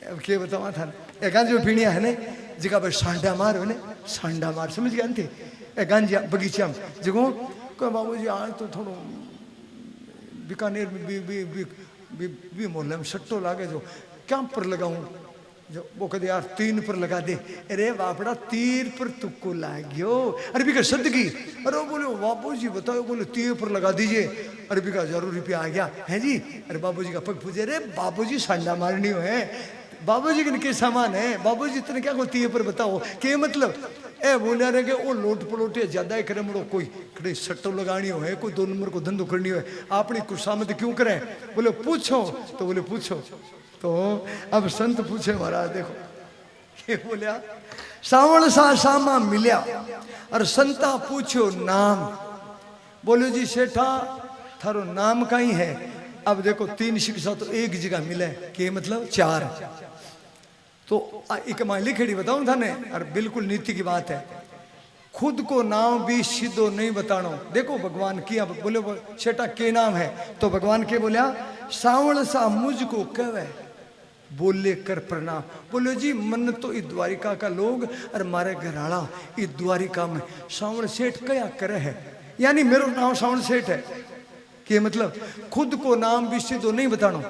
अब के बतावा था ए गांजो पीणिया है ने जिका भाई सांडा मार है ने सांडा मार समझ गया अंते ए गांजा बगीचा में जगो को बाबू जी आज तो थोड़ो बीकानेर में भी मोहल्ले में सट्टो लागे जो क्या पर लगाऊं जो वो कहते यार 3 पर लगा दे अरे बापड़ा 3 पर तुक्को लाग्यो अरे भी सदगी अरे बोले बाबू जी बताओ बोले 3 पर लगा दीजिए अरे भी 1000 रुपया आ गया है जी अरे बाबू जी का पग पूछे अरे बाबू जी सांडा मारनी हो है बाबू जी के सामान है बाबू जी तेने क्या को 3 पर बताओ के मतलब ए बोलिया रे के वो लोट पलोटे ज्यादा ही करे मड़ो कोई खड़े सट्टो लगानी हो है कोई 2 नंबर को धंधो करनी हो आपने खुशामद क्यों करे बोले पूछो तो बोले पूछो तो अब संत पूछे महाराज देखो ये बोलिया सावण सा सामा मिल्या और संता पूछो नाम बोलो जी सेठा थारो नाम का ही है अब देखो 3 शिक्षा तो एक जगह मिले कि मतलब 4 तो एक मैं लिखेड़ी बताऊं थाने, और बिल्कुल नीति की बात है। खुद को नाम भी सीधो नहीं बतानो। देखो भगवान किया बोले छेटा के नाम है, तो भगवान के बोलिया सावण सा मुझको कहवे बोले कर प्रणाम। बोले जी मन तो इस द्वारिका का लोग और मारे घराला इस द्वारिका में सावण सेठ क्या करे है, यानी मेरा नाम सावण सेठ है कि मतलब खुद को नाम भी सीधो नहीं बतानो,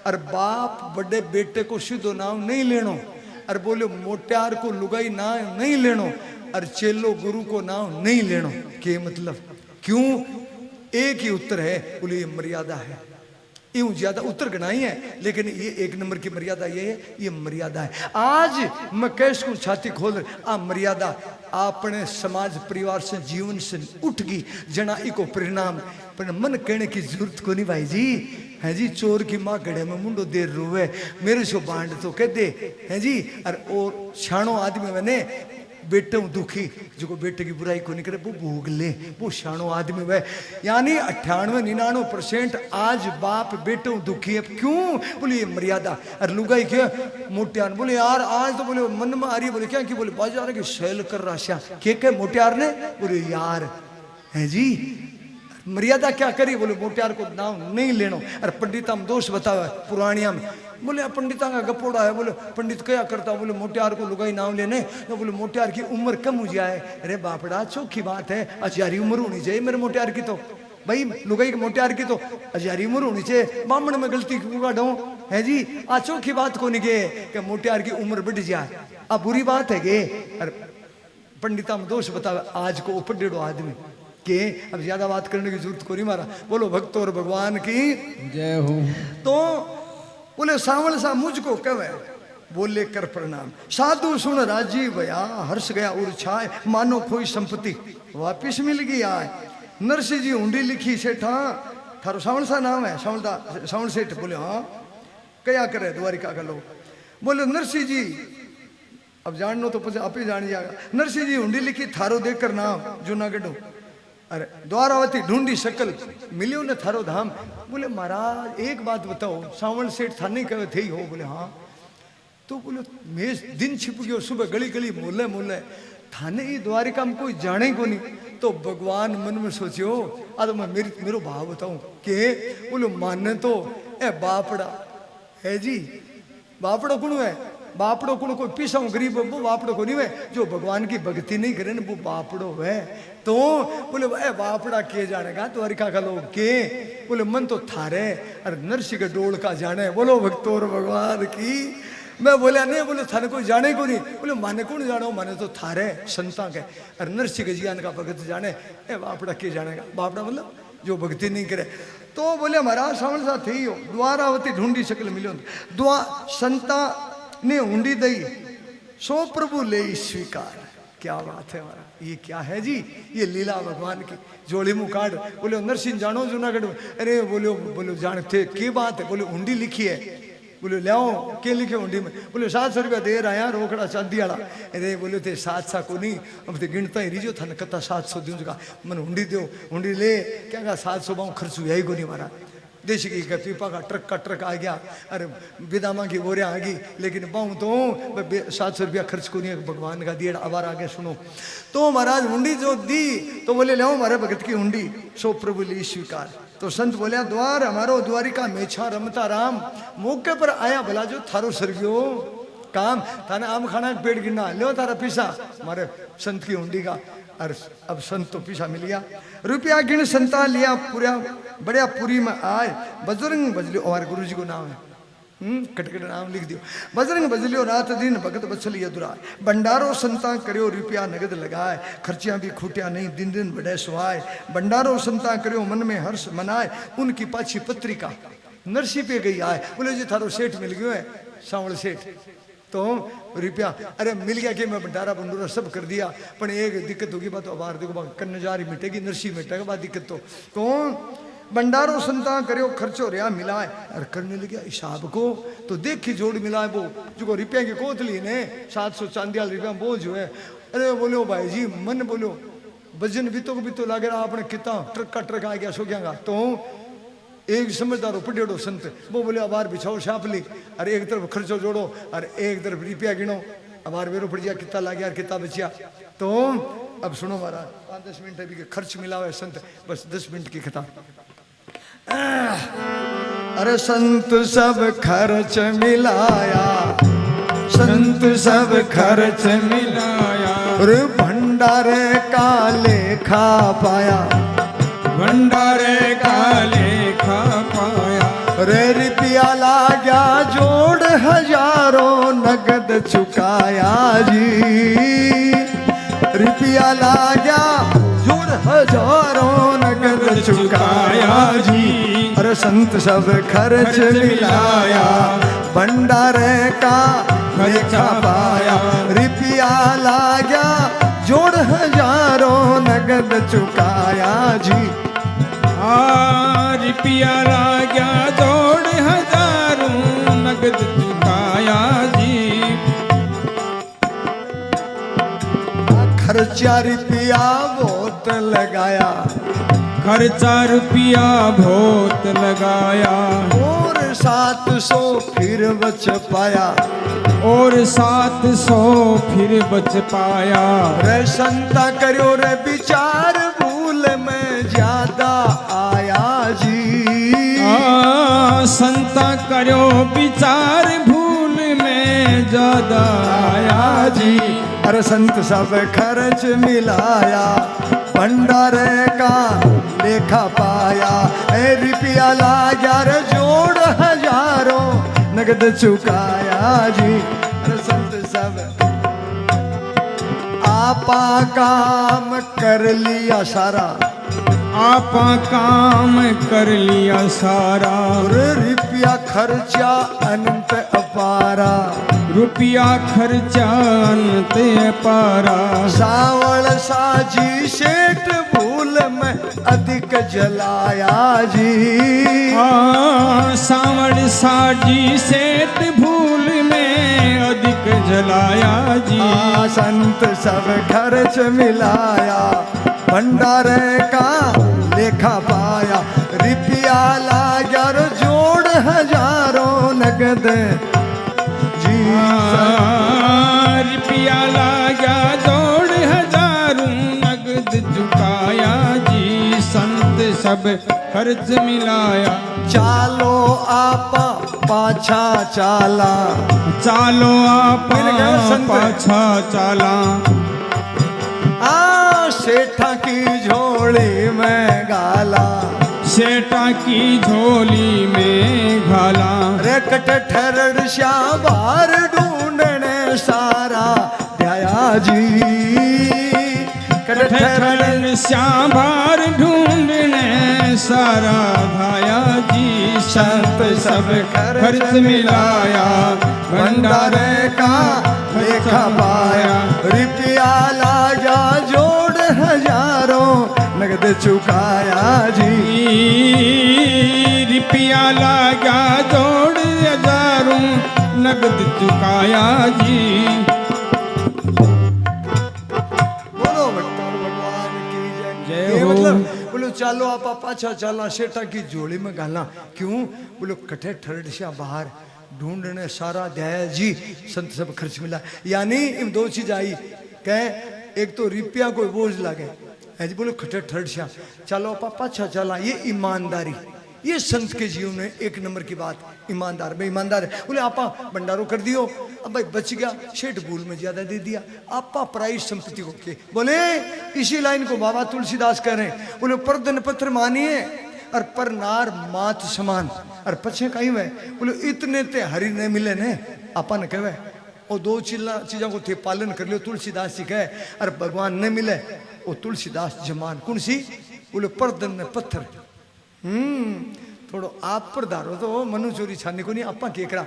और बाप बड़े बेटे को सीधो नाम नहीं लेनो, और बोले मोट्यार को लुगाई नाम नहीं लेनो, और चेलो गुरु को नाम नहीं लेनो। के मतलब क्यों? एक ही उत्तर है, बोले ये मर्यादा है। यूं ज्यादा उत्तर गनाई है, लेकिन ये एक नंबर की मर्यादा ये है, ये मर्यादा है। आज मैं कैस को छाती खोल आ मर्यादा अपने समाज परिवार से जीवन से उठ गई जना इको परिणाम, पर मन कहने की जरूरत को नहीं भाई जी है जी। चोर की माँ गड़े में मुंडो देर रोवे मेरे से बांड तो कह दे है जी। और छाणो आदमी मैंने बेटे दुखी जो बेटे की बुराई को नहीं करे वो भोग ले, वो शानो आदमी वह। यानी 98-99% आज बाप बेटे दुखी है। क्यों? बोले ये मर्यादा। और लुगाई क्या मोटियार बोले यार आज तो बोले मन में आ रही है, बोले क्या कि बोले बाजार की सेल कर रहा क्या मोटियार ने, बोले यार है जी मर्यादा क्या करी, बोले मोटियार को नाम नहीं लेनो। और पंडिता में दोष बतावे पुराणिया में, बोले पंडिता का गपोड़ा है, बोले पंडित क्या करता, बोले मोटियार को लुगाई नाम लेने, तो बोले मोटियार की उम्र कम हो जाए। अरे बापड़ा चौखी बात है, अचारी उम्र होनी चाहिए मेरे मोटियार की, तो भाई लुगाई के मोटियार की तो अचारी उम्र होनी चाहिए। बामण में गलती क्यों काटो है जी, आ चौखी बात को नहीं गे कि मोटियार की उम्र बढ़ जाए, अब बुरी बात है गे। और पंडिता में दोष बतावे आज को ऊपर डेढ़ो आदमी के, अब ज्यादा बात करने की जरूरत को नहीं मारा। बोलो भक्तों और भगवान की जय हो। तो बोले सावण सा मुझको कवे बोले कर प्रणाम। साधु सुन राजी भया हर्ष गया उर छाए, मानो कोई संपत्ति वापिस मिल गई आए। नरसिंह जी हुंडी लिखी सेठा थारो सावण सा नाम है, सावण सेठ। बोले हाँ क्या करे द्वारिका का लोग। बोले नरसिंह जी अब जाननो तो आप ही जान जाएगा। नरसिंह जी हुंडी लिखी थारो देकर नाम जूनागढ़, अरे द्वारावती ढूंढी शकल मिलियो ने थारो धाम। बोले महाराज एक बात बताओ सावण सेठ था नहीं कहे थे ही हो, बोले हाँ। तो बोले मैं दिन छिप गयो सुबह गली गली मोले मोले थाने ही द्वारिका में कोई जाने को नहीं। तो भगवान मन में सोचियो आ तो मैं मेरो भाव बताऊं के, बोलो माने तो ए बापड़ा है जी। बापड़ो कौन है? बापड़ो को कोई पीसा गरीब वो बापड़ो को नहीं है, जो भगवान की भक्ति नहीं करे ना वो बापड़ो है। तो बोले ए बापड़ा के जानेगा द्वारिका का लोग के, बोले मन तो थारे और नरसिंह के डोल का जाने। बोलो भक्तों और भगवान की। मैं बोला नहीं, बोले थाने कोई जाने को नहीं। बोले माने कौन जानो, माने तो थारे संता के और नरसिंह के जियान का भगत जाने। ए बापड़ा के जानेगा, बापड़ा मतलब जो भक्ति नहीं करे। तो बोले महाराज सावण सा थी हो द्वारावती ढूंढी शकल मिलो संता ने हुंडी दई सो प्रभु ले स्वीकार। क्या बात है हमारा, ये क्या है जी, ये लीला भगवान की। जोड़ी मुँह काट। बोले नरसिंह जानो जूनागढ़, अरे बोलो बोलो जानते की बात है। बोले हुंडी लिखी है। बोले लियाओ के लिखे हुंडी में। बोले 700 रुपया दे रहा है रोकड़ा चांदी वाला। अरे बोले थे 700 को नहीं, अब तो गिनता ही रिजो था न कता 700 दूँ का मन हुंडी दो हुंडी ले क्या कहा 700 बाऊ खर्च हुआ ही को नहीं हमारा। देशी की पीपा का ट्रक आ गया, अरे बिदामा की बोरिया आ गई, लेकिन पाऊँ तो 700 रुपया खर्च को नहीं भगवान का दिया। अब आगे सुनो। तो महाराज हुंडी जो दी तो बोले ले हमारे भगत की हुंडी सो प्रभु ली स्वीकार। तो संत बोलिया द्वार हमारो द्वारिका मेछा रमता राम, मौके पर आया भला जो थारो सरगियो काम थाने आम खाना पेड़ गिरना लो थारा पीसा हमारे संत की हुंडी का। और अब संत तो पीछा मिल गया। रुपया गिन संता लिया पूरा बढ़िया पूरी में आए। बजरंग बजलियो हमारे गुरु जी को नाम है, कटकट नाम लिख दियो। बजरंग बजलियो रात दिन भगत बचल यदुराय, भंडारो संता करियो रुपया नगद लगाए, खर्चियां भी खूटिया नहीं दिन दिन बढ़े सुहाय। भंडारो संता करियो मन में हर्ष मनाए, उनकी पाछी पत्रिका नरसी पे गई आए। बोले जी थारो सेठ मिल गयो है सावण सेठ। तो रुपया अरे मिल गया कि मैं भंडारा भंडूरा सब कर दिया, पर एक दिक्कत होगी बात अबार देखो कन्नजारी मिटेगी नरसी मिटेगा बात दिक्कत। तो भंडारो संता करो खर्चो रिया मिलाए और करने लगे हिसाब को। तो देखी जोड़ मिलाए वो जो रुपया की कोतली ने 700 चांदी वाला रुपया वो जो है। अरे बोलो भाई जी मन बोलो वजन भी तो लागे रहा आपने कितना ट्रक का ट्रक आ गया सो गया। तो एक समझदार उपडेड़ो संत वो बोले अबार बिछाओ छापली, अरे एक तरफ खर्चो जोड़ो और एक तरफ रुपया गिनो, अबार वेरो पड़ गया कितना लाग गया कितना बचिया। तो अब सुनो महाराज 5-10 मिनट अभी के खर्च मिला हुआ है संत, बस 10 मिनट की कथा। अरे संत सब खर्च मिलाया, संत सब खर्च मिलाया, अरे भंडारे का लेखा पाया, भंडारे का लेखा पाया। अरे रुपया ला गया जोड़ हजारों नगद चुकाया जी, रुपया ला गया जोड़ हजारों नगद चुकाया जी। अरे संत सब खर्च मिलाया, भंडारे का लेखा पाया, रुपया ला गया जोड़ हजारों नगद चुकाया जी। रुपया ला गया जोड़ हजारों नगद चुकाया जी। खर्चा रुपया बहुत लगाया, खर्चा रुपया बहुत लगाया, और 700 फिर बच पाया, और 700 फिर बच पाया। रे संता करो रे विचार भूल में ज्यादा आया जी, संता करो विचार भूल में ज्यादा आया जी। अरे संत सब खर्च मिलाया, भंडारे का लेखा पाया, ए रुपया ला गया रे जोड़ हजारों नगद चुकाया जी। अरे संत सब आपा काम कर लिया सारा, आपा काम कर लिया सारा, रुपया खर्चा अनंत अपारा, रुपया खर्चा अनंत अपारा। सावल साजी सेठ भूल में अधिक जलाया जी, सावड़ साजी सेठ भूल में अधिक जलाया जी। संत सब खर्च मिलाया, भंडारे का लेखा पाया, रुपया ला गया जोड़ हजारों नगद जी। रुपया ला गया जोड़ हजारों नगद चुकाया जी। संत सब खर्च मिलाया, चालो आपा पाछा चाला, चालो आप पाछा चाला, सेठा की झोली में गाला, सेठा की झोली में घाला। रे कट ठरड़ श्याबार ढूंढने सारा दया जी, कट ठरड़ श्याबार ढूंढने सारा धाया जी। संत सब खर्च मिलाया, भंडारे का लेखा पाया, रुपया ला गया जोड़ हजारों नगद चुकाया जी। रुपया ला गया जोड़ हजारों नगद चुकाया जी। बोलो भगवान की जय। जय हो। मतलब बोलो चालो आप पाछा चाला, सेठा की झोली में गाला, क्यों बोलो कटे ठरड़ से बाहर ढूंढने सारा दया जी। संत सब खर्च मिला, यानी इन दो चीज आई, कह एक तो रुपया कोई बोझ लगे है जी, बोलो खटे ठरड़ से चलो पापा अच्छा चला, ये ईमानदारी, ये संत के जीवन में एक नंबर की बात। ईमानदार भाई ईमानदार है, बोले आपा भंडारो कर दियो, अब भाई बच गया, सेठ भूल में ज्यादा दे दिया, आपा प्राइस संपत्ति को के बोले। इसी लाइन को बाबा तुलसीदास कह रहे हैं, बोले पर धन पत्र मानिए और पर नार मात समान, और पछे कहीं वह बोले इतने ते हरि ने मिले ने आपा ने कहे, और दो चीजों को थे पालन कर लियो, तुलसीदास जी कहे, और भगवान ने मिले वो तुलसीदास जमान कौन सी, बोले पर धन ने पत्थर। थोड़ो आप पर धारो तो मनु चोरी छाने को नहीं आपा केकड़ा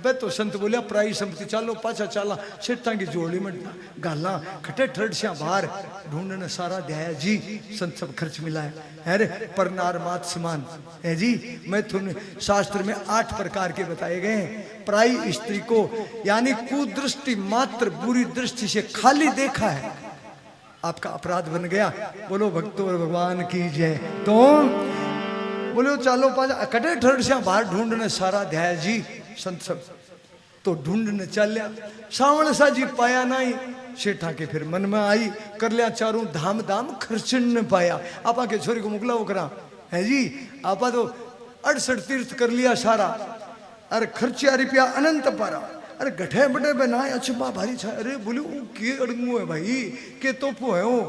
बे, तो संत बोलिया प्राई संपत्ति चालो पाछा चाला, सेठा की जोड़ी में गाला, खटे ठरड़ से बाहर ढूंढने सारा दया जी। संत सब खर्च मिला है रे, पर नार मात समान है जी। मैं तुम्हें शास्त्र में 8 प्रकार के बताए गए हैं। प्राई स्त्री को यानी कुदृष्टि मात्र बुरी दृष्टि से खाली देखा है, आपका अपराध बन गया। बोलो भक्तों भगवान की जय। तो बोले चलो पाजा कटे ठरड से बाहर ढूंढने सारा ध्याय जी संत सब तो ढूंढने चल लिया सावण सा जी पाया नहीं सेठा के फिर मन में आई कर लिया चारों धाम धाम खर्चन न पाया आपा के छोरी को मुकला वो करा है जी आपा तो 68 तीर्थ कर लिया सारा अरे खर्चिया रुपया अनंत पारा अरे गठे बटे बनाए अच्छा भारी छा अरे बोले वो के अड़ंगू है भाई के तोपो है वो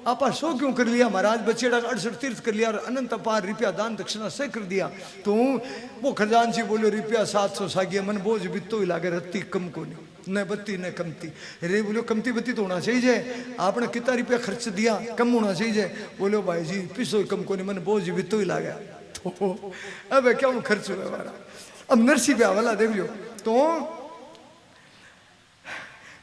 आपा सो क्यों कर लिया महाराज बचेड़ा 68 तीर्थ कर लिया और अनंत अपार रुपया दान दक्षिणा से कर दिया तो वो खजानची बोलो रुपया 700 सागिया मन बोझ बितो ही लागे रत्ती कम को नहीं न बत्ती न कमती रे बोलो कमती बत्ती तो होना चाहिए आपने कितना रुपया खर्च दिया कम होना चाहिए बोलो भाई जी पिसो कम को नहीं मन बोझ बितो ही लागे तो अब क्या खर्च हुआ हमारा अब नरसी पे वाला देख लो तो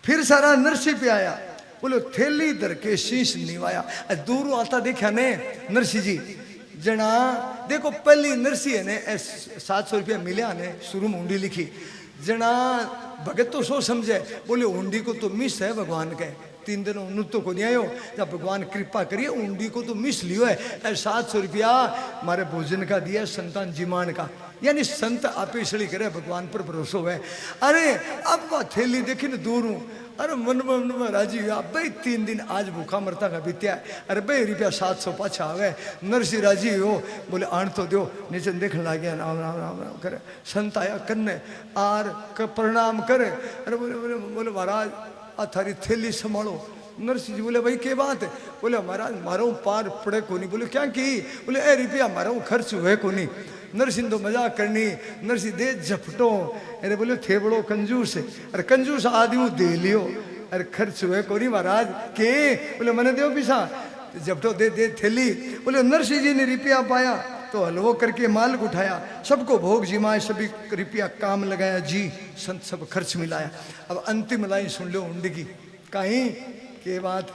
फिर सारा नरसी पे आया बोलो थैली धर के शीश निवाया दूर आता देखा ने नरसी जी जना देखो पहली नरसी है ने 700 रुपया मिला ने शुरू में हुंडी लिखी जना भगत तो सो समझे बोले हुंडी को तो मिस है भगवान के 3 दिन उन्नत को नहीं आयो जब भगवान कृपा करिए हुंडी को तो मिस लियो है 700 रुपया हमारे भोजन का दिया संतान जिमान का यानी संत आप इसलिए करे भगवान पर भरोसा है अरे अब थैली देखी ना दूर हूँ अरे मन में राजी हुआ भाई 3 दिन आज भूखा मरता का बीत्या अरे भाई रुपया 700 पाछा आवे नरसी राजी हो बोले आण तो दो नीचे देखने लग गया राम राम राम राम करे संत आया कन्ने आर प्रणाम करे अरे बोले बोले बोले महाराज आ थारी थैली संभालो नरसी जी बोले भाई क्या बात है बोले महाराज मारो पार पड़े को नहीं बोले क्या की बोले ए रुपया मारो खर्च हुए को नहीं नरसिंह तो मजाक करनी नरसिंह दे झपटो अरे बोले थे बड़ो कंजूस है अरे कंजूस आदमी दे लियो अरे खर्च हुए कोनी महाराज के बोले मैंने दो पैसा झपटो दे दे थैली बोले नरसिंह जी ने रुपया पाया तो हलवो करके माल उठाया सबको भोग जिमाए सभी रुपया काम लगाया जी संत सब खर्च मिलाया अब अंतिम लाइन सुन लो हुंडी की कहीं के बात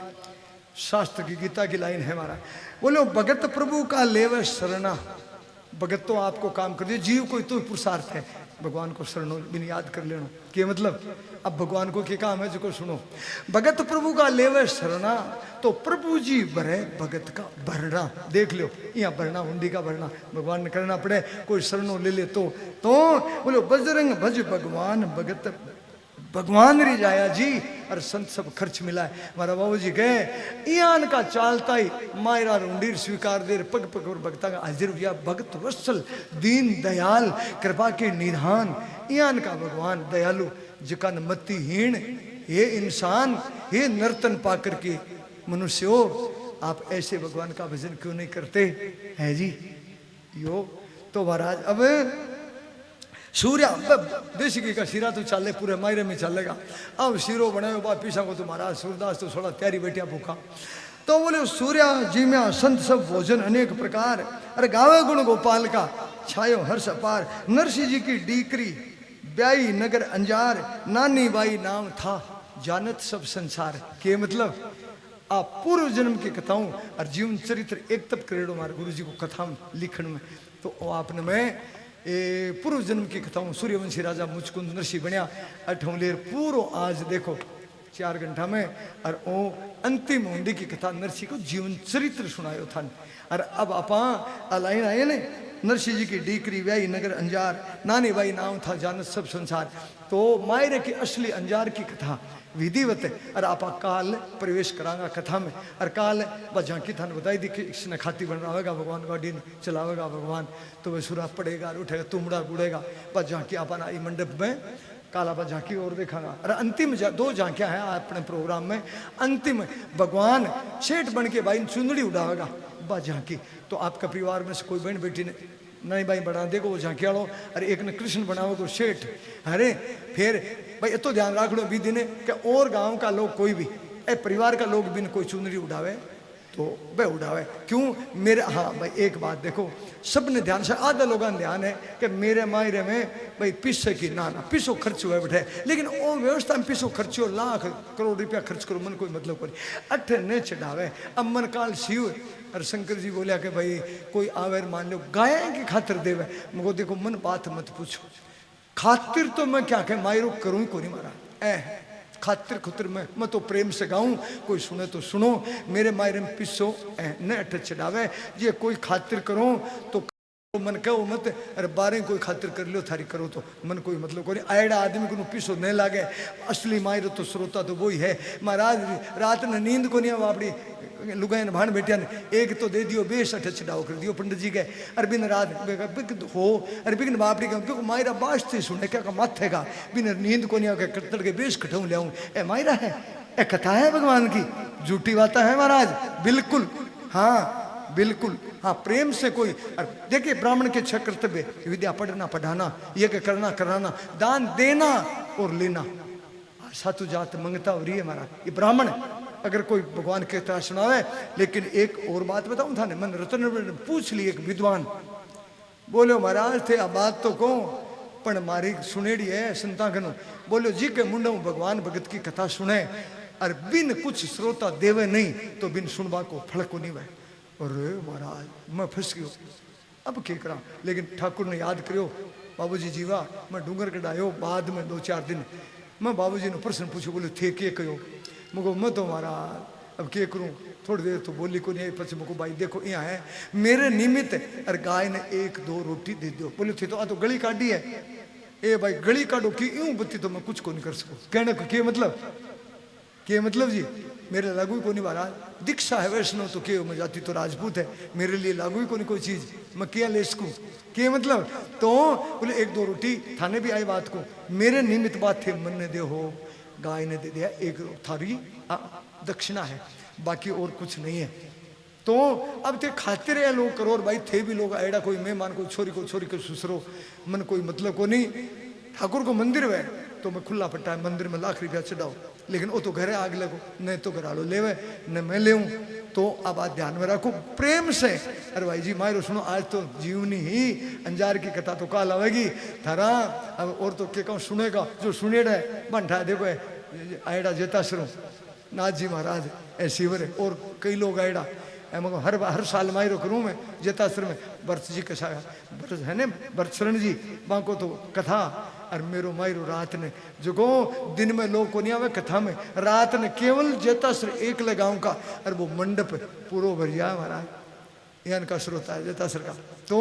शास्त्र की गीता की लाइन है हमारा बोलो भगत प्रभु का लेव शरणा भगत तो आपको काम कर दिए जीव कोई तो पुरुषार्थ है भगवान को शरणो बिन याद कर लेना के मतलब अब भगवान को क्या काम है जो सुनो भगत प्रभु का लेवे शरणा तो प्रभु जी भरे भगत का भरना देख लो यहाँ भरना हुंडी का भरना भगवान ने करना पड़े कोई शरणो ले ले तो बोलो बजरंग भज भगवान भगत भगवान री जाया जी और संत सब खर्च मिला है हमारा बाबू जी कहे यान का चालता ही मायरा रुंडीर स्वीकार दे पग पग और भगता का हाजिर हुआ भगत वत्सल दीन दयाल कृपा के निधान यान का भगवान दयालु जिका मतिहीन हे इंसान हे नर्तन पाकर के मनुष्यो आप ऐसे भगवान का भजन क्यों नहीं करते है जी यो तो महाराज अब सूर्य देसी घी का शीरा तो चले पूरे मायरे में चलेगा अब शीरो बनाए बाद पीछा को तुम्हारा सूरदास तो थोड़ा तैयारी बैठिया भूखा तो बोले सूर्या जी में संत सब भोजन अनेक प्रकार अरे गावे गुण गोपाल का छायो हर्ष अपार नरसिंह जी की डीकरी ब्याई नगर अंजार नानी बाई नाम था जानत सब संसार के मतलब आप पूर्व जन्म की कथाओं और जीवन चरित्र एक तब करेड़ो हमारे गुरु जी को कथाओं लिखण में तो आपने मैं पूर्व जन्म की कथाओं सूर्यवंशी राजा मुचकुंद नरसिंह बनया अठौलेर पूरो आज देखो 4 घंटा में और ओ अंतिम हुंडी की कथा नरसिंह को जीवन चरित्र सुनायो था और अब आपा लाइन आए ने नरसिंह जी की डीकरी व्याई नगर अंजार नानी बाई नाम था जानत सब संसार तो मायरे की असली अंजार की कथा विधिवत है और आप काल प्रवेश करांगा कथा में और काल बस झांकी थान बताई दी कि इसने खाती बन रहा होगा भगवान गाड़ी चलावेगा भगवान तो वह सुरा पड़ेगा उठेगा तुमड़ा बुड़ेगा बस झांकी अपन आई मंडप में काला बस झांकी और देखागा और अंतिम 2 झांकियां हैं अपने प्रोग्राम में अंतिम भगवान सेठ बन के भाई चुंदड़ी उड़ावेगा बस झांकी तो आपका परिवार में से कोई बहन बेटी ने नहीं भाई बना देखो वो झांकी वालों अरे एक ने कृष्ण बनाओ तो सेठ अरे फिर भाई तो ध्यान रख लो बीदी ने कि और गांव का लोग कोई भी परिवार का लोग भी कोई चुनरी उड़ावे तो वह उड़ावे क्यों मेरे हाँ भाई एक बात देखो सबने ध्यान से आधा लोगों का ध्यान है कि मेरे मायरे में भाई पिस्से की ना पिसो खर्च हुए बैठे लेकिन वो व्यवस्था में पिसो खर्चो लाख करोड़ रुपया खर्च करो मन कोई मतलब कोई अठ ने चढ़ावे अब मन काल शिव और शंकर जी बोलिया कि भाई कोई आवेर मान लो गाय की खातिर देवे मको देखो मन बात मत पूछो खातिर तो मैं क्या कह मायरो करूँ को नहीं मारा खातिर खुतिर मैं तो प्रेम से गाऊं कोई सुने तो सुनो मेरे मायरे में पिसो न अठ चढ़ावे ये कोई खातिर करो तो मन कहो मत अरे 12 कोई खातिर कर लियो थारी करो तो मन कोई मतलब कोई आयड़ा आदमी को पीछो नहीं लागे असली मायरो तो श्रोता तो वही है। महाराज रात ने नींद को नहीं अपनी लुगाई ने भाण बैठिया ने एक तो दे दियो 20 छड़ाव कर दियो पंडित जी के अरे बिन रात हो अरे बिन बापड़ी का मायरा बास थी सुने क्या का माथे का बिन नींद को नहीं करतड़ के 20 कठाऊ ले आऊं ए मायरा है ए कथा है भगवान की झूठी बात है महाराज बिल्कुल हाँ बिल्कुल हाँ प्रेम से कोई देखिए ब्राह्मण के 6 कर्तव्य विद्या पढ़ना पढ़ाना यज्ञ करना कराना दान देना और लेना सातु जात मंगता हो रही है महाराज ये ब्राह्मण अगर कोई भगवान के तरह सुनावे। लेकिन एक और बात बताऊं था मन रतन पूछ ली एक विद्वान बोलो महाराज थे अब बात तो को पण मारी सुनेड़ी है संतागनो बोलो जी के मुंडा भगवान भगत की कथा सुने और बिन कुछ श्रोता देवे नहीं तो बिन सुनवा को फल को नहीं वह अरे महाराज मैं फंस गयो अब क्या करा। लेकिन ठाकुर ने याद करियो बाबूजी जीवा मैं डूंगर कढ़ायो बाद में 2-4 दिन मैं बाबूजी ने प्रश्न पूछो बोले थे के कहो मुझको मैं तो महाराज अब क्या करूँ थोड़ी देर तो बोली को नहीं पीछे मुझको भाई देखो यहाँ है मेरे निमित्त और गाय ने 1-2 रोटी दे दो बोले थे तो आ तो गली काटी है ए भाई गली काटो की यूं बत्ती तो मैं कुछ को नहीं कर सकूँ कहने को क्या मतलब जी मेरे लागू ही को नहीं महाराज दीक्षा है वैष्णव तो क्यों मैं जाति तो राजपूत है मेरे लिए लागू ही को नहीं कोई चीज मैं क्या ले सकूं क्या मतलब तो बोले 1-2 रोटी थाने भी आई बात को मेरे निमित्त बात थे मन ने दे हो गाय ने दे दिया 1 थारी दक्षिणा है बाकी और कुछ नहीं है। तो अब थे खाते रहे लोग करो भाई थे भी लोग ऐडा कोई मेहमान को छोरी को सुसरो मन कोई मतलब को नहीं ठाकुर को मंदिर है तो मैं खुला पट्टा है मंदिर में लाख रुपया चढ़ाओ लेकिन वो तो घरे आग लगो नहीं तो घर आलो लेवे न मैं ले तो अब बात ध्यान में रखो प्रेम से अरे भाई जी मायरो सुनो आज तो जीवनी ही अंजार की कथा तो काल आवेगी थारा अब और तो क्या कहूँ सुनेगा जो सुनेड़ा है बंठा देखो आयडा जेताश्रम नाथ जी महाराज ऐ शिवर है और कई लोग आयडा हर साल मायरो करूँ मैं जेताश्रम में बर्थ जी कसा है ने बर्षरण जी बाको तो कथा और मेरो मायरो रात ने जो को दिन में लोग को नहीं आवे कथा में रात ने केवल जेताश्र एक लगाऊं का और वो मंडप पूरा भर जाए महाराज यान का श्रोता है जेताश्र का। तो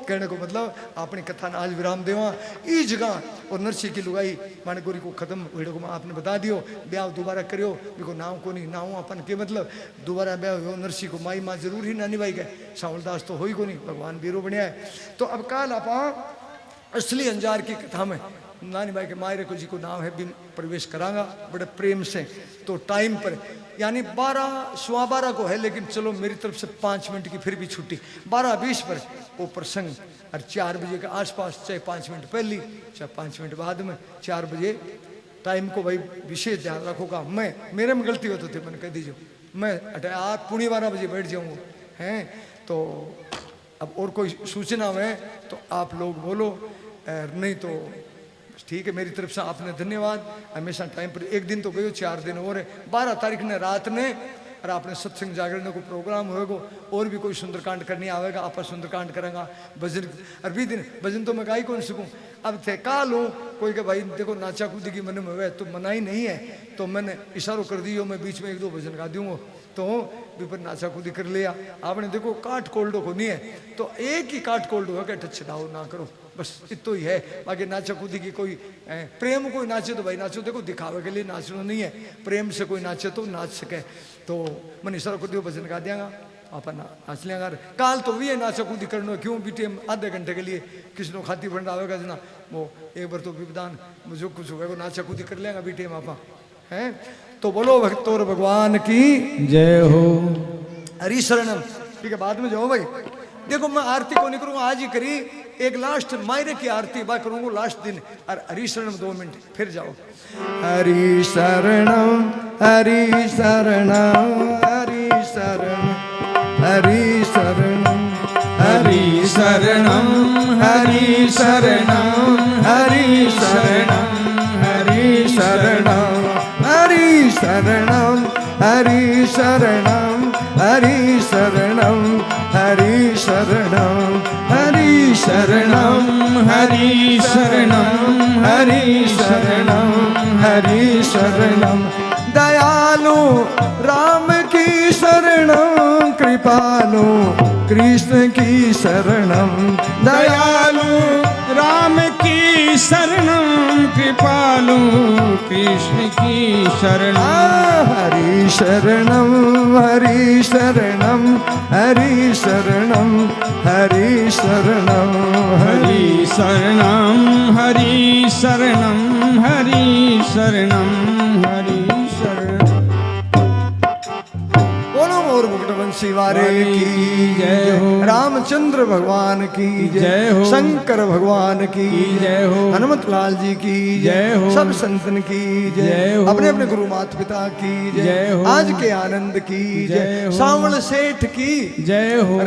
कहने को मतलब अपनी कथा ने आज विराम देवा ई जगह और नरसी की लुगाई माने गोरी को खत्म वीडियो को आपने बता दियो ब्याह दोबारा करियो देखो नाव को नहीं नाव अपन के मतलब दोबारा ब्याह हो नरसी को माई माँ जरूर ही नानी भाई गए सावलदास तो हो ही को नहीं भगवान बीरो बनया है। तो अब काल आप असली अंजार की कथा में नानी भाई के मायरे को जी को नाम है बिन प्रवेश करांगा बड़े प्रेम से। तो टाइम पर यानी 12:15 को है लेकिन चलो मेरी तरफ से 5 मिनट की फिर भी छुट्टी 12:20 पर वो प्रसंग और 4 बजे के आसपास चाहे 5 मिनट पहले चाहे 5 मिनट बाद में 4 बजे टाइम को भाई विशेष ध्यान रखोगा। मैं मेरे में गलती होती थी मैंने कह दीजिए मैं आप 12:15 बजे बैठ जाऊँगा हैं। तो अब और कोई सूचना है तो आप लोग बोलो नहीं तो ठीक है मेरी तरफ से आपने धन्यवाद हमेशा टाइम पर। एक दिन तो गयो 4 दिन और है 12 तारीख ने रात ने और आपने सत्संग जागरण को प्रोग्राम होएगा और भी कोई सुंदरकांड करनी आवेगा आप सुंदरकांड करेंगा भजन और भी दिन भजन तो मैं गाई कौन सकूँ। अब थे काल हूँ कोई के भाई देखो नाचा कूदी की मन में हुआ तो मनाही नहीं है तो मैंने इशारों कर दियो मैं बीच में 1-2 भजन गा दूंगा तो भी पर नाचा कूदी कर लिया आपने देखो काट कोल्डो को नहीं है तो एक ही काट कोल्डो है टच छड़ाओ ना करो बस इतो ही है। बाकी नाचा कूदी की कोई प्रेम कोई नाचे तो भाई नाचो देखो दिखावे के लिए नाचना नहीं है प्रेम से कोई नाचे तो नाच सके। तो मैंने इशारा कर दियो भजन गा दियागा अपन नाच लेंगे। काल तो भी है नाचा कूदी करना क्यों बीटे आधे घंटे के लिए किसी को खाती बंड आवेगा जना वो एक बार तो विधान जो कुछ होगा वो नाचा कूदी कर लेंगे बीटे आपा है। तो बोलो भक्तोर भगवान की जय हो। हरि शरणम। ठीक है बाद में जाओ भाई देखो मैं आरती को नहीं करूंगा आज ही करी एक लास्ट मायरे की आरती बात करूंगा लास्ट दिन और हरि शरणम 2 मिनट फिर जाओ। हरि शरणम हरि शरणम हरि शरणम हरि शरणम हरि शरणम हरि शरणम हरि शरणम हरि शरणम हरि शरणम हरि शरणम हरि शरणम हरि शरणम हरि शरणम हरि शरणम हरि शरणम हरि शरणम दयालु राम की शरणम कृपालु कृष्ण की शरणम दयालु राम की शरणम कृपालु कृष्ण की शरणम हरि शरणम हरि शरणम हरि शरणम हरि शरणम हरि शरणम हरि शरणम हरि शरणम हरि शरणम। बोलो मोर मुकुट बंसी वारे की जय हो। रामचंद्र भगवान की जय हो। शंकर भगवान की जय हो। हनुमत लाल जी की जय हो। सब संतन की जय हो। अपने अपने गुरु माता पिता की जय हो। आज के आनंद की जय हो। सावल सेठ की जय हो।